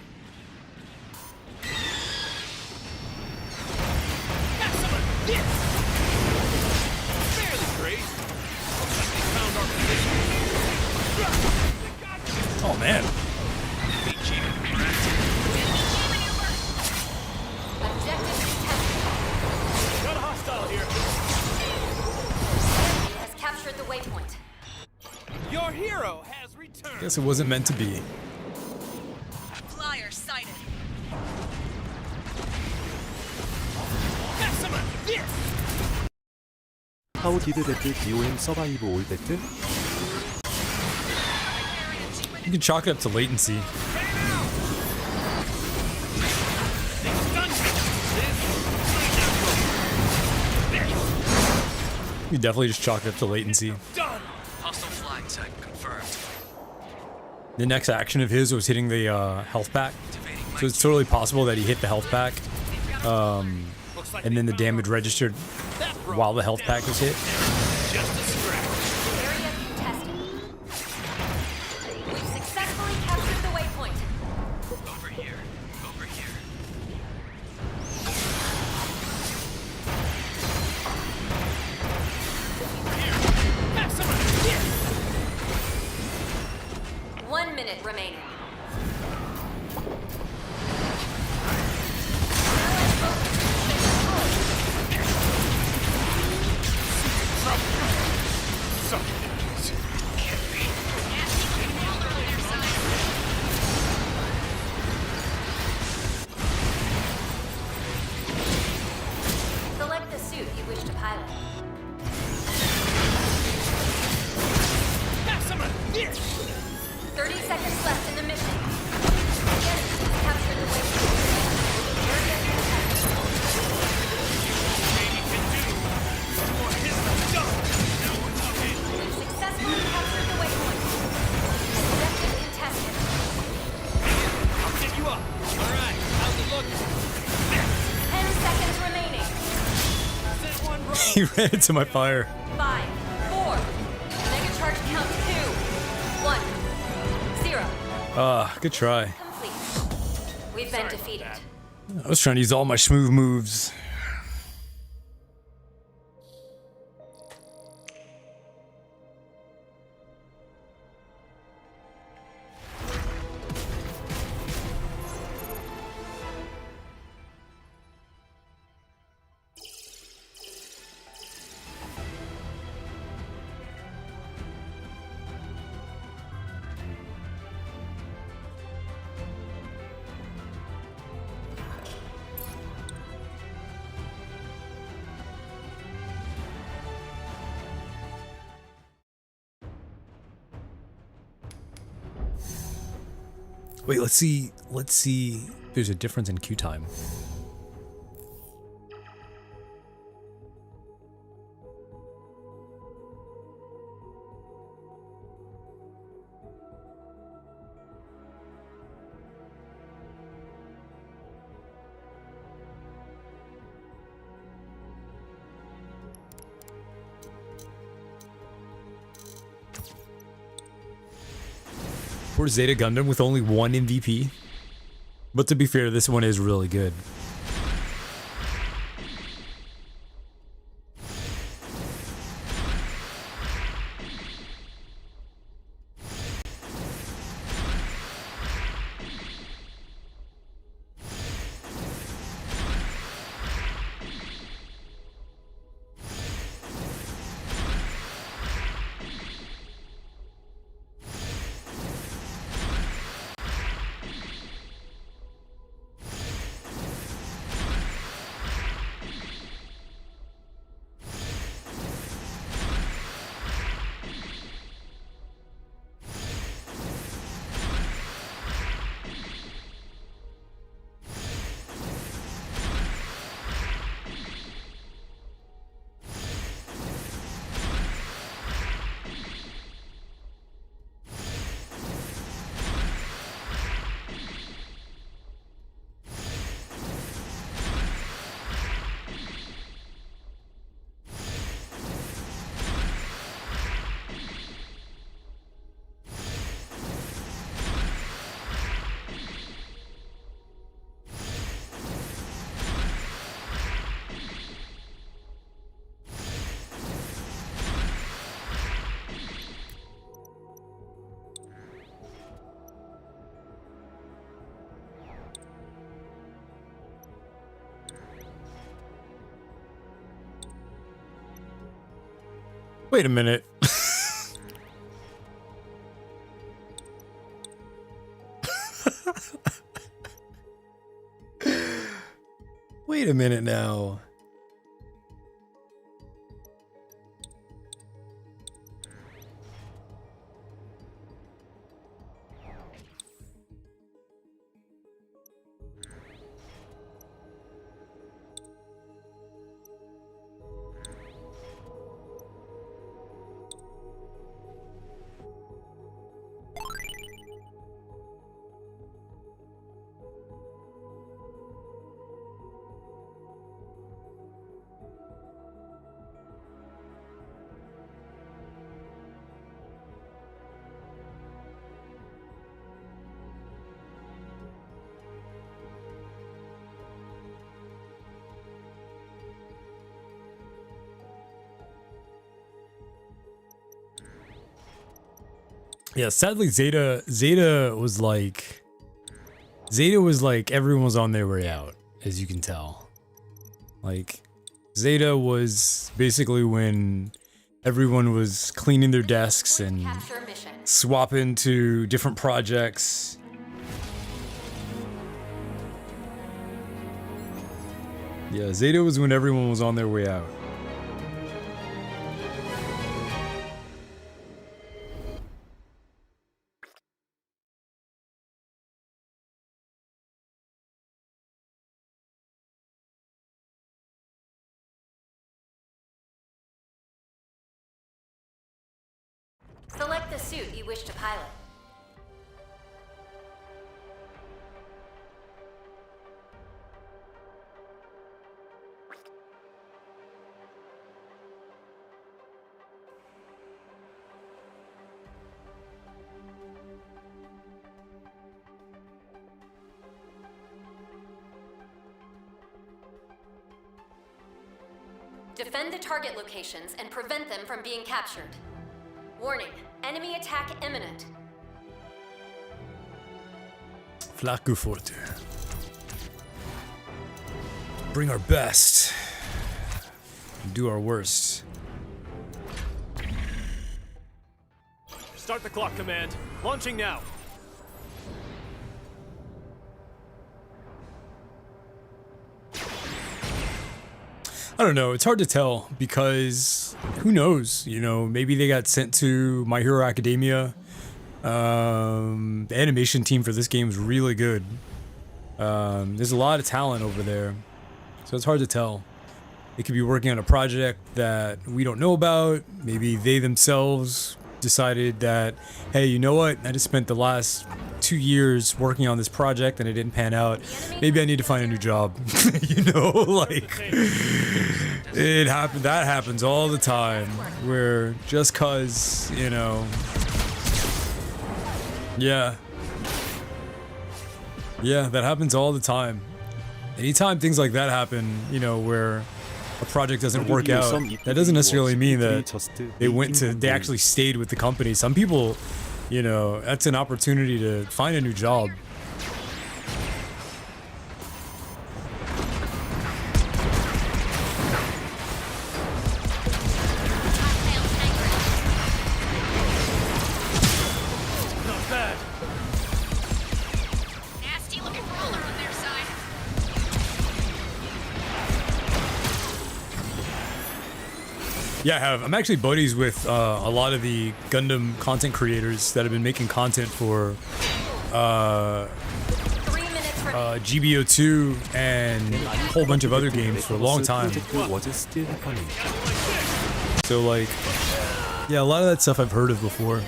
Got some of this. Fairly great. Looks like they found our position. Oh man. Got a hostile here. Enemy has captured the waypoint. Your hero has returned. Guess it wasn't meant to be. Flyer sighted. Got some of this. How did that DOM survive all that? You can chalk it up to latency. You definitely just chalk it up to latency. Done. Hostile flag tag confirmed. The next action of his was hitting the health pack. So it's totally possible that he hit the health pack. And then the damage registered while the health pack was hit. Just a scratch. Area contested. We've successfully captured the waypoint. Over here. Over here. Got some of this. 1 minute remaining. Select the suit you wish to pilot. Got some of this. 30 seconds left in the mission. The enemy has captured the waypoint. Area contested. Maybe can do. More hits than done. Now we're talking. We've successfully captured the waypoint. Objective contested. I'll get you up. All right. How's it looking? 10 seconds remaining. Send one bro. He ran into my fire. 5, 4. Mega charge count 2, 1, 0. Good try. Complete. We've been defeated. I was trying to use all my smooth moves. Wait, let's see. Let's see. There's a difference in queue time. For Zeta Gundam with only one MVP. But to be fair, this one is really good. Wait a minute. Wait a minute now. Yeah, sadly Zeta was like everyone was on their way out, as you can tell. Like Zeta was basically when everyone was cleaning their desks and swapping to different projects. Yeah, Zeta was when everyone was on their way out. Select the suit you wish to pilot. Defend the target locations and prevent them from being captured. Warning, enemy attack imminent. Flacco Forte. Bring our best. Do our worst. Start the clock, Command. Launching now. I don't know. It's hard to tell because who knows? You know, maybe they got sent to My Hero Academia. The animation team for this game is really good. There's a lot of talent over there, so it's hard to tell. They could be working on a project that we don't know about. Maybe they themselves decided that, hey, you know what? I just spent the last 2 years working on this project and it didn't pan out. Maybe I need to find a new job. You know, like it happened. That happens all the time. Where just cause, you know, yeah, that happens all the time. Anytime things like that happen, you know, where a project doesn't work out, that doesn't necessarily mean that they actually stayed with the company. Some people, you know, that's an opportunity to find a new job. Not bad. Nasty looking roller on their side. Yeah, I have. I'm actually buddies with a lot of the Gundam content creators that have been making content for GBO2 and a whole bunch of other games for a long time. So like, yeah, a lot of that stuff I've heard of before.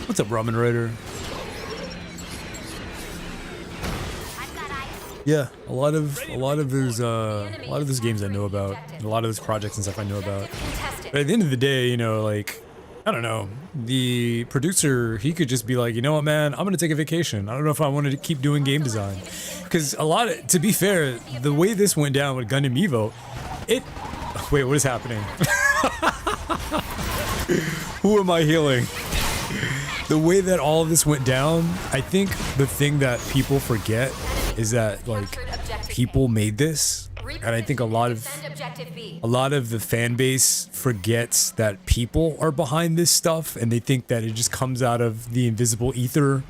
What's up, Ramen Rider? Yeah, a lot of those games I know about, a lot of those projects and stuff I know about. But at the end of the day, you know, like, I don't know, the producer, he could just be like, you know what, man, I'm gonna take a vacation. I don't know if I wanted to keep doing game design, because to be fair, the way this went down with Gundam Evo, wait, what is happening? Who am I healing? The way that all of this went down, I think the thing that people forget is that, like, people made this, and I think a lot of the fan base forgets that people are behind this stuff, and they think that it just comes out of the invisible ether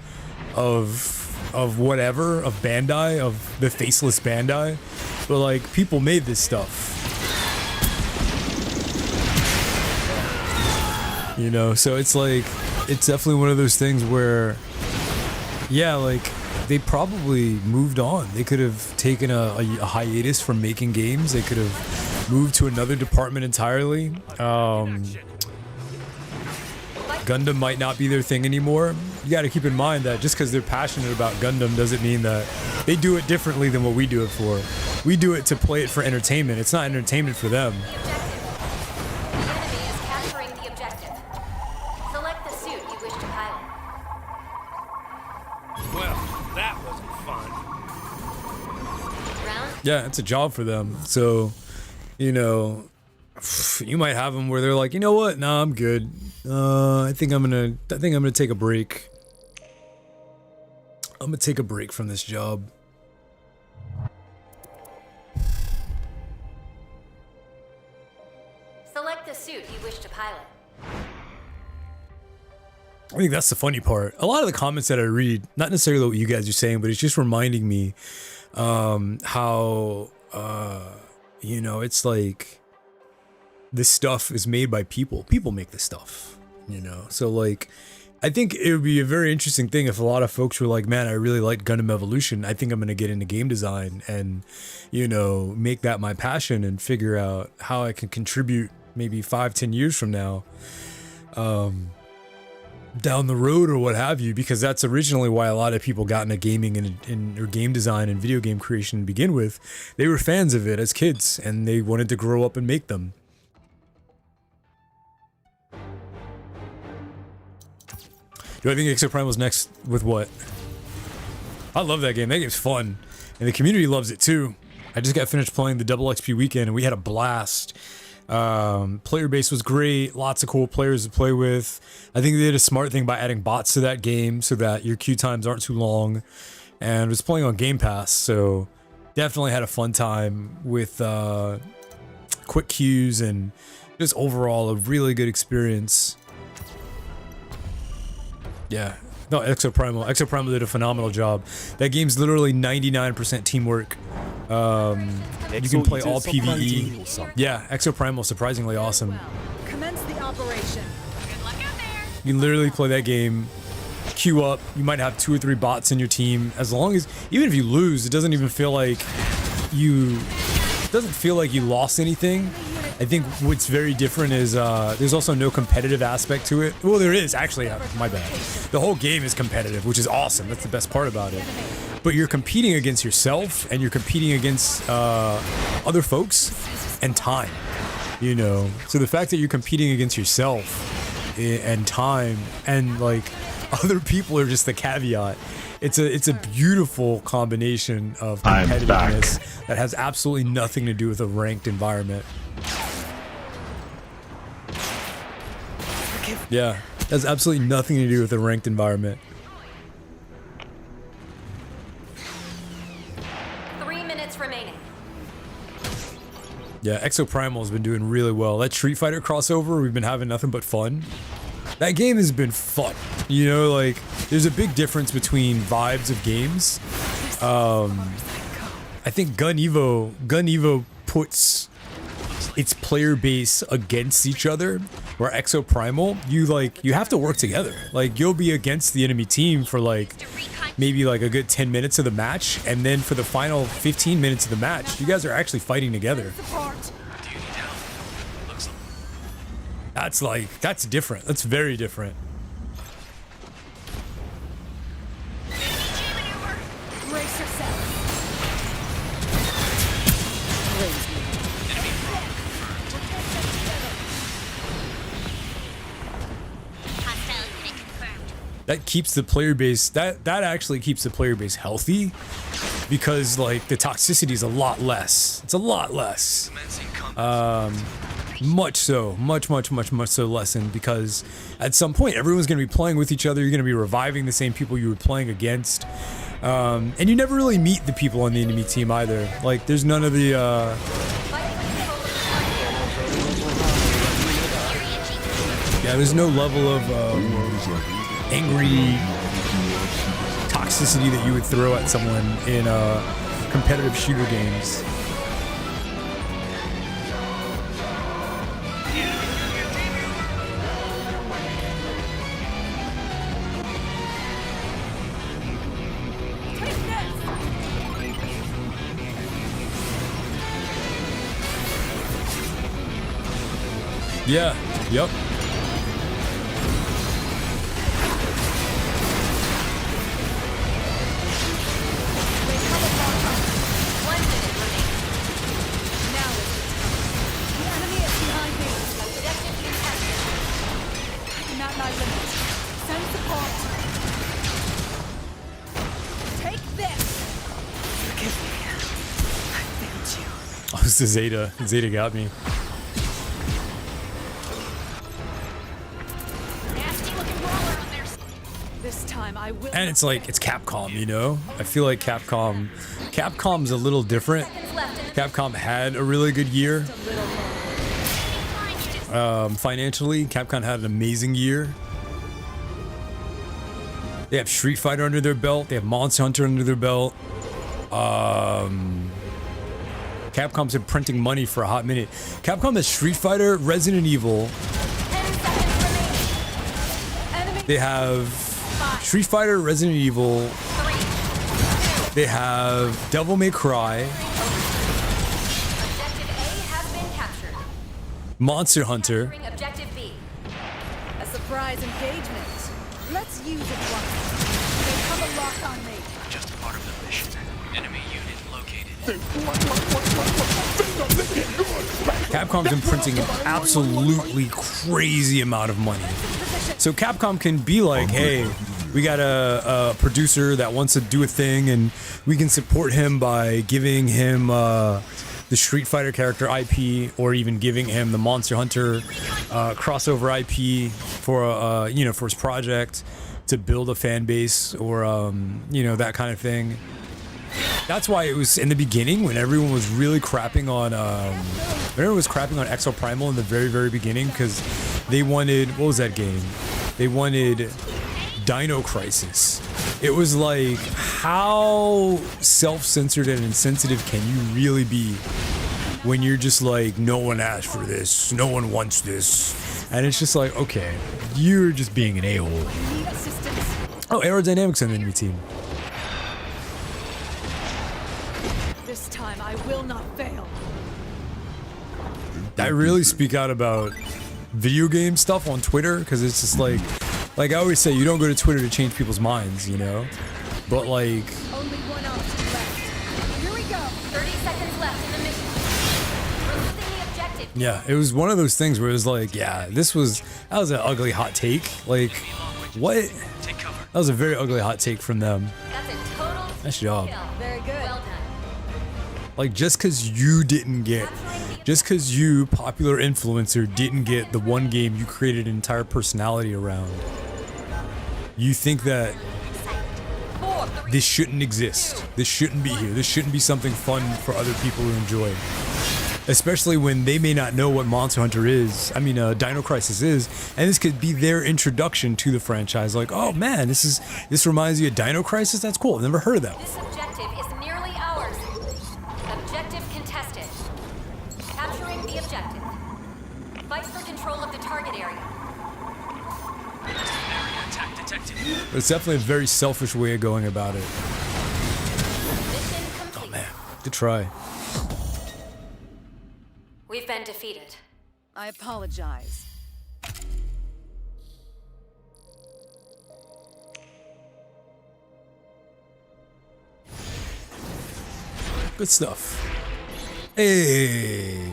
of whatever, of Bandai, of the faceless Bandai. But like, people made this stuff. You know, so it's like, it's definitely one of those things where, yeah, like, they probably moved on. They could have taken a hiatus from making games. They could have moved to another department entirely. Gundam might not be their thing anymore. You got to keep in mind that just because they're passionate about Gundam doesn't mean that they do it differently than what we do it for. We do it to play it for entertainment. It's not entertainment for them. Yeah, it's a job for them. So, you know, you might have them where they're like, you know what? Nah, I'm good. I think I'm gonna take a break. I'm gonna take a break from this job. Select the suit you wish to pilot. I think that's the funny part. A lot of the comments that I read, not necessarily what you guys are saying, but it's just reminding me how you know, it's like this stuff is made by people. People make this stuff, you know. So like, I think it would be a very interesting thing if a lot of folks were like, man, I really like Gundam Evolution. I think I'm gonna get into game design and, you know, make that my passion and figure out how I can contribute maybe 5-10 years from now down the road or what have you, because that's originally why a lot of people got into gaming and or game design and video game creation to begin with. They were fans of it as kids and they wanted to grow up and make them. Do I think Exoprimal's next with what? I love that game. That game's fun and the community loves it too. I just got finished playing the Double XP weekend and we had a blast. Player base was great, lots of cool players to play with. I think they did a smart thing by adding bots to that game so that your queue times aren't too long, and was playing on Game Pass, so definitely had a fun time with quick queues and just overall a really good experience. Yeah, no, Exoprimal did a phenomenal job. That game's literally 99% teamwork. You can play all PvE. Yeah, Exoprimal is surprisingly awesome. Commence the operation. You can literally play that game, queue up. You might have 2 or 3 bots in your team. As long as, even if you lose, it doesn't even feel like you. It doesn't feel like you lost anything. I think what's very different is there's also no competitive aspect to it. Well, there is actually. My bad. The whole game is competitive, which is awesome. That's the best part about it. But you're competing against yourself, and you're competing against other folks and time. You know, so the fact that you're competing against yourself and time and like other people are just the caveat. It's a beautiful combination of competitiveness that has absolutely nothing to do with a ranked environment. Yeah, has absolutely nothing to do with a ranked environment. 3 minutes remaining. Yeah, Exoprimal has been doing really well. That Street Fighter crossover, we've been having nothing but fun. That game has been fun. You know, like, there's a big difference between vibes of games. I think Gun Evo puts its player base against each other, where Exoprimal, you have to work together. Like, you'll be against the enemy team for like maybe like a good 10 minutes of the match, and then for the final 15 minutes of the match, you guys are actually fighting together. That's different. That's very different. Brace yourself. That keeps the player base, that actually keeps the player base healthy, because like the toxicity is a lot less. It's a lot less. Much so lessened, because at some point everyone's going to be playing with each other. You're going to be reviving the same people you were playing against. And you never really meet the people on the enemy team either. Like, there's none of the, yeah, there's no level of angry toxicity that you would throw at someone in competitive shooter games. Yeah, yep. Oh, this is Zeta. Zeta got me. This time I will. And it's like, it's Capcom, you know? I feel like Capcom's a little different. Capcom had a really good year. Financially, Capcom had an amazing year. They have Street Fighter under their belt. They have Monster Hunter under their belt. Capcom's been printing money for a hot minute. Capcom has Street Fighter, Resident Evil. They have Street Fighter, Resident Evil. They have Devil May Cry. Objective A has been captured. Monster Hunter. Objective B. A surprise engagement. Let's use it once. They have a lock on me. Just part of the mission. Enemy unit located. Capcom's been printing an absolutely crazy amount of money. So Capcom can be like, hey, we got a producer that wants to do a thing and we can support him by giving him the Street Fighter character IP or even giving him the Monster Hunter crossover IP for you know, for his project to build a fan base or you know, that kind of thing. That's why it was in the beginning when everyone was really crapping on Exo Primal in the very beginning, because they wanted, what was that game? They wanted Dino Crisis. It was like, how self-censored and insensitive can you really be when you're just like, no one asked for this, no one wants this, and it's just like, okay, you're just being an a-hole. Oh, aerodynamics on the enemy team. This time I will not fail. I really speak out about video game stuff on Twitter because it's just like I always say, you don't go to Twitter to change people's minds, you know? But like, Only one option left. Here we go. 30 seconds left in the mission. Releasing the objective. yeah, it was one of those things where it was like, yeah, that was an ugly hot take. Like, what? That was a very ugly hot take from them. That's a total Nice job. kill. Very good. Well done. Like, just because you, popular influencer, didn't get the one game you created an entire personality around, you think that this shouldn't exist. This shouldn't be here. This shouldn't be something fun for other people to enjoy. Especially when they may not know what Monster Hunter is. I mean, Dino Crisis is, and this could be their introduction to the franchise. Like, oh man, this reminds you of Dino Crisis? That's cool. I've never heard of that This before. objective is nearly ours. Objective contested. Capturing the objective. Fight for control of the target area. Area attack detected. It's definitely a very selfish way of going about it. Mission complete. Oh man, good try. We've been defeated. I apologize. Good stuff. Hey.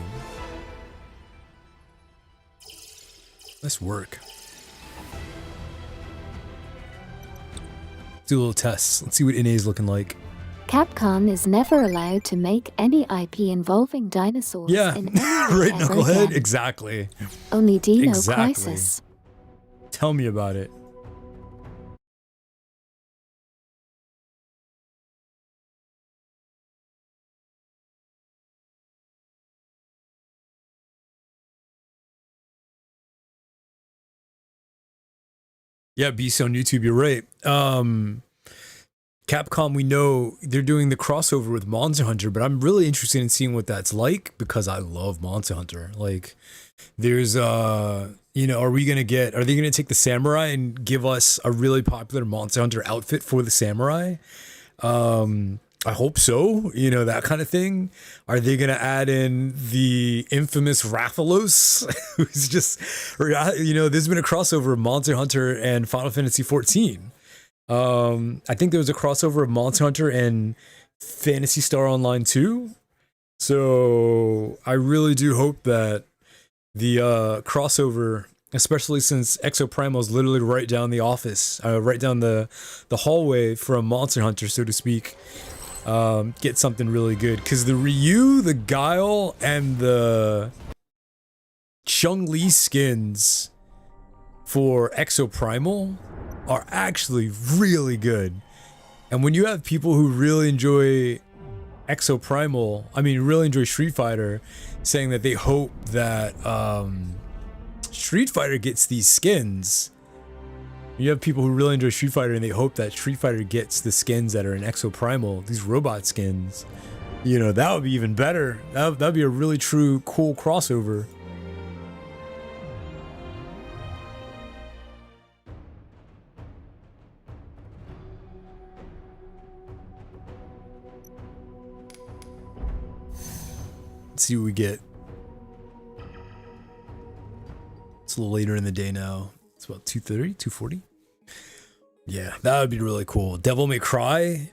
Nice work. Do a little test. Let's see what NA is looking like. Capcom is never allowed to make any IP involving dinosaurs Yeah, in any way right, ever Knucklehead? again. Exactly. Only Dino Exactly. Crisis. Tell me about it. Yeah, Beast on YouTube, you're right. Capcom, we know they're doing the crossover with Monster Hunter, but I'm really interested in seeing what that's like because I love Monster Hunter. Like, there's you know, are they gonna take the samurai and give us a really popular Monster Hunter outfit for the samurai? I hope so, you know, that kind of thing. Are they gonna add in the infamous Rathalos, who's just, you know, there's been a crossover of Monster Hunter and Final Fantasy 14. I think there was a crossover of Monster Hunter and Phantasy Star Online 2. So I really do hope that the crossover, especially since Exoprimal is literally right down the office, right down the hallway from Monster Hunter, so to speak, get something really good. Because the Ryu, the Guile, and the Chun-Li skins for Exoprimal are actually really good. And when you have people who really enjoy Exoprimal, I mean really enjoy Street Fighter, saying that they hope that Street Fighter gets these skins. You have people who really enjoy Street Fighter and they hope that Street Fighter gets the skins that are in Exoprimal, these robot skins. You know, that would be even better. That'd be a really true cool crossover. Let's see what we get. It's a little later in the day now. It's about 2:30, 2:40. Yeah, that would be really cool. Devil May Cry,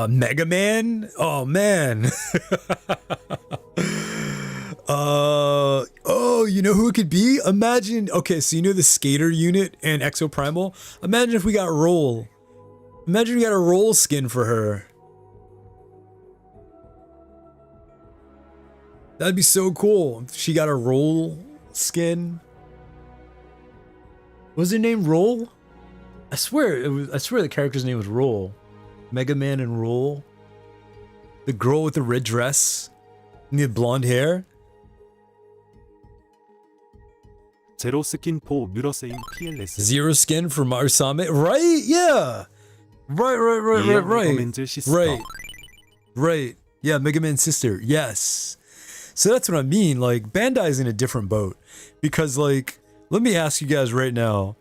Mega Man. Oh man. Oh, you know who it could be? Imagine. Okay, so you know the skater unit in Exoprimal. Imagine if we got Roll. Imagine we got a Roll skin for her. That'd be so cool. If she got a Roll skin. Was her name Roll? I swear the character's name was Roll. Mega Man and Roll. The girl with the red dress and the blonde hair. 제로 스킨 포 뮤러세인 PLS. Zero skin for Marusame. Right? Yeah. Right. Yeah, Mega Man's sister. Yes. So that's what I mean. Like, Bandai's in a different boat. Because, like, let me ask you guys right now.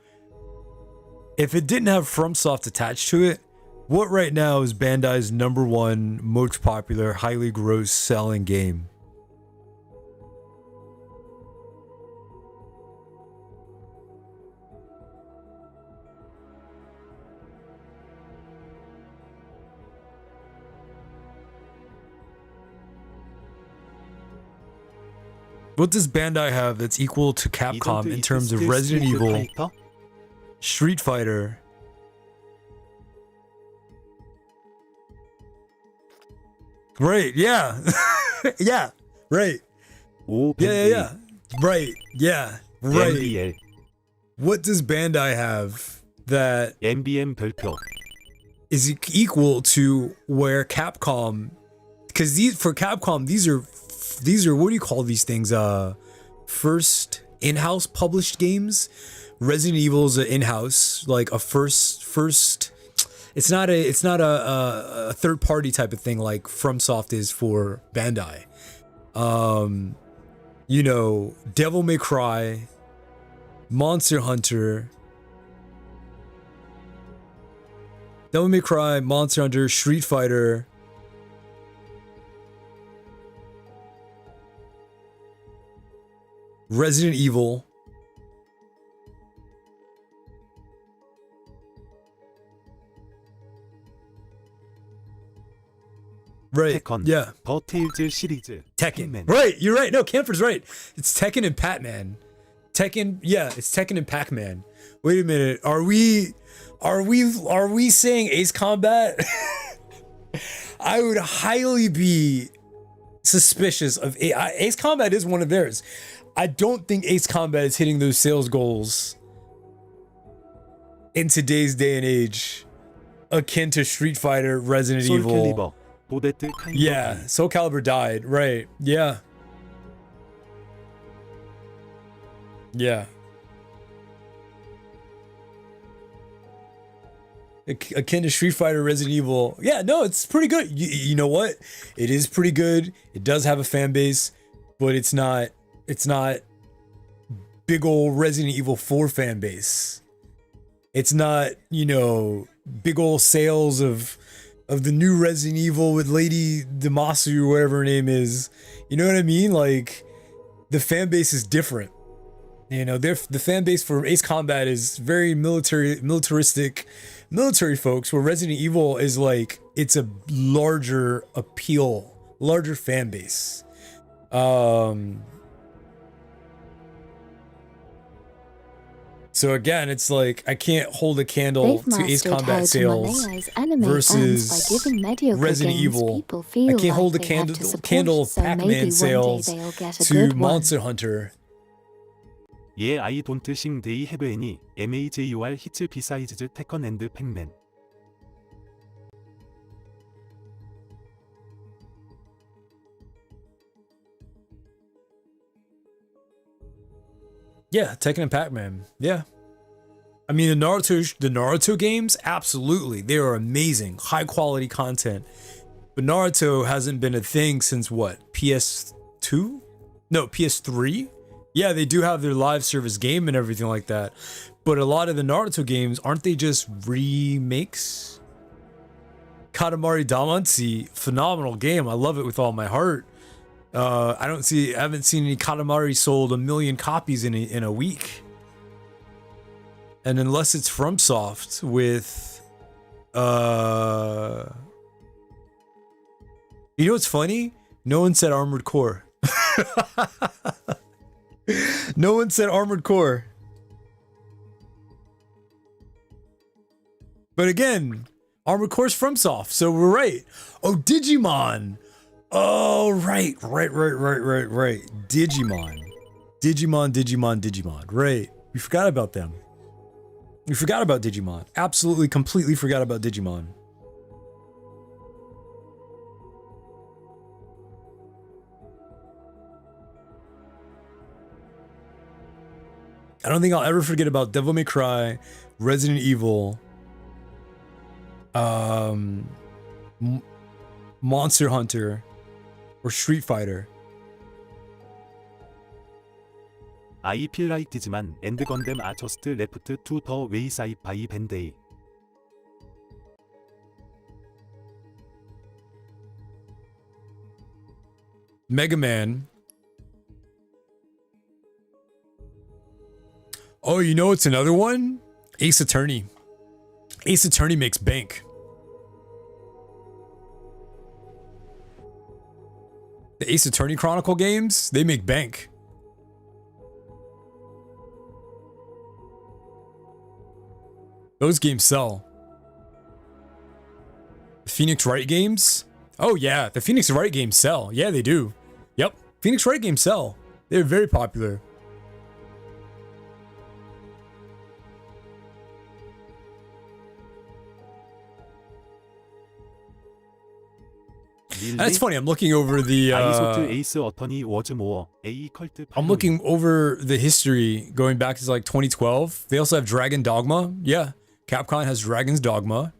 If it didn't have FromSoft attached to it, what right now is Bandai's #1 most popular, highly gross selling game? What does Bandai have that's equal to Capcom in terms of Resident Evil, Street Fighter, right, yeah. Yeah, right. Yeah. Right, yeah, right. NBL. What does Bandai have that NBM 별표 is equal to where Capcom, because for Capcom, these are what do you call these things? First in-house published games. Resident Evil is an in-house, like a first. It's not a third-party type of thing like FromSoft is for Bandai. You know, Devil May Cry, Monster Hunter, Street Fighter. Resident Evil. Right. 테컨, Yeah. 더 테일즈 시리즈, Tekken. Right. You're right. No, Camper's right. It's Tekken and Pac-Man. Tekken. Yeah, it's Tekken and Pac-Man. Wait a minute. Are we saying Ace Combat? I would highly be suspicious of Ace Combat is one of theirs. I don't think Ace Combat is hitting those sales goals in today's day and age, akin to Street Fighter, Resident Evil. Yeah, Soul Calibur died. Right. Yeah. akin to Street Fighter, Resident Evil. Yeah, no, it's pretty good. You know what? It is pretty good. It does have a fan base, but it's not big old Resident Evil 4 fan base. It's not, you know, big old sales of the new Resident Evil with Lady Damasu or whatever her name is. You know what I mean? Like, the fan base is different. You know, the fan base for Ace Combat is very militaristic, military folks, where Resident Evil is like, it's a larger appeal, larger fan base. So again, it's like, I can't hold a candle to Ace Combat sales versus Resident Evil. I can't hold a candle of Pac-Man sales to Monster Hunter. 예, I don't think they have any major hits besides Tekken and Pac-Man. Yeah, Tekken and Pac-Man. Yeah. I mean, the Naruto games, absolutely. They are amazing. High quality content. But Naruto hasn't been a thing since what? PS2? No, PS3? Yeah, they do have their live service game and everything like that. But a lot of the Naruto games, aren't they just remakes? Katamari Damacy, phenomenal game. I love it with all my heart. I haven't seen any Katamari sold 1 million copies in a week. And unless it's FromSoft with you know what's funny? No one said Armored Core. No one said Armored Core. But again, Armored Core's FromSoft, so we're right. Oh, Digimon. Oh, right. Digimon. Right. We forgot about them. We forgot about Digimon. Absolutely, completely forgot about Digimon. I don't think I'll ever forget about Devil May Cry, Resident Evil, Monster Hunter, or Street Fighter. I feel like Digimon and Gundam are just left to the wayside by Bandai. Mega Man. Oh, you know what's another one? Ace Attorney. Ace Attorney makes bank. The Ace Attorney Chronicle games, they make bank. Those games sell. The Phoenix Wright games? Oh yeah, the Phoenix Wright games sell. Yeah, they do. Yep, Phoenix Wright games sell. They're very popular. That's funny. I'm looking over the. I'm looking over the history going back to like 2012. They also have Dragon Dogma. Yeah, Capcom has Dragon's Dogma.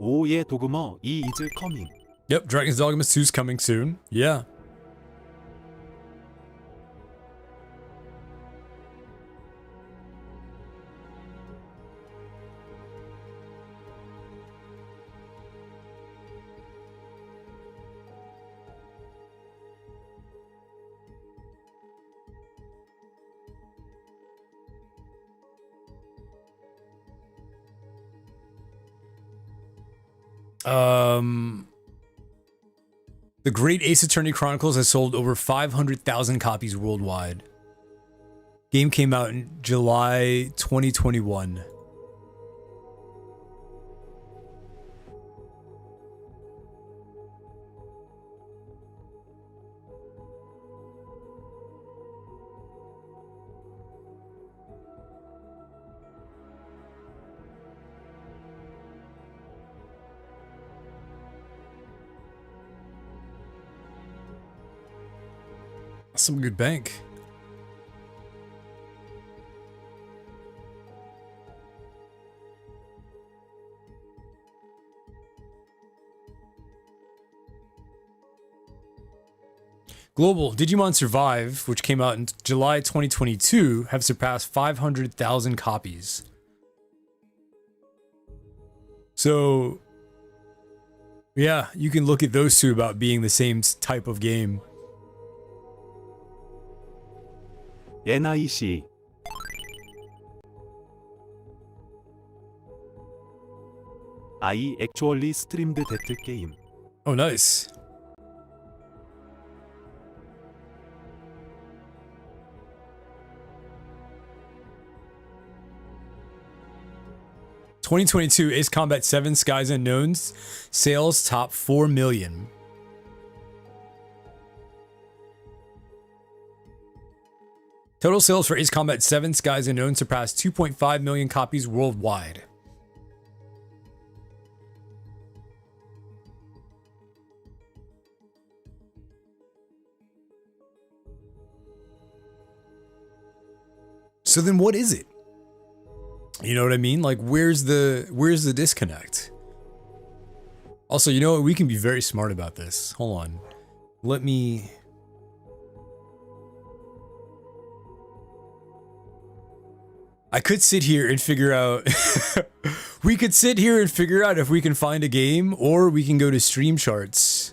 Oh yeah, Dogma E is coming. Yep, Dragon's Dogma 2 is coming soon. Yeah. The Great Ace Attorney Chronicles has sold over 500,000 copies worldwide. Game came out in July 2021. Some good bank. Global Digimon Survive, which came out in July 2022, have surpassed 500,000 copies. So, yeah, you can look at those two about being the same type of game. NIC I actually streamed that game. Oh, nice. (2022) Ace Combat 7 Skies Unknowns sales top 4 million. Total sales for Ace Combat 7 Skies Unknown surpassed 2.5 million copies worldwide. So then what is it? You know what I mean? Like, where's the disconnect? Also, you know what? We can be very smart about this. Hold on. Let me... I could sit here and figure out... we could sit here and figure out if we can find a game, or we can go to stream charts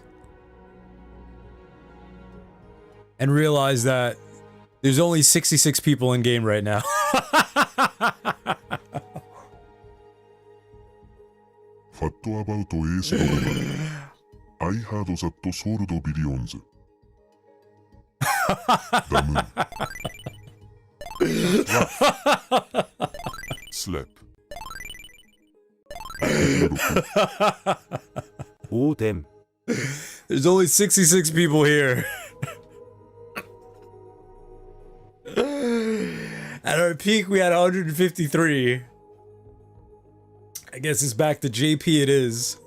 and realize that there's only 66 people in game right now. ファットアバウトエースドレバー I heard that sold billions ダム Slap Oh damn. There's only 66 people here. At our peak, we had 153. I guess it's back to JP it is.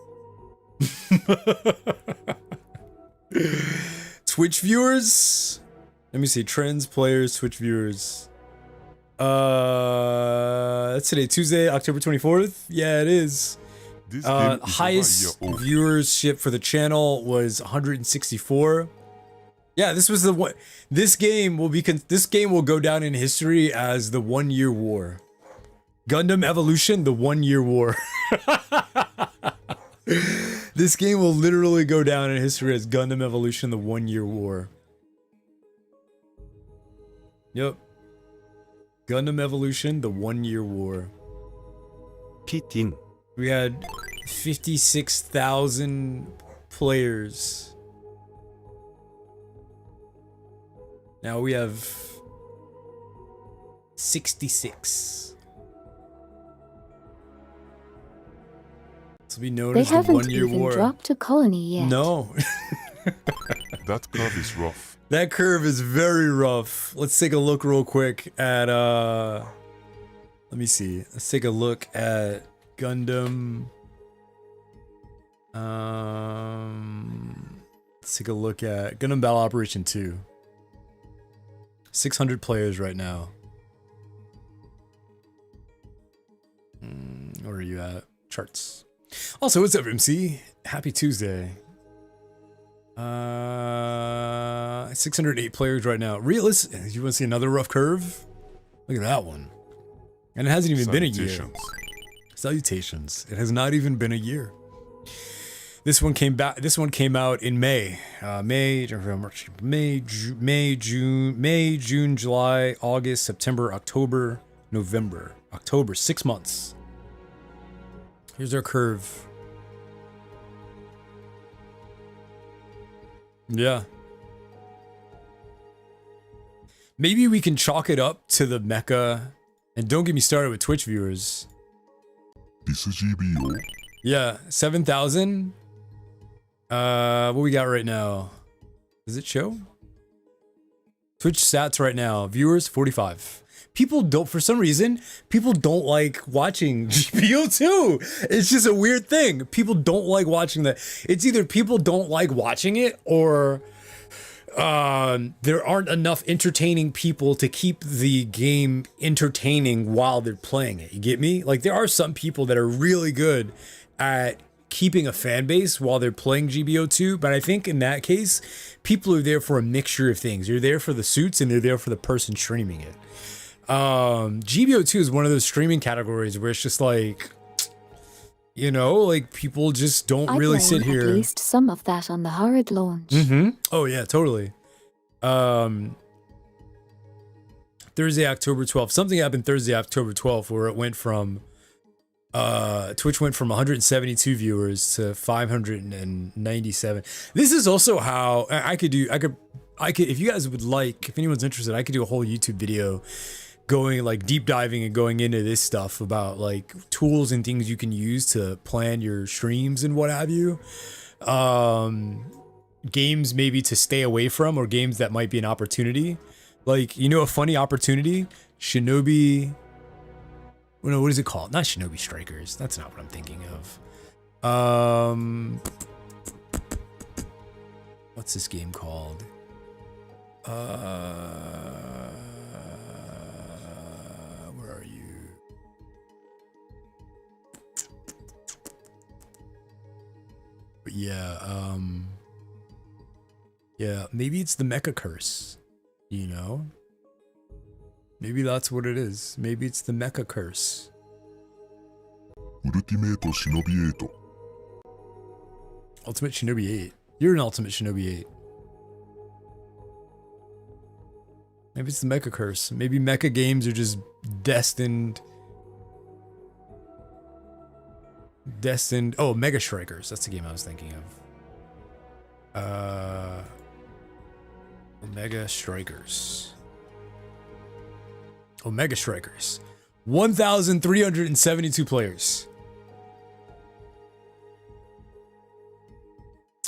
Twitch viewers? Let me see. Trends, players, Twitch viewers. That's today, Tuesday, October 24th. Yeah, it is. Highest viewership for the channel was 164. Yeah, this was the one. This game will go down in history as the 1 year war. Gundam Evolution, the 1 year war. This game will literally go down in history as Gundam Evolution, the 1 year war. Yep. Gundam Evolution, the 1 year war. 15. We had 56,000 players. Now we have 66. This will be known as the 1 year war. They haven't even dropped a colony yet. No. That curve is rough. That curve is very rough. Let's take a look real quick at let me see. Let's take a look at Gundam. Let's take a look at Gundam Battle Operation 2. 600 players right now. Where are you at? Charts. Also, what's up, MC? Happy Tuesday. 608 players right now. Realistic. You want to see another rough curve? Look at that one. And it hasn't even been a year. Salutations. It has not even been a year. This one came back. This one came out in May. May, June, July, August, September, October, November. October, 6 months. Here's our curve. Yeah. Maybe we can chalk it up to the mecha. And don't get me started with Twitch viewers. This is GBO. Yeah, 7,000. What we got right now? Does it show? Twitch stats right now. Viewers, 45. People don't, for some reason, people don't like watching GPO2. It's just a weird thing. People don't like watching that. It's either people don't like watching it or there aren't enough entertaining people to keep the game entertaining while they're playing it. You get me? Like, there are some people that are really good at keeping a fan base while they're playing GBO2, but I think in that case, people are there for a mixture of things. You're there for the suits and they're there for the person streaming it. GBO2 is one of those streaming categories where it's just like, you know, like people just don't really sit here. At least some of that on the horrid launch. Oh yeah, totally. Thursday, October 12th. Something happened Thursday, October 12th, where it went from Twitch went from 172 viewers to 597. This is also how I could, if you guys would like, if anyone's interested, I could do a whole YouTube video going like deep diving and going into this stuff about like tools and things you can use to plan your streams and what have you. Games maybe to stay away from, or games that might be an opportunity. Like, you know, a funny opportunity, Shinobi, no, what is it called? Not Shinobi Strikers. That's not what I'm thinking of. What's this game called? Where are you? But yeah, yeah, maybe it's the Mecha Curse, you know? Maybe that's what it is. Maybe it's the Mecha Curse. Ultimate Shinobi 8. Ultimate Shinobi 8. You're an Ultimate Shinobi 8. Maybe it's the Mecha Curse. Maybe mecha games are just destined. Oh, Mega Strikers. That's the game I was thinking of. Omega Strikers. Omega Strikers. 1,372 players.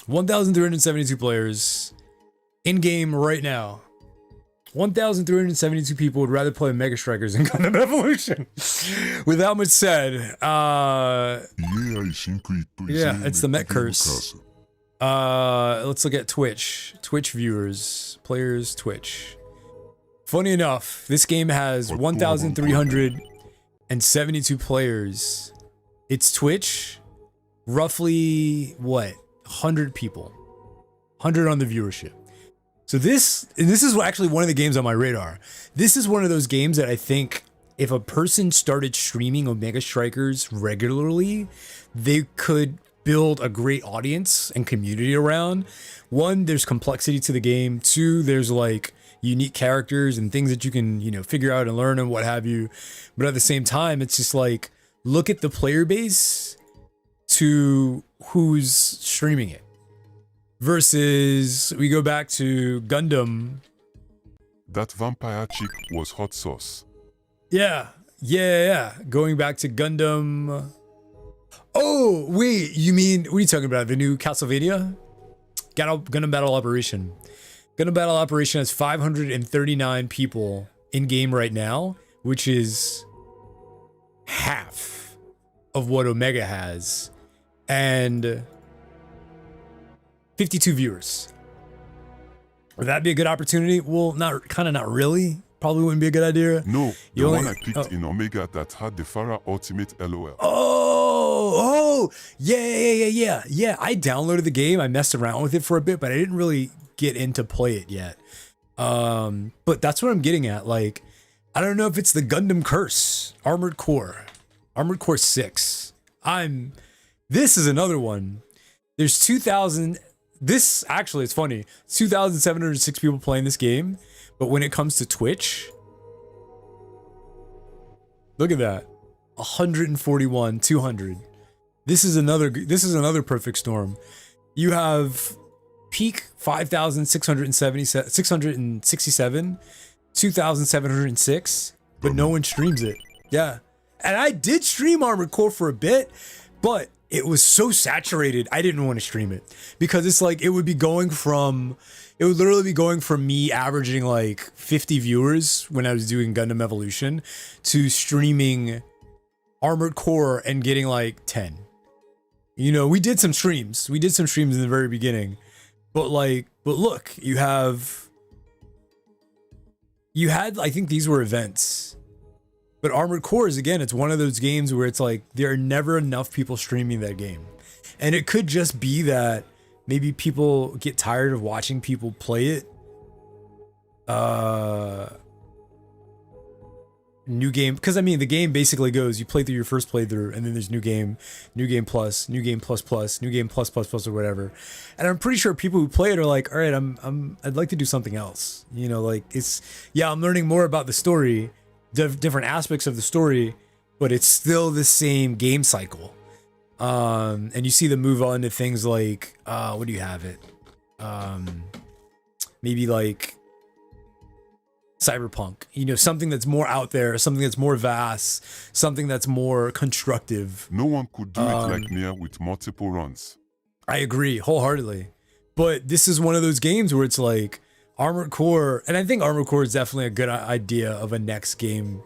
1,372 players in game right now. 1,372 people would rather play Mega Strikers than Gundam Evolution. With that much said, yeah, it's the Met Curse. Let's look at Twitch. Twitch viewers, players, Twitch. Funny enough, this game has 1,372 players. It's Twitch, roughly, what, 100 people. 100 on the viewership. So this is actually one of the games on my radar. This is one of those games that I think if a person started streaming Omega Strikers regularly, they could build a great audience and community around. One, there's complexity to the game. Two, there's like unique characters and things that you can, you know, figure out and learn and what have you. But at the same time, it's just like, look at the player base to who's streaming it. Versus, we go back to Gundam. That vampire chick was hot sauce. Yeah. Going back to Gundam. Oh, wait, you mean, what are you talking about? The new Castlevania? Gundam Battle Operation. Gundam Battle Operation has 539 people in game right now, which is half of what Omega has. And 52 viewers. Would that be a good opportunity? Well, not really. Probably wouldn't be a good idea. No, the one I picked in Omega that had the Farah Ultimate LOL. Yeah. I downloaded the game. I messed around with it for a bit, but I didn't really get into play it yet. But that's what I'm getting at. Like, I don't know if it's the Gundam Curse, Armored Core 6. This is another one. There's 2,000. This actually, it's funny. 2,706 people playing this game, but when it comes to Twitch, look at that. 141, 200. This is another perfect storm. You have peak 5,667, 2,706, but no one streams it. Yeah. And I did stream Armored Core for a bit, but it was so saturated, I didn't want to stream it. Because it's like, it would literally be going from me averaging like 50 viewers when I was doing Gundam Evolution to streaming Armored Core and getting like 10. You know, we did some streams in the very beginning, But look, you had, I think these were events. But Armored Core is, again, it's one of those games where it's like there are never enough people streaming that game. And it could just be that maybe people get tired of watching people play it. New game, because I mean the game basically goes, you play through your first playthrough and then there's new game plus, new game plus, new game plus or whatever. And I'm pretty sure people who play it are like, all right, I'd like to do something else. You know, like I'm learning more about the story, different aspects of the story, but it's still the same game cycle. And you see them move on to things like, what do you have it? Maybe like Cyberpunk, you know, something that's more out there, something that's more vast, something that's more constructive. No one could do it like Nia with multiple runs. I agree wholeheartedly. But this is one of those games where it's like Armored Core, and I think Armored Core is definitely a good idea of a next game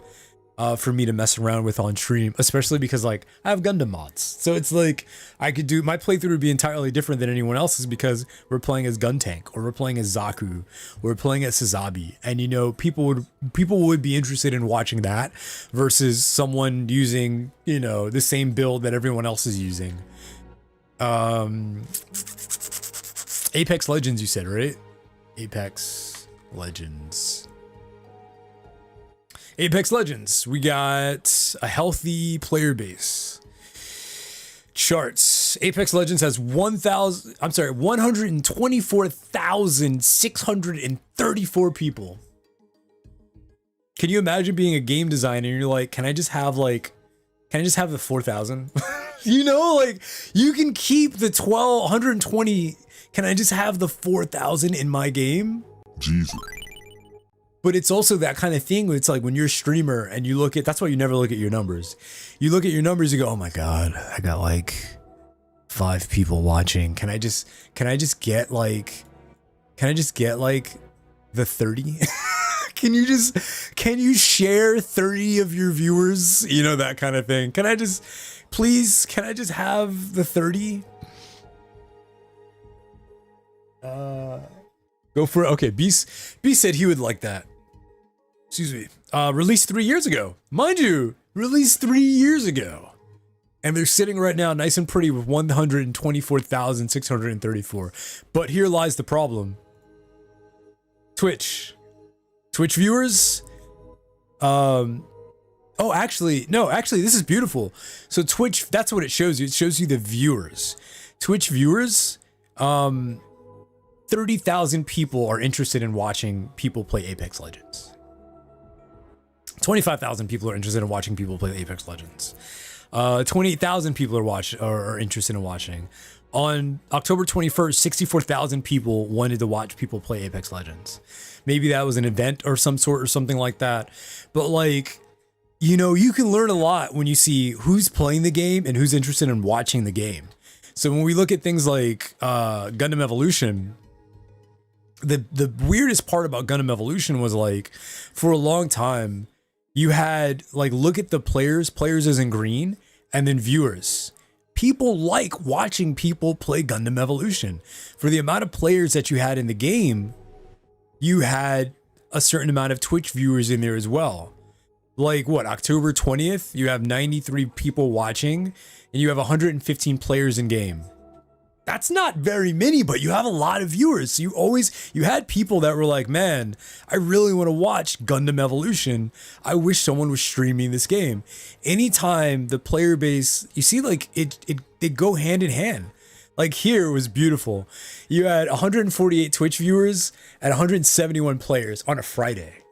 for me to mess around with on stream, especially because like I have Gundam mods. So it's like I could do, my playthrough would be entirely different than anyone else's because we're playing as Guntank, or we're playing as Zaku, or we're playing as Sazabi. And you know, people would be interested in watching that versus someone using, you know, the same build that everyone else is using. Apex Legends, you said, right? Apex Legends. Apex Legends, we got a healthy player base. Charts. Apex Legends has 124,634 people. Can you imagine being a game designer and you're like, can I just have the 4,000? You know, like you can keep the 120. Can I just have the 4,000 in my game? Jesus. But it's also that kind of thing where it's like when you're a streamer and you look at, that's why you never look at your numbers. You look at your numbers, you go, oh my God, I got like 5 people watching. Can I just get like the 30? Can you share 30 of your viewers? You know, that kind of thing. Can I just have the 30? Go for it. Okay, B said he would like that. Excuse me. Released 3 years ago. Mind you, released 3 years ago. And they're sitting right now nice and pretty with 124,634. But here lies the problem. Twitch viewers. Oh, actually, this is beautiful. So Twitch, that's what it shows you. It shows you the viewers. Twitch viewers, 30,000 people are interested in watching people play Apex Legends. 25,000 people are interested in watching people play Apex Legends. 28,000 people are interested in watching. On October 21st, 64,000 people wanted to watch people play Apex Legends. Maybe that was an event or some sort or something like that. But like, you know, you can learn a lot when you see who's playing the game and who's interested in watching the game. So when we look at things like Gundam Evolution, the weirdest part about Gundam Evolution was like, for a long time, you had like, look at the players as in green, and then viewers. People like watching people play Gundam Evolution. For the amount of players that you had in the game, you had a certain amount of Twitch viewers in there as well. Like what, October 20th, you have 93 people watching and you have 115 players in game. That's not very many, but you have a lot of viewers. So you had people that were like, man, I really want to watch Gundam Evolution. I wish someone was streaming this game. Anytime the player base, you see, like they go hand in hand. Like here was beautiful. You had 148 Twitch viewers and 171 players on a Friday.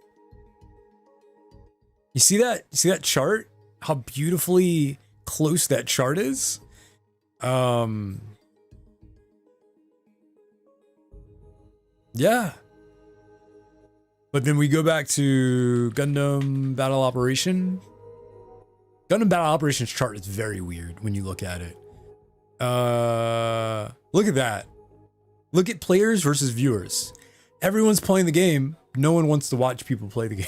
You see that? You see that chart? How beautifully close that chart is? Yeah. But then we go back to Gundam Battle Operation. Gundam Battle Operations chart is very weird when you look at it. Look at that. Look at players versus viewers. Everyone's playing the game. No one wants to watch people play the game.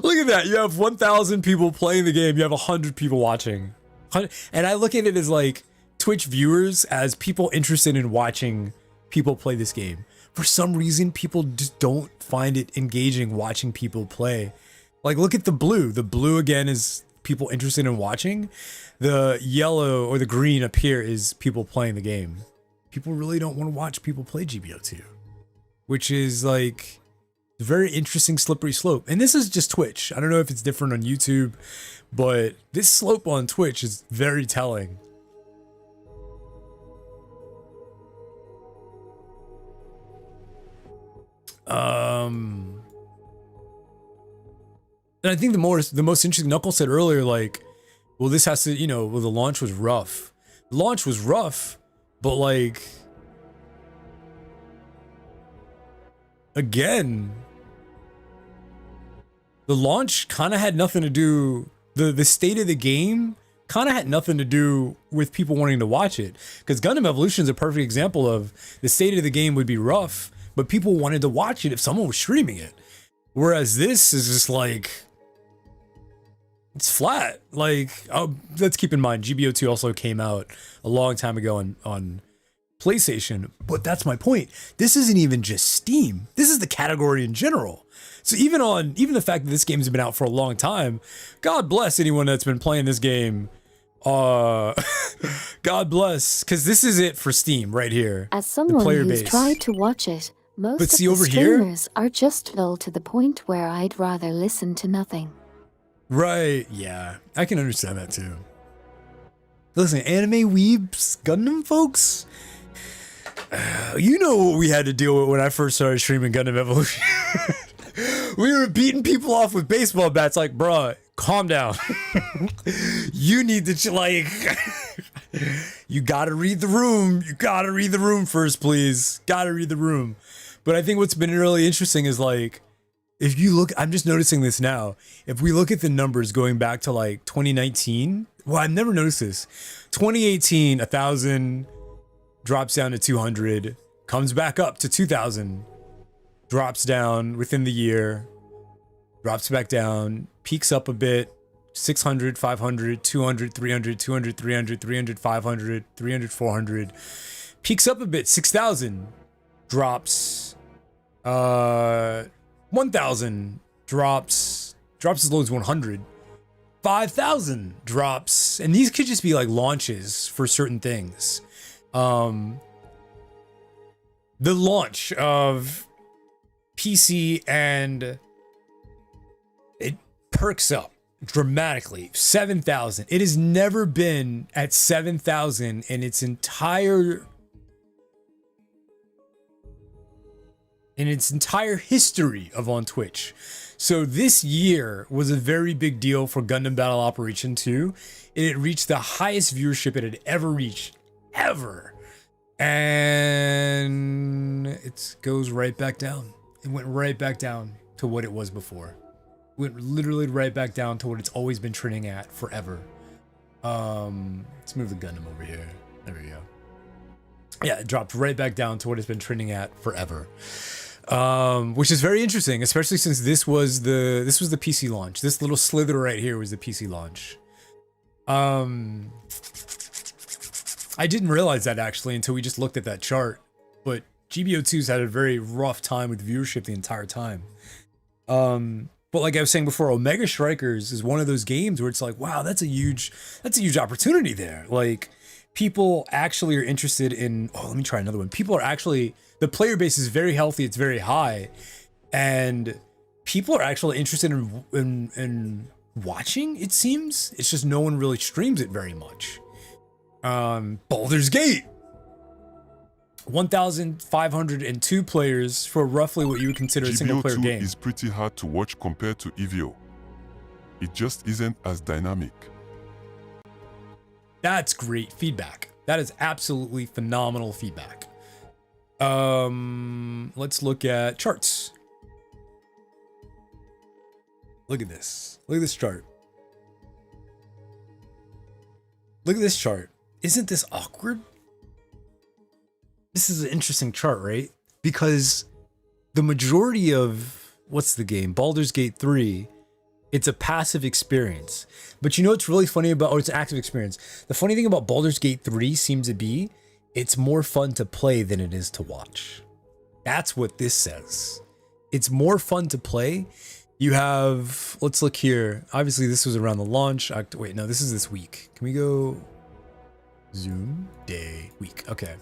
Look at that. You have 1,000 people playing the game. You have 100 people watching. And I look at it as like, Twitch viewers as people interested in watching people play this game. For some reason, people just don't find it engaging watching people play. Like, look at the blue. The blue, again, is people interested in watching. The yellow or the green up here is people playing the game. People really don't want to watch people play GBO2, which is like a very interesting slippery slope. And this is just Twitch. I don't know if it's different on YouTube, but this slope on Twitch is very telling. And I think the most interesting, Knuckle said earlier, like, well, this has to, you know, well, the launch was rough. The launch was rough, but like, again, the launch kind of had nothing to do, the state of the game kind of had nothing to do with people wanting to watch it. Because Gundam Evolution is a perfect example of the state of the game would be rough, but people wanted to watch it if someone was streaming it. Whereas this is just like, it's flat. Like, let's keep in mind, GBO2 also came out a long time ago on PlayStation, but that's my point. This isn't even just Steam. This is the category in general. So even the fact that this game's been out for a long time, God bless anyone that's been playing this game. God bless, because this is it for Steam right here. As someone who's tried to watch it, most of the streamers are just dull to the point where I'd rather listen to nothing. Right, yeah, I can understand that too. Listen, anime weebs, Gundam folks, you know what we had to deal with when I first started streaming Gundam Evolution. We were beating people off with baseball bats, like, bruh, calm down. You need to, like, you gotta read the room. You gotta read the room first, please. Gotta read the room. But I think what's been really interesting is, like, if you look, I'm just noticing this now. If we look at the numbers going back to like 2019, well, I've never noticed this. 2018, 1,000 drops down to 200, comes back up to 2,000, drops down within the year, drops back down, peaks up a bit, 600, 500, 200, 300, 200, 300, 300, 500, 300, 400, peaks up a bit, 6,000, drops, 1,000 drops as low as 100, 5,000 drops, and these could just be like launches for certain things. The launch of PC, and it perks up dramatically. 7,000. It has never been at 7,000 in its entire history of on Twitch. So this year was a very big deal for Gundam Battle Operation 2. It reached the highest viewership it had ever reached, ever. And it goes right back down. It went right back down to what it was before. It went literally right back down to what it's always been trending at forever. Let's move the Gundam over here. There we go. Yeah, it dropped right back down to what it's been trending at forever. Which is very interesting, especially since this was the PC launch. This little slither right here was the PC launch. I didn't realize that actually until we just looked at that chart, but GBO2's had a very rough time with viewership the entire time. But like I was saying before, omegastrikers is one of those games where it's like, wow, that's a huge opportunity there. Like, people actually are interested in, let me try another one. People are actually, the player base is very healthy, it's very high, and people are actually interested in watching, it seems. It's just no one really streams it very much. Baldur's Gate, 1,502 players for roughly what you would consider a single player game. GBO2 is pretty hard to watch compared to EVO. It just isn't as dynamic. That's great feedback. That is absolutely phenomenal feedback. Let's look at charts. Look at this. Look at this chart. Look at this chart. Isn't this awkward? This is an interesting chart, right? Because the majority of, what's the game? Baldur's Gate 3 It's a passive experience. But you know what's really funny about, it's an active experience. The funny thing about Baldur's Gate 3 seems to be, it's more fun to play than it is to watch. That's what this says. It's more fun to play. You have, let's look here. Obviously this was around the launch. Wait, no, this is this week. Can we go Zoom day week? Okay.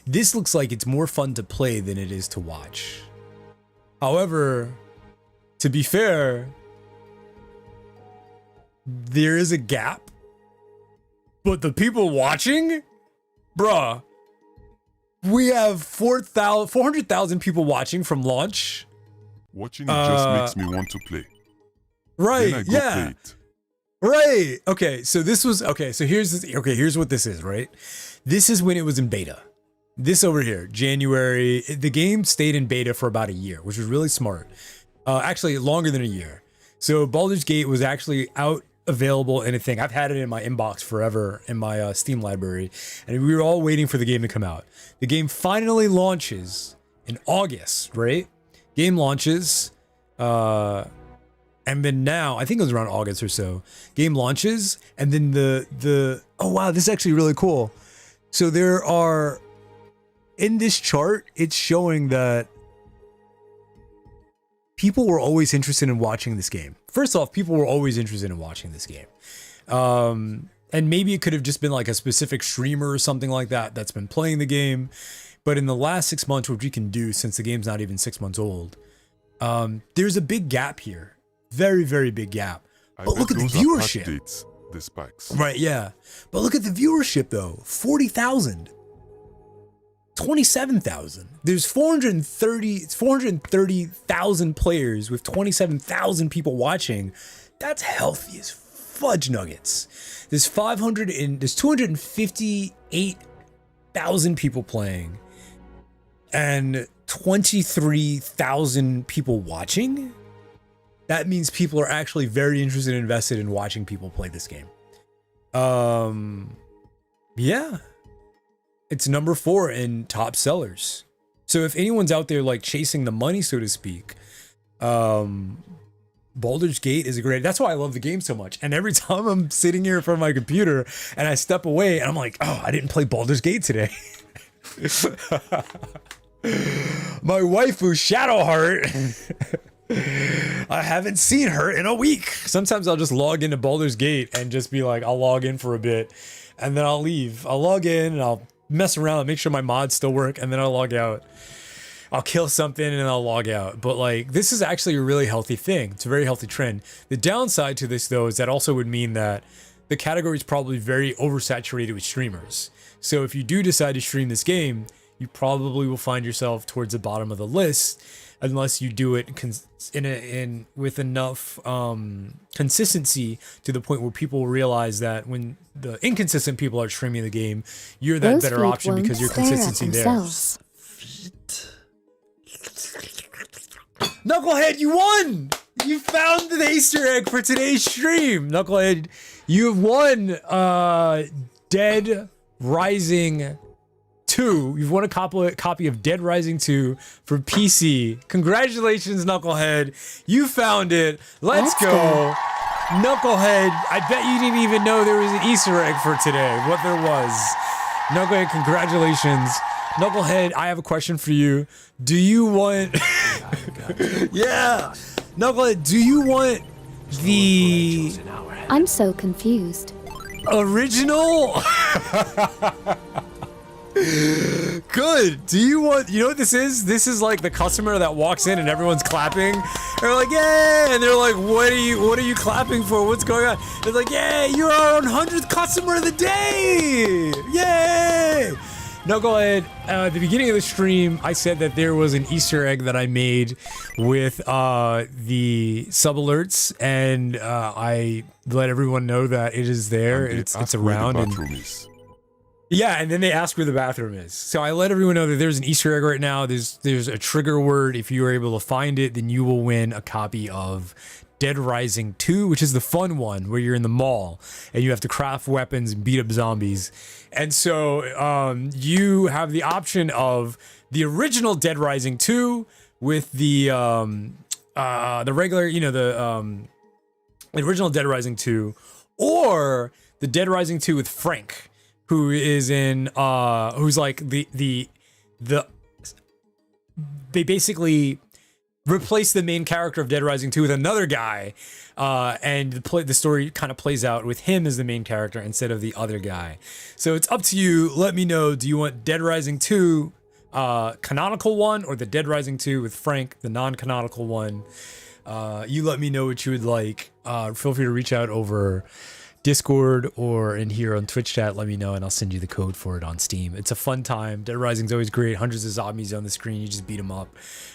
This looks like it's more fun to play than it is to watch. However, to be fair, there is a gap, but the people watching, bruh, we have 400,000 people watching from launch. Watching it just makes me want to play. Right, Then I go yeah. play it. Right. Okay, so this was, okay, so here's what this is, right? This is when it was in beta. This over here, January, the game stayed in beta for about a year, which was really smart. Actually, longer than a year. So Baldur's Gate was actually out, available in a thing. I've had it in my inbox forever in my Steam library, and we were all waiting for the game to come out. The game finally launches in August, right? Game launches, and then now, I think it was around August or so, game launches, and then oh wow, this is actually really cool. So there are, in this chart, it's showing that people were always interested in watching this game. First off, people were always interested in watching this game. And maybe it could have just been like a specific streamer or something like that that's been playing the game. But in the last 6 months, which we can do since the game's not even 6 months old, there's a big gap here. Very, very big gap. But look at the viewership. The spikes. Right, yeah. But look at the viewership though. 40,000. 27,000. There's 430,000 players with 27,000 people watching. That's healthy as fudge nuggets. There's 258,000 people playing and 23,000 people watching. That means people are actually very interested and invested in watching people play this game. Yeah. It's number 4 in top sellers. So if anyone's out there like chasing the money, so to speak, Baldur's Gate is a great, that's why I love the game so much. And every time I'm sitting here in front of my computer and I step away and I'm like, oh, I didn't play Baldur's Gate today. My waifu Shadowheart, I haven't seen her in a week. Sometimes I'll just log into Baldur's Gate and just be like, I'll log in for a bit and then I'll leave. I'll log in and I'll mess around and make sure my mods still work and then I'll log out. I'll kill something and I'll log out. But like, this is actually a really healthy thing. It's a very healthy trend. The downside to this though is that also would mean that the category is probably very oversaturated with streamers. So if you do decide to stream this game, you probably will find yourself towards the bottom of the list unless you do it with enough consistency to the point where people will realize that when the inconsistent people are streaming the game, you're that better option because your consistency there. Knucklehead, you won! You found the Easter egg for today's stream. Knucklehead, you have won Dead Rising 2. You've won a copy of Dead Rising 2 for PC. Congratulations, Knucklehead. You found it. Let's go. Knucklehead, I bet you didn't even know there was an Easter egg for today. What there was. Knucklehead, congratulations. Knucklehead, I have a question for you. Do you want... Yeah. Knucklehead, do you want the... I'm so confused. Original? Good. Do you want, you know what this is? This is like the customer that walks in and everyone's clapping. They're like, yay! And they're like, what are you clapping for? What's going on? They're like, yay, you're our 100th customer of the day! Yay! No, go ahead. At the beginning of the stream, I said that there was an Easter egg that I made with the sub alerts, and I let everyone know that it is there. It's around. Yeah, and then they ask where the bathroom is. So I let everyone know that there's an Easter egg right now. There's a trigger word. If you are able to find it, then you will win a copy of Dead Rising 2, which is the fun one where you're in the mall and you have to craft weapons and beat up zombies. And so you have the option of the original Dead Rising 2 with the regular, you know, the original Dead Rising 2, or the Dead Rising 2 with Frank, who is in who's like the they basically replace the main character of Dead Rising 2 with another guy, and the story kind of plays out with him as the main character instead of the other guy. So it's up to you. Let me know, do you want Dead Rising 2 canonical one, or the Dead Rising 2 with Frank, the non-canonical one? You let me know what you would like. Feel free to reach out over Discord or in here on Twitch chat. Let me know and I'll send you the code for it on Steam. It's a fun time. Dead Rising's always great. Hundreds of zombies on the screen. You just beat them up.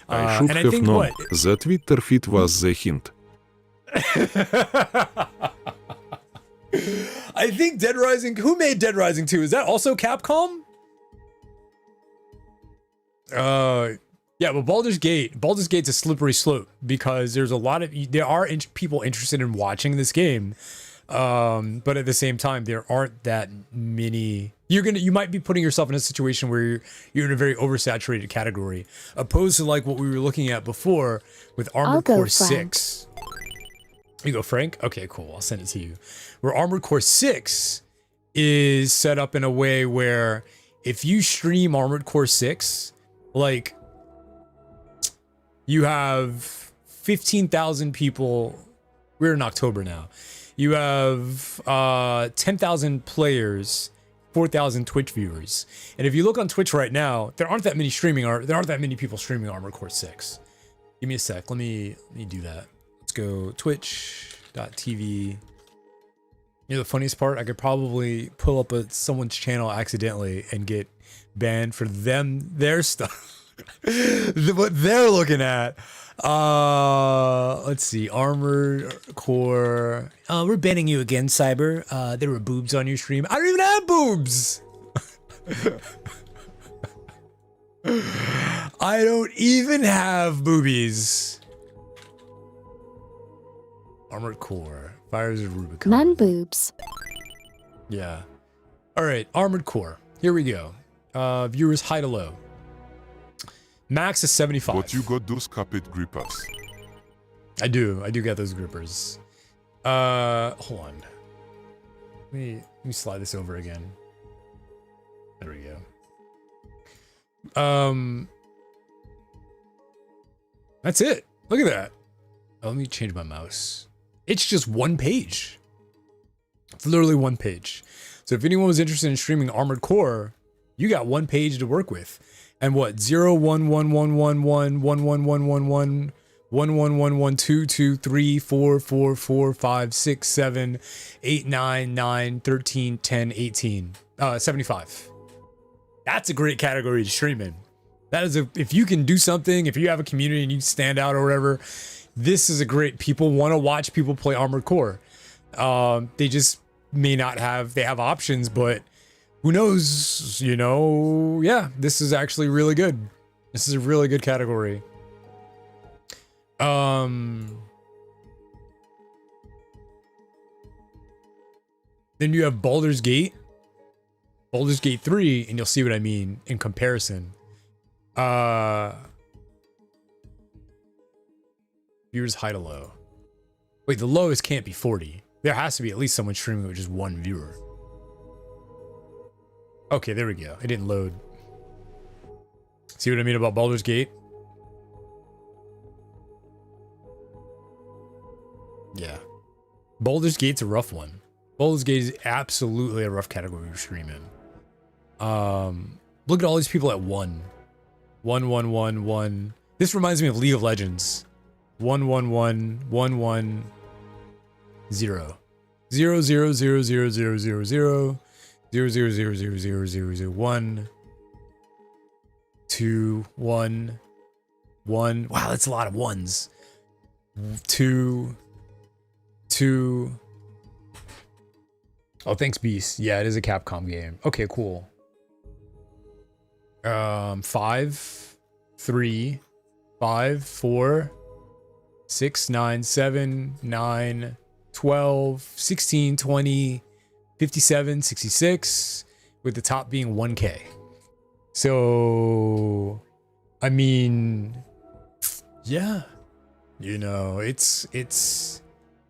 I should and I have think known. The Twitter feed was the hint. I think Dead Rising, who made Dead Rising 2? Is that also Capcom? Yeah, but Baldur's Gate's a slippery slope because there are people interested in watching this game. But at the same time, there aren't that many. You might be putting yourself in a situation where you're in a very oversaturated category, opposed to like what we were looking at before with Armored Core 6. You go, Frank? Okay, cool. I'll send it to you. Where Armored Core 6 is set up in a way where if you stream Armored Core 6, like, you have 15,000 people. We're in October now. You have 10,000 players, 4,000 Twitch viewers. And if you look on Twitch right now, there aren't that many people streaming Armored Core 6. Give me a sec. Let me do that. Let's go twitch.tv. You know the funniest part? I could probably pull up someone's channel accidentally and get banned for their stuff. What they're looking at. Let's see. Armored Core. We're banning you again, Cyber. There were boobs on your stream. I don't even have boobs. I don't even have boobies. Armored Core. Fires of Rubicon. Man boobs. Yeah. All right. Armored Core. Here we go. Viewers high to low. Max is 75. But you got those carpet grippers. I do get those grippers. Hold on. Let me slide this over again. There we go. That's it. Look at that. Oh, let me change my mouse. It's just one page. It's literally one page. So if anyone was interested in streaming Armored Core, you got one page to work with. And what? 0 1 1 1 1 1 1 1 1 1 1 1 1 1 1 2 2 3 4 4 4 5 6 7 8 9 9 13 10 18 75. That's a great category to stream in. That is if you can do something, if you have a community and you stand out or whatever, this is a great. People want to watch people play Armored Core. They just may not have. They have options, but who knows, you know, yeah, this is actually really good. This is a really good category. Then you have Baldur's Gate 3, and you'll see what I mean in comparison. Viewers high to low. Wait, the lowest can't be 40. There has to be at least someone streaming with just one viewer. Okay, there we go. It didn't load. See what I mean about Baldur's Gate? Yeah. Baldur's Gate's a rough one. Baldur's Gate is absolutely a rough category to stream in. Look at all these people at 1. 1 1 1 1. This reminds me of League of Legends. 1 1 1 1 1 0. 0 0 0 0 0 0 0. 0 0 0 0 0 0 0 1 2 1 1. Wow, that's a lot of ones. 2 2. Oh, thanks, Beast. Yeah, it is a Capcom game. Okay, cool. 5 3 5 4 6 9 7 9 12 16 20 57, 66, with the top being 1K. So, I mean, yeah, you know, it's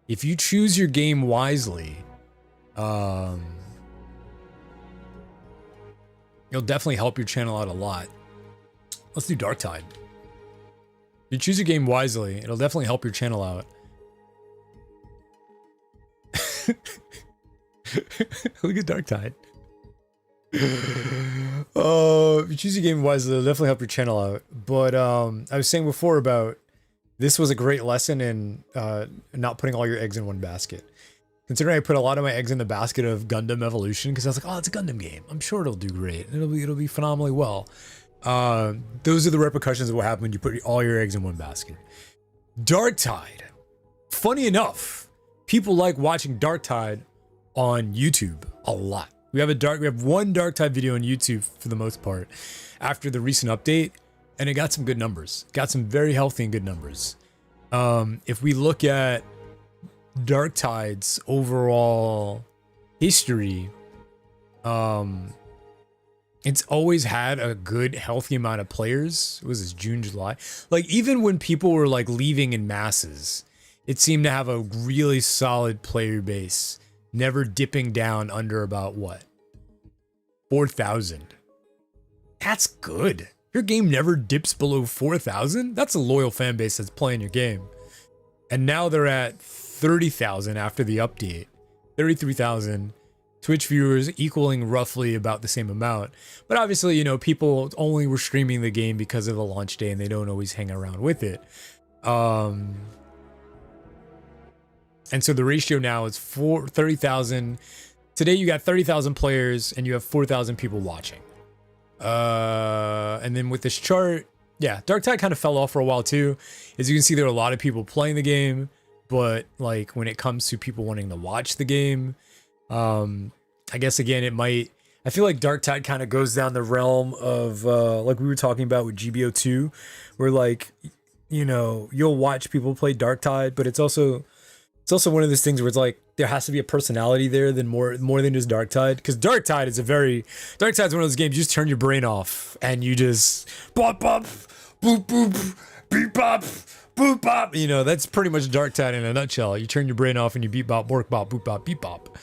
if you choose your game wisely, it'll definitely help your channel out a lot. Let's do Darktide. If you choose your game wisely, it'll definitely help your channel out. Look at Darktide. If you choose your game wisely, it'll definitely help your channel out. But I was saying before about this was a great lesson in not putting all your eggs in one basket. Considering I put a lot of my eggs in the basket of Gundam Evolution because I was like, oh, it's a Gundam game. I'm sure it'll do great. It'll be phenomenally well. Those are the repercussions of what happened when you put all your eggs in one basket. Darktide. Funny enough, people like watching Darktide on YouTube a lot. We have one Darktide video on YouTube for the most part after the recent update, and it got some good numbers. Got some very healthy and good numbers. If we look at Darktide's overall history, it's always had a good, healthy amount of players. What was this, June, July? Like, even when people were like leaving in masses, it seemed to have a really solid player base, never dipping down under about what? 4,000. That's good. Your game never dips below 4,000. That's a loyal fan base that's playing your game. And now they're at 30,000 after the update. 33,000. Twitch viewers equaling roughly about the same amount. But obviously, you know, people only were streaming the game because of the launch day and they don't always hang around with it. And so the ratio now is 30,000. Today you got 30,000 players and you have 4,000 people watching. And then with this chart, yeah, Darktide kind of fell off for a while too. As you can see, there are a lot of people playing the game, but like when it comes to people wanting to watch the game, I guess again, I feel like Darktide kind of goes down the realm of, like we were talking about with GBO2, where like, you know, you'll watch people play Darktide, but it's also one of those things where it's like, there has to be a personality there than more than just Darktide. Because Darktide's one of those games, you just turn your brain off and you just bop, bop, boop, boop, beep, bop, boop, bop. You know, that's pretty much Darktide in a nutshell. You turn your brain off and you beep, bop, bork, bop, boop, bop, beep, bop.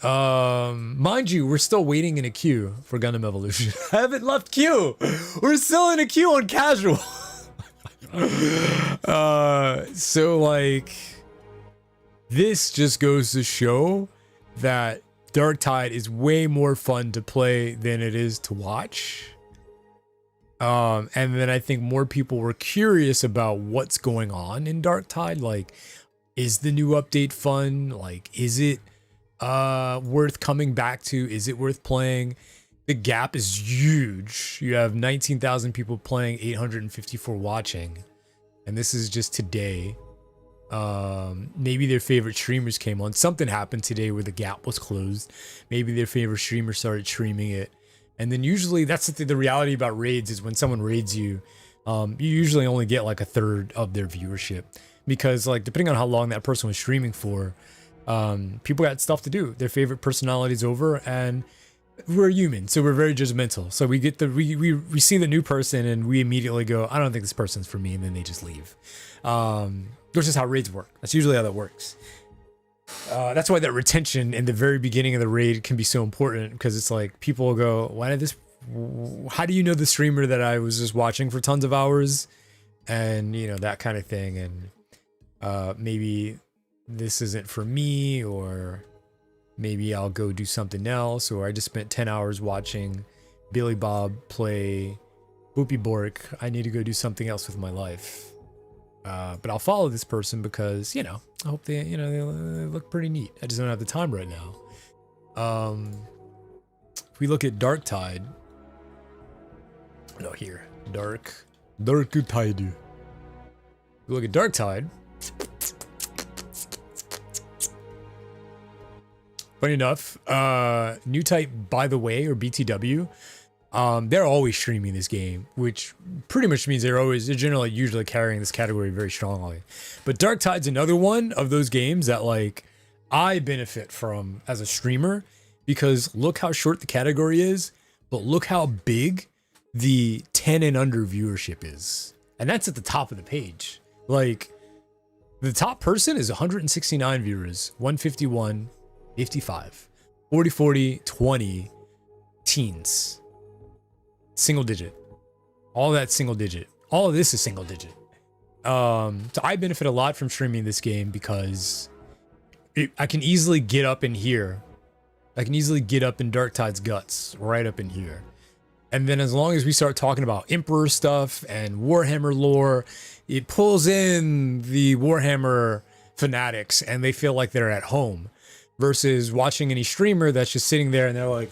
Mind you, we're still waiting in a queue for Gundam Evolution. I haven't left queue. We're still in a queue on casual. So like, this just goes to show that Darktide is way more fun to play than it is to watch. And then I think more people were curious about what's going on in Darktide. Like, is the new update fun? Like, is it worth coming back to? Is it worth playing? The gap is huge. You have 19,000 people playing, 854 watching. And this is just today. Maybe their favorite streamers came on. Something happened today where the gap was closed. Maybe their favorite streamer started streaming it. And then usually that's the reality about raids is when someone raids you, you usually only get like a third of their viewership. Because like depending on how long that person was streaming for, people got stuff to do. Their favorite personality's over and we're human, so we're very judgmental. So we get we see the new person and we immediately go, I don't think this person's for me, and then they just leave. Which is how raids work. That's usually how that works. That's why that retention in the very beginning of the raid can be so important, because it's like people will go, how do you know the streamer that I was just watching for tons of hours? And you know, that kind of thing. And maybe this isn't for me, or maybe I'll go do something else, or I just spent 10 hours watching Billy Bob play Boopy Bork. I need to go do something else with my life. But I'll follow this person because, you know, I hope they look pretty neat. I just don't have the time right now. If we look at Darktide, no, here, Darktide. If we look at Darktide, funny enough, New Type, by the way, or BTW, they're always streaming this game, which pretty much means they're generally usually carrying this category very strongly. But Darktide's another one of those games that like I benefit from as a streamer, because look how short the category is, but look how big the 10 and under viewership is. And that's at the top of the page. Like, The top person is 169 viewers, 151, 55, 40, 40, 20 teens. Single digit. All that single digit. All of this is single digit. So I benefit a lot from streaming this game because I can easily get up in here. I can easily get up in Darktide's guts, right up in here. And then as long as we start talking about Emperor stuff and Warhammer lore, it pulls in the Warhammer fanatics and they feel like they're at home. Versus watching any streamer that's just sitting there and they're like...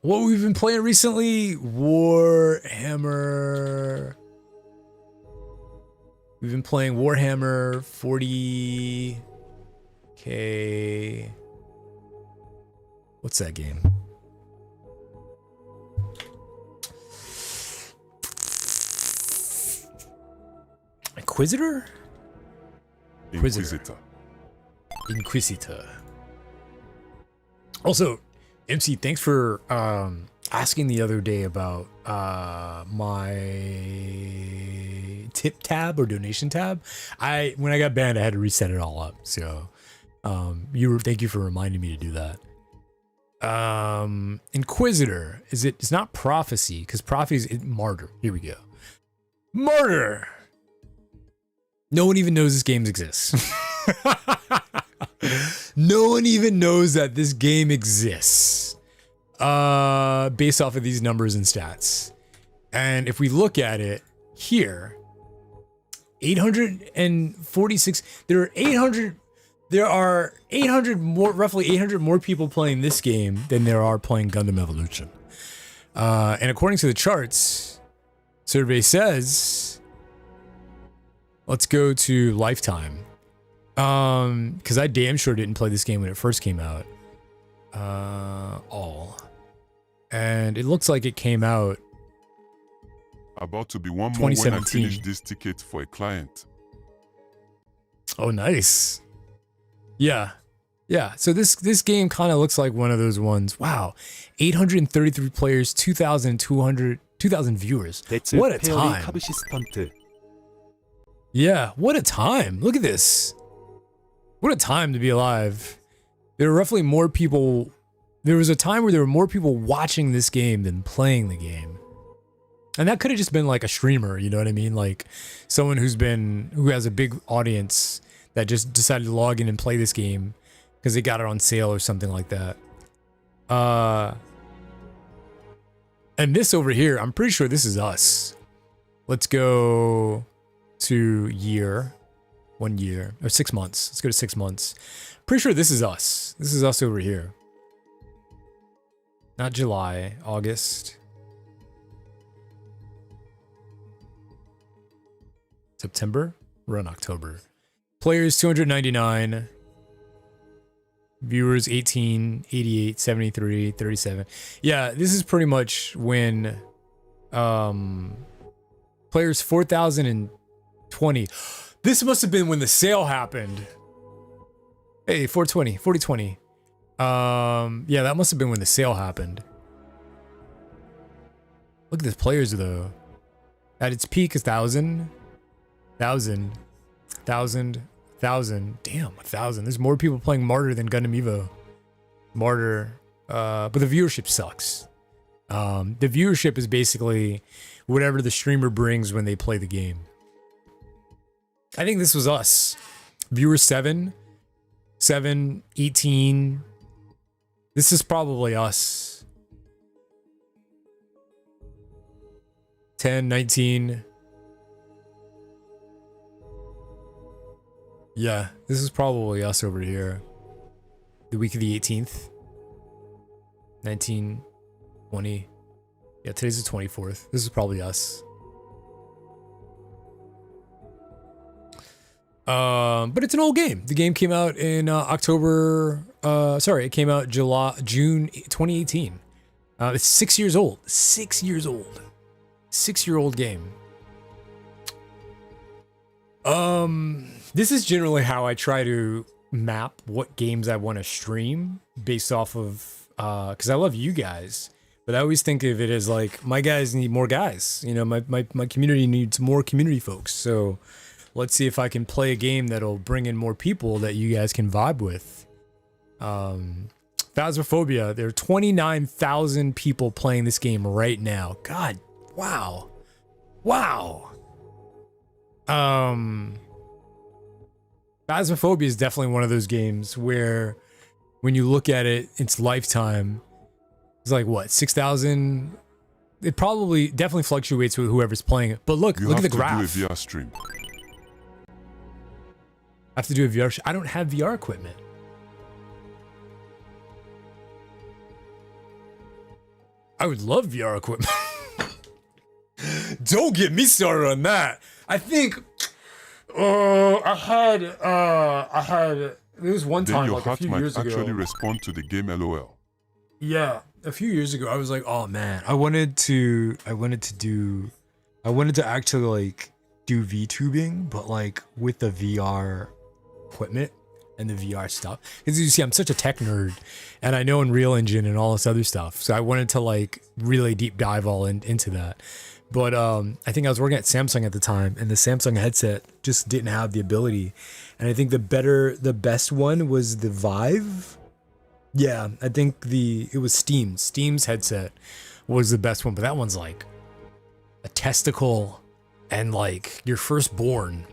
What we've been playing recently, Warhammer. We've been playing Warhammer 40K. What's that game? Inquisitor? Inquisitor. Also, MC, thanks for asking the other day about my tip tab or donation tab. When I got banned, I had to reset it all up. So thank you for reminding me to do that. Inquisitor. It's not prophecy, because prophecy is martyr. Here we go. Martyr. No one even knows this game exists. No one even knows that this game exists. Based off of these numbers and stats. And if we look at it here, 846, there are 800 more, roughly 800 more people playing this game than there are playing Gundam Evolution. And according to the charts, survey says, let's go to lifetime. Because I damn sure didn't play this game when it first came out. And it looks like it came out about to be one more when I 2017. finish this ticket for a client. Oh, nice. Yeah. Yeah. So this game kind of looks like one of those ones. Wow. 833 players, 2,000 viewers. What a time. Yeah. What a time. Look at this. What a time to be alive. There were roughly more people. There was a time where there were more people watching this game than playing the game. And that could have just been like a streamer, you know what I mean? Like someone who has a big audience that just decided to log in and play this game because they got it on sale or something like that. And this over here, I'm pretty sure this is us. Let's go to 1 year, or 6 months. Let's go to 6 months. Pretty sure this is us. This is us over here. Not July, August. September? We're in October. Players 299. Viewers 18, 88, 73, 37. Yeah, this is pretty much when players 4,020. This must have been when the sale happened. Hey, 420, 4020. Yeah, that must have been when the sale happened. Look at this players though. At its peak, 1,000. 1,000. 1,000. 1,000. Damn, 1,000. There's more people playing Martyr than Gundam Evo. Martyr. But the viewership sucks. The viewership is basically whatever the streamer brings when they play the game. I think this was us. Viewers 7, 18. This is probably us. 10, 19. Yeah, this is probably us over here. The week of the 18th. 19, 20. Yeah, today's the 24th. This is probably us. But it's an old game. The game came out in October. It came out June 2018. It's 6 years old. 6 years old. 6-year-old game. This is generally how I try to map what games I want to stream based off of, because I love you guys, but I always think of it as like, my guys need more guys. You know, my community needs more community folks. So let's see if I can play a game that'll bring in more people that you guys can vibe with. Phasmophobia, there are 29,000 people playing this game right now. God, wow. Wow. Phasmophobia is definitely one of those games where when you look at it, its lifetime, it's like what, 6,000? It definitely fluctuates with whoever's playing it. But look at the graph. You have to do a VR stream. I have to do a VR. I don't have VR equipment. I would love VR equipment. Don't get me started on that. I think I had there was one time like a few years ago. Actually respond to the game LOL. Yeah, a few years ago I was like, oh man, I wanted to actually like do VTubing, but like with the VR equipment and the VR stuff. Because you see, I'm such a tech nerd and I know Unreal Engine and all this other stuff. So I wanted to like really deep dive all into that. But I think I was working at Samsung at the time, and the Samsung headset just didn't have the ability. And I think the best one was the Vive. Yeah, I think it was Steam's. Steam's headset was the best one, but that one's like a testicle and like your firstborn.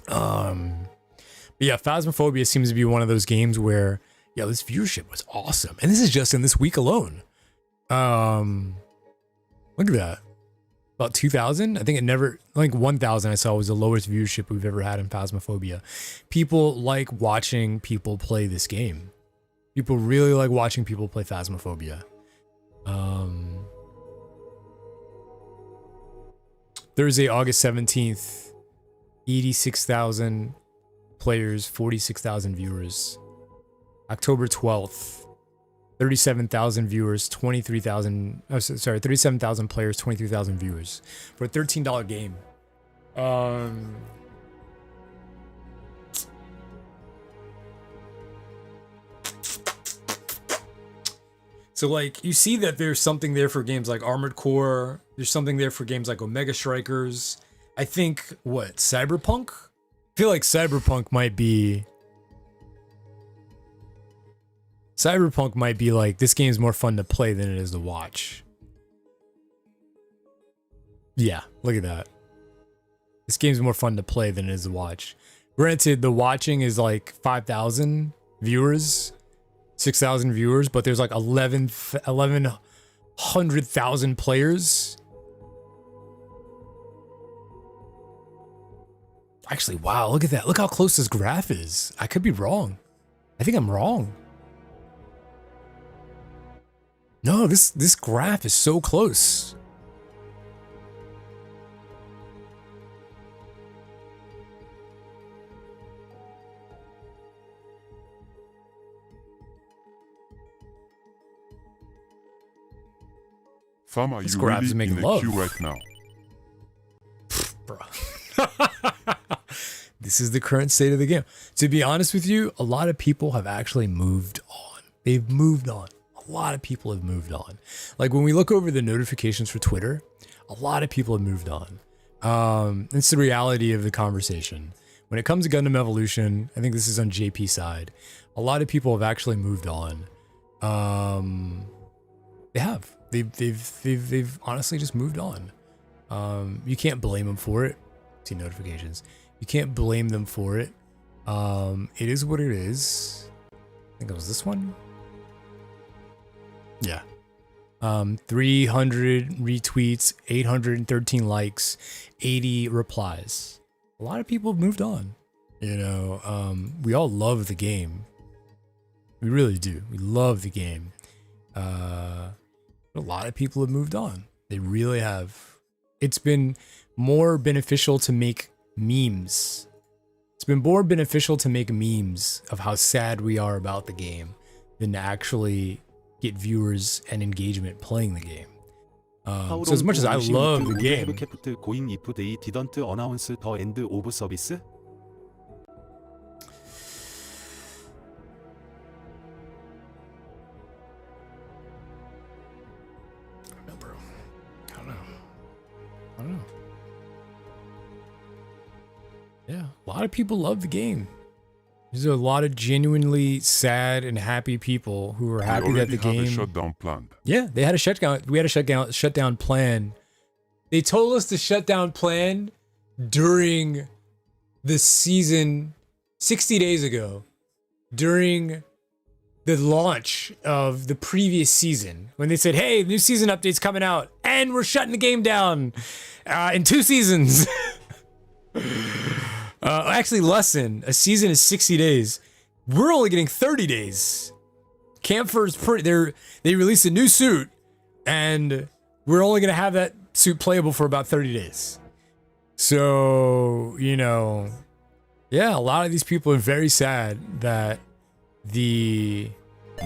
But yeah, Phasmophobia seems to be one of those games where, yeah, this viewership was awesome. And this is just in this week alone. Look at that. About 2,000? I think it never, like 1,000 I saw was the lowest viewership we've ever had in Phasmophobia. People like watching people play this game. People really like watching people play Phasmophobia. Thursday, August 17th, 86,000 players, 46,000 viewers. October 12th, 37,000 viewers, 23,000, 37,000 players, 23,000 viewers for a $13 game. So like you see that there's something there for games like Armored Core. There's something there for games like omegastrikers. I think Cyberpunk? I feel like Cyberpunk might be like, this game's more fun to play than it is to watch. Yeah, look at that. This game's more fun to play than it is to watch. Granted, the watching is like 5,000 viewers, 6,000 viewers, but there's like 1,100,000 players. Actually, wow, look at that. Look how close this graph is. I could be wrong. I think I'm wrong. No, this graph is so close. Fam, are This you grab's really in making a love. queue right now? Bro. This is the current state of the game. To be honest with you, a lot of people have actually moved on. They've moved on. A lot of people have moved on. Like when we look over the notifications for Twitter, a lot of people have moved on. It's the reality of the conversation. When it comes to Gundam Evolution, I think this is on JP's side. A lot of people have actually moved on. They have. They've honestly just moved on. You can't blame them for it. See notifications. You can't blame them for it. It is what it is. I think it was this one. Yeah. 300 retweets, 813 likes, 80 replies. A lot of people have moved on. You know, we all love the game. We really do. We love the game. A lot of people have moved on. They really have. It's been more beneficial to make memes. It's been more beneficial to make memes of how sad we are about the game than to actually get viewers and engagement playing the game. So as much as I love the game, going if they didn't announce the end of service? Yeah, a lot of people love the game. There's a lot of genuinely sad and happy people who are happy that the game. A shutdown planned. Yeah, they had a shutdown. We had a shutdown plan. They told us the shutdown plan during the season 60 days ago, during the launch of the previous season, when they said, "Hey, new season update's coming out, and we're shutting the game down in 2 seasons." Actually, less than a season is 60 days. We're only getting 30 days. Camphor's they released a new suit, and we're only gonna have that suit playable for about 30 days. So, you know, yeah, a lot of these people are very sad that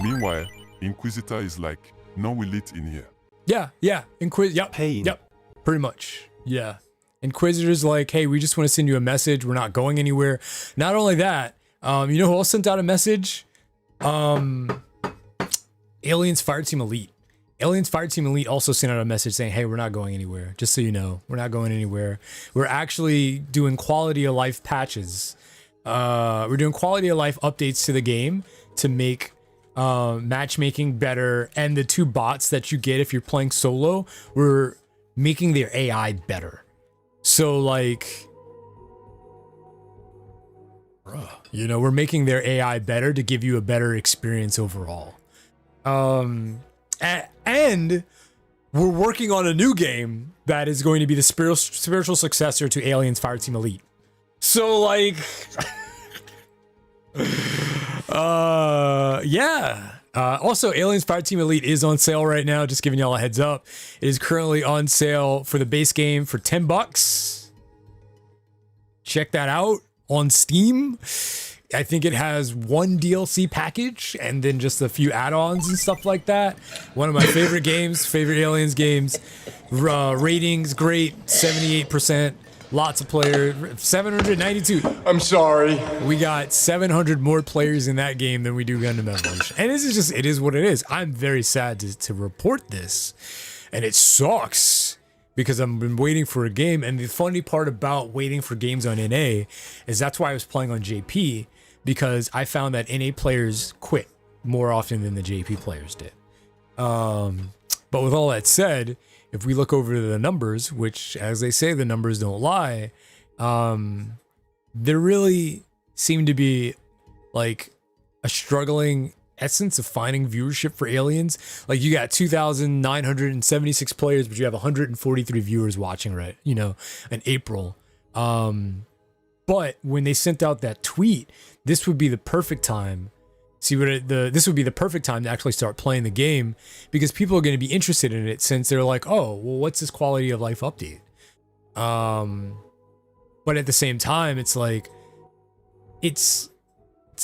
Meanwhile, Inquisitor is like, no, we lit in here. Yeah. Yep. Pretty much. Yeah. Inquisitor's like, hey, we just want to send you a message. We're not going anywhere. Not only that, you know who else sent out a message? Aliens Fireteam Elite. Aliens Fireteam Elite also sent out a message saying, hey, we're not going anywhere. Just so you know, we're not going anywhere. We're actually doing quality of life patches. We're doing quality of life updates to the game to make matchmaking better. And the 2 bots that you get if you're playing solo, we're making their AI better. So like, you know, we're making their AI better to give you a better experience overall. And we're working on a new game that is going to be the spiritual successor to Aliens Fireteam Elite. So like, yeah. Also, Aliens Fireteam Elite is on sale right now. Just giving y'all a heads up. It is currently on sale for the base game for $10. Check that out on Steam. I think it has 1 DLC package and then just a few add-ons and stuff like that. One of my favorite games, favorite Aliens games. Ratings, great, 78%. Lots of players, 792. I'm sorry. We got 700 more players in that game than we do Gundam Evolution. And this is just, it is what it is. I'm very sad to report this. And it sucks because I've been waiting for a game. And the funny part about waiting for games on NA is that's why I was playing on JP, because I found that NA players quit more often than the JP players did. But with all that said, if we look over the numbers, which, as they say, the numbers don't lie, there really seem to be like a struggling essence of finding viewership for Aliens. Like you got 2,976 players, but you have 143 viewers watching, right? You know, in April. But when they sent out that tweet, this would be the perfect time. This would be the perfect time to actually start playing the game, because people are going to be interested in it since they're like, oh, well, what's this quality of life update? But at the same time, it's like, it's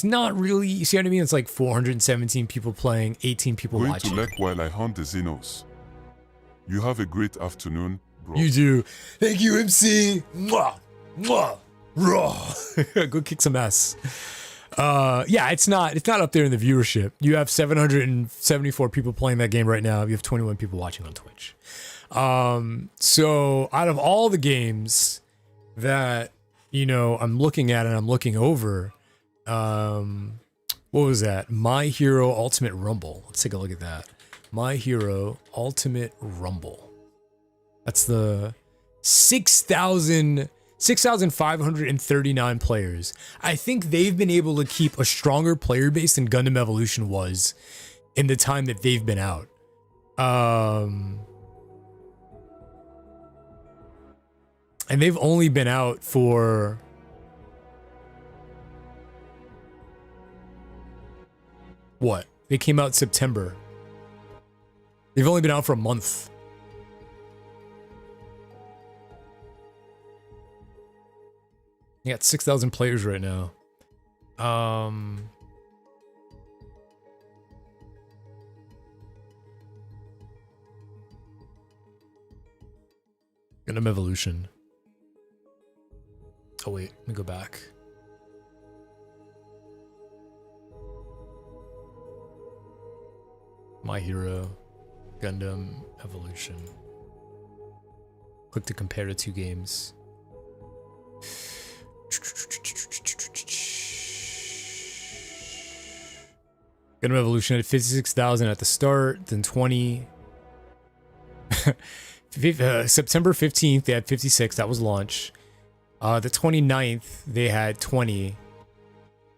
not really, you see what I mean? It's like 417 people playing, 18 people watching. Going to Lek while I hunt the Xenos. You have a great afternoon, bro. You do. Thank you, MC. Mwah. Mwah. Raw. Go kick some ass. Yeah, it's not up there in the viewership. You have 774 people playing that game right now. You have 21 people watching on Twitch. So out of all the games that, you know, I'm looking at and I'm looking over, what was that? My Hero Ultimate Rumble. Let's take a look at that. My Hero Ultimate Rumble. That's the 6,539 players. I think they've been able to keep a stronger player base than Gundam Evolution was in the time that they've been out. And they've only been out for what? They came out in September. They've only been out for a month. You got 6,000 players right now. Gundam Evolution. Oh wait, let me go back. My Hero, Gundam Evolution. Click to compare the two games. Gundam Evolution had 56,000 at the start, then 20. September 15th, they had 56. That was launch. The 29th, they had 20.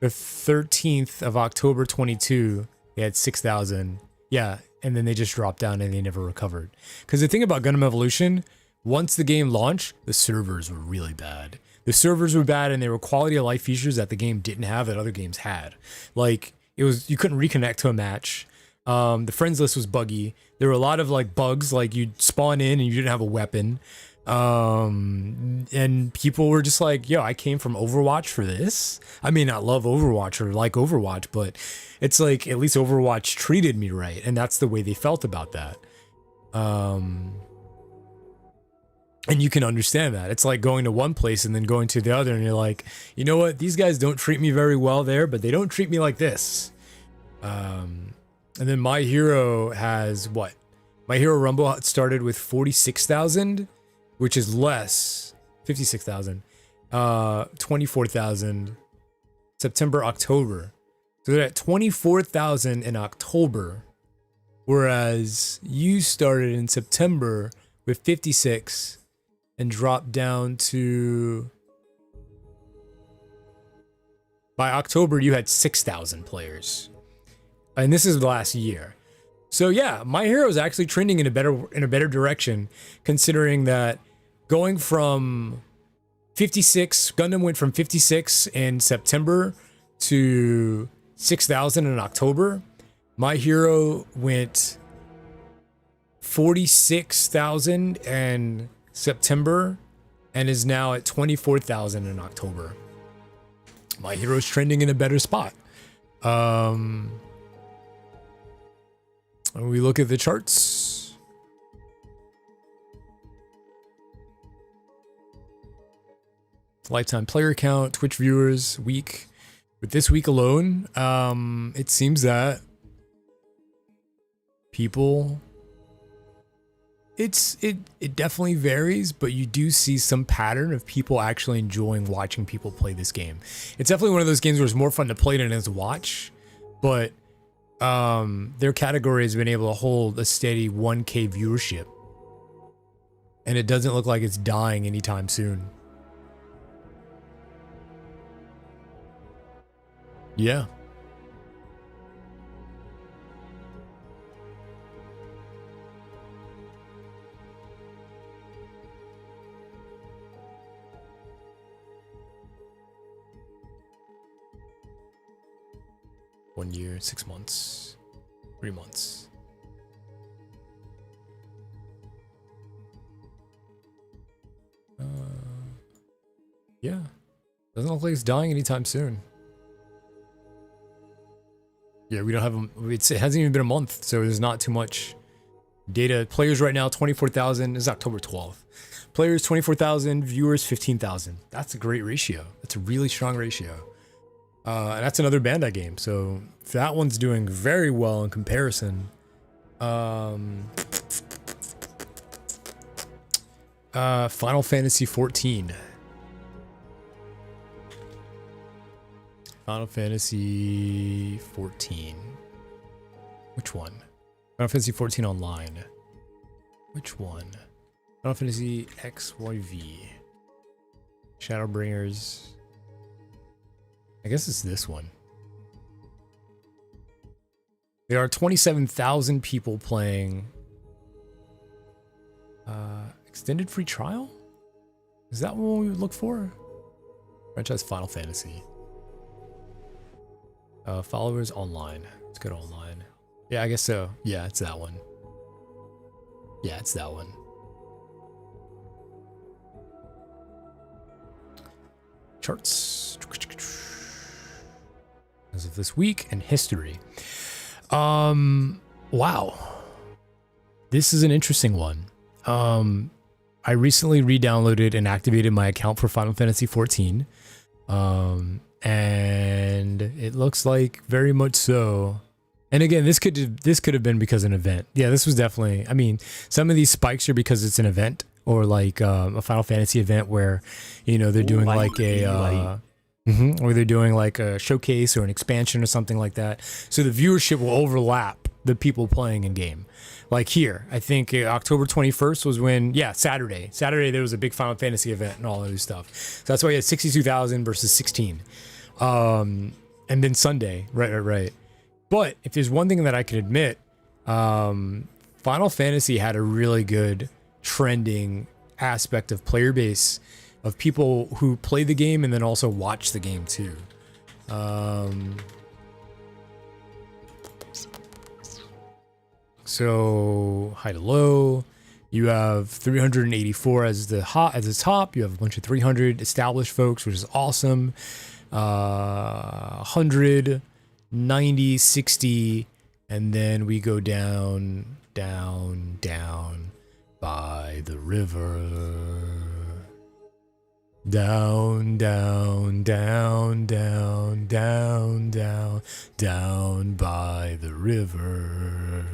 The 13th of October 22, they had 6,000. Yeah, and then they just dropped down and they never recovered. Because the thing about Gundam Evolution, once the game launched, the servers were really bad. The servers were bad and they were quality of life features that the game didn't have that other games had. Like, you couldn't reconnect to a match. The friends list was buggy. There were a lot of like bugs, like you'd spawn in and you didn't have a weapon. And people were just like, yo, I came from Overwatch for this. I may not love Overwatch or like Overwatch, but it's like at least Overwatch treated me right. And that's the way they felt about that. And you can understand that. It's like going to one place and then going to the other and you're like, you know what? These guys don't treat me very well there, but they don't treat me like this. And then My Hero has what? My Hero Rumble started with 46,000, which is less. 56,000. 24,000. September, October. So they're at 24,000 in October. Whereas you started in September with 56 and dropped down to... By October, you had 6,000 players. And this is the last year. So yeah, My Hero is actually trending in a better direction, considering that going from 56, Gundam went from 56 in September to 6,000 in October. My Hero went 46,000 in September and is now at 24,000 in October. My Hero's trending in a better spot. When we look at the charts, lifetime player count, Twitch viewers, week. With this week alone, it seems that people, it definitely varies, but you do see some pattern of people actually enjoying watching people play this game. It's definitely one of those games where it's more fun to play than it is to watch, but their category has been able to hold a steady 1K viewership, and it doesn't look like it's dying anytime soon. Yeah. One year, 6 months, 3 months. Yeah. Doesn't look like it's dying anytime soon. Yeah, we don't have it hasn't even been a month, so there's not too much data. Players right now, 24,000. This is October 12th. Players, 24,000. Viewers, 15,000. That's a great ratio. That's a really strong ratio. And that's another Bandai game, so that one's doing very well in comparison. Final Fantasy 14. Final Fantasy 14. Which one? Final Fantasy 14 Online. Which one? Final Fantasy XYV. Shadowbringers. I guess it's this one. There are 27,000 people playing extended free trial? Is that what we would look for? Franchise Final Fantasy. Followers online. Let's go to online. Yeah, I guess so. Yeah, it's that one. Yeah, it's that one. Charts. As of this week and history. Wow. This is an interesting one. I recently re-downloaded and activated my account for Final Fantasy 14. And it looks like very much so. And again, this could have been because of an event. Yeah, this was definitely, I mean, some of these spikes are because it's an event. or like a Final Fantasy event where, you know, they're doing like a or they're doing like a showcase or an expansion or something like that. So the viewership will overlap the people playing in game. Like here, I think October 21st was when, Saturday there was a big Final Fantasy event and all that other stuff. So that's why you had 62,000 versus 16. And then Sunday, right. But if there's one thing that I can admit, Final Fantasy had a really good trending aspect of player base of people who play the game and then also watch the game too. So high to low, you have 384 as the top. You have a bunch of 300 established folks, which is awesome. 100, 90, 60, and then we go down by the river. Down by the river.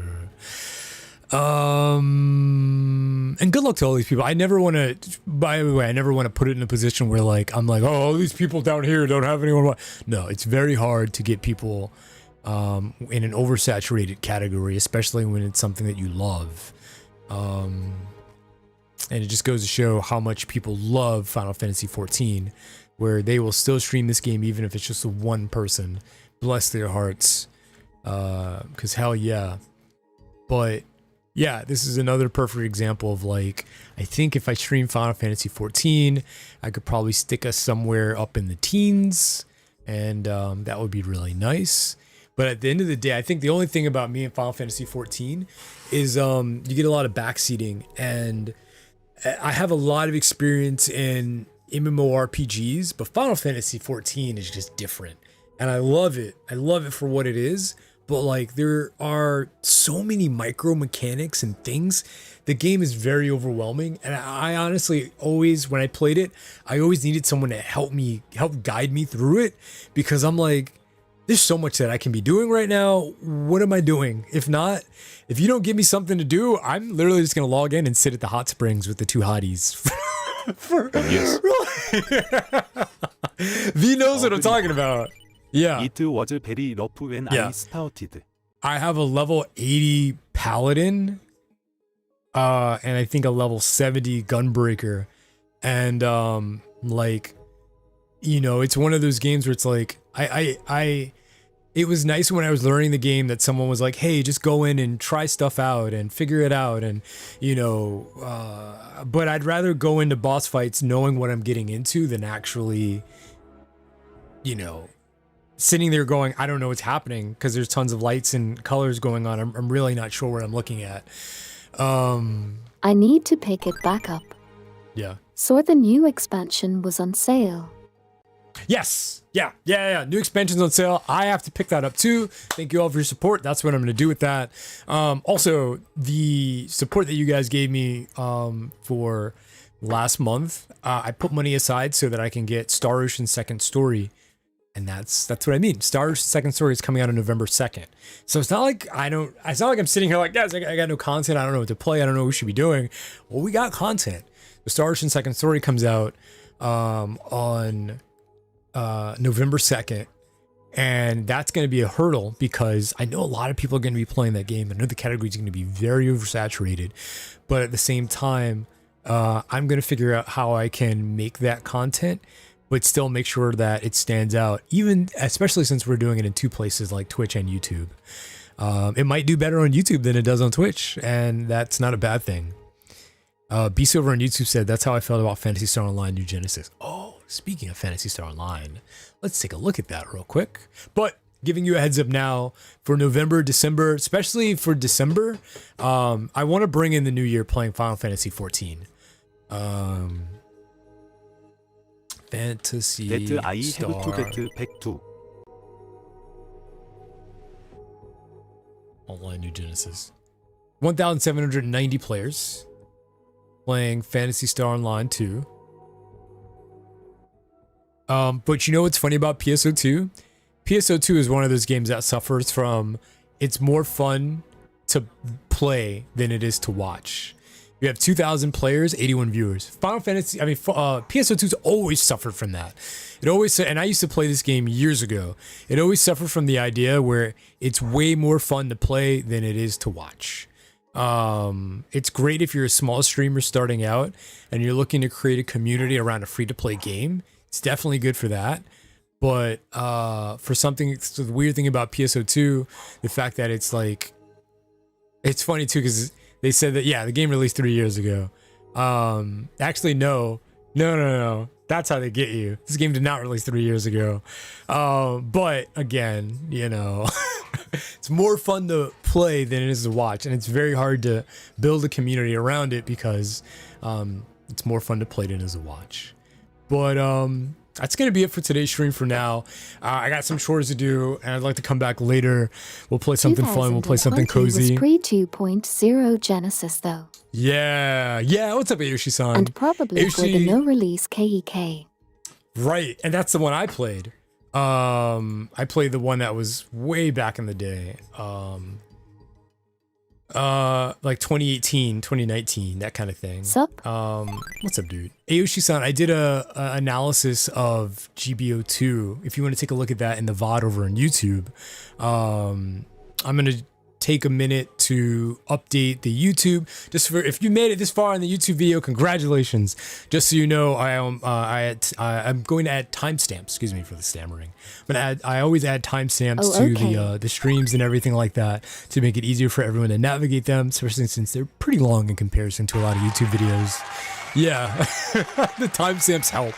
And good luck to all these people. I never want to, by the way, put it in a position where like, I'm like, oh, these people down here don't have anyone. No, it's very hard to get people in an oversaturated category, especially when it's something that you love. And it just goes to show how much people love Final Fantasy XIV, where they will still stream this game even if it's just one person. Bless their hearts. Because hell yeah. But yeah, this is another perfect example of like, I think if I stream Final Fantasy XIV, I could probably stick us somewhere up in the teens, and that would be really nice. But at the end of the day, I think the only thing about me and Final Fantasy XIV is you get a lot of backseating, and I have a lot of experience in MMORPGs, but Final Fantasy XIV is just different. And I love it. I love it for what it is. But like, there are so many micro mechanics and things. The game is very overwhelming. And I honestly always, when I played it, I always needed someone to help guide me through it, because I'm like, there's so much that I can be doing right now. What am I doing? If you don't give me something to do, I'm literally just going to log in and sit at the hot springs with the two hotties. Yes. V knows what I'm talking about. Yeah. It was very rough when I started. I have a level 80 paladin, and I think a level 70 gunbreaker. And like, you know, it's one of those games where it's like, it was nice when I was learning the game that someone was like, hey, just go in and try stuff out and figure it out. And, you know, but I'd rather go into boss fights knowing what I'm getting into than actually, you know, sitting there going, I don't know what's happening, because there's tons of lights and colors going on. I'm really not sure what I'm looking at. I need to pick it back up. Yeah. Saw the new expansion was on sale. Yes. Yeah. New expansions on sale. I have to pick that up too. Thank you all for your support. That's what I'm going to do with that. Also, the support that you guys gave me for last month, I put money aside so that I can get Star Ocean Second Story. And that's what I mean. Star Ocean Second Story is coming out on November 2nd. So it's not like it's not like I'm sitting here like, guys, I got no content. I don't know what to play. I don't know what we should be doing. Well, we got content. The Star Ocean Second Story comes out on November 2nd, and that's going to be a hurdle because I know a lot of people are going to be playing that game. I know the category is going to be very oversaturated, but at the same time, I'm going to figure out how I can make that content, but still make sure that it stands out, especially since we're doing it in two places like Twitch and YouTube. It might do better on YouTube than it does on Twitch, and that's not a bad thing. Beast Over on YouTube said, that's how I felt about Phantasy Star Online New Genesis. Oh, speaking of Phantasy Star Online, let's take a look at that real quick. But giving you a heads up now for November, December, especially for December, I want to bring in the new year playing Final Fantasy XIV. Phantasy Star Online New Genesis. 1,790 players playing Phantasy Star Online 2. But you know what's funny about PSO2? PSO2 is one of those games that suffers from, it's more fun to play than it is to watch. You have 2,000 players, 81 viewers. Final Fantasy, I mean, PSO2's always suffered from that. It always, and I used to play this game years ago. It always suffered from the idea where it's way more fun to play than it is to watch. It's great if you're a small streamer starting out and you're looking to create a community around a free-to-play game. It's definitely good for that. But for something, so the weird thing about PSO2, the fact that it's like, it's funny too, because they said that, yeah, the game released 3 years ago. Actually, no. That's how they get you. This game did not release 3 years ago. But again, you know, it's more fun to play than it is to watch. And it's very hard to build a community around it because it's more fun to play than it is to watch. But that's going to be it for today's stream for now. I got some chores to do, and I'd like to come back later. We'll play something fun. We'll play something cozy. Was pre 2.0 Genesis, though. Yeah. What's up, Ayoshi-san? And probably for the no-release KEK. Right, and that's the one I played. I played the one that was way back in the day. Like 2018, 2019, that kind of thing. Sup? What's up, dude? Ayoshi-san, I did a analysis of GBO2. If you want to take a look at that in the VOD over on YouTube, I'm gonna take a minute to update the YouTube. Just for if you made it this far in the YouTube video, congratulations. Just so you know, I'm going to add timestamps. Excuse me for the stammering. But I always add timestamps to the streams and everything like that to make it easier for everyone to navigate them, especially since they're pretty long in comparison to a lot of YouTube videos. Yeah, the timestamps help.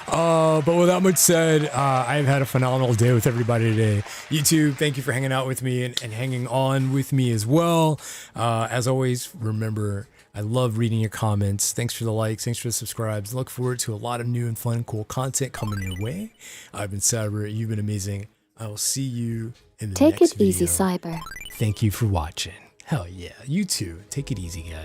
But with that much said, I've had a phenomenal day with everybody today. YouTube, thank you for hanging out with me and hanging on with me as well. As always, remember, I love reading your comments. Thanks for the likes. Thanks for the subscribes. Look forward to a lot of new and fun, cool content coming your way. I've been Cyber. You've been amazing. I will see you in the next video. Take it easy, Cyber. Thank you for watching. Hell yeah. You too. Take it easy, guys.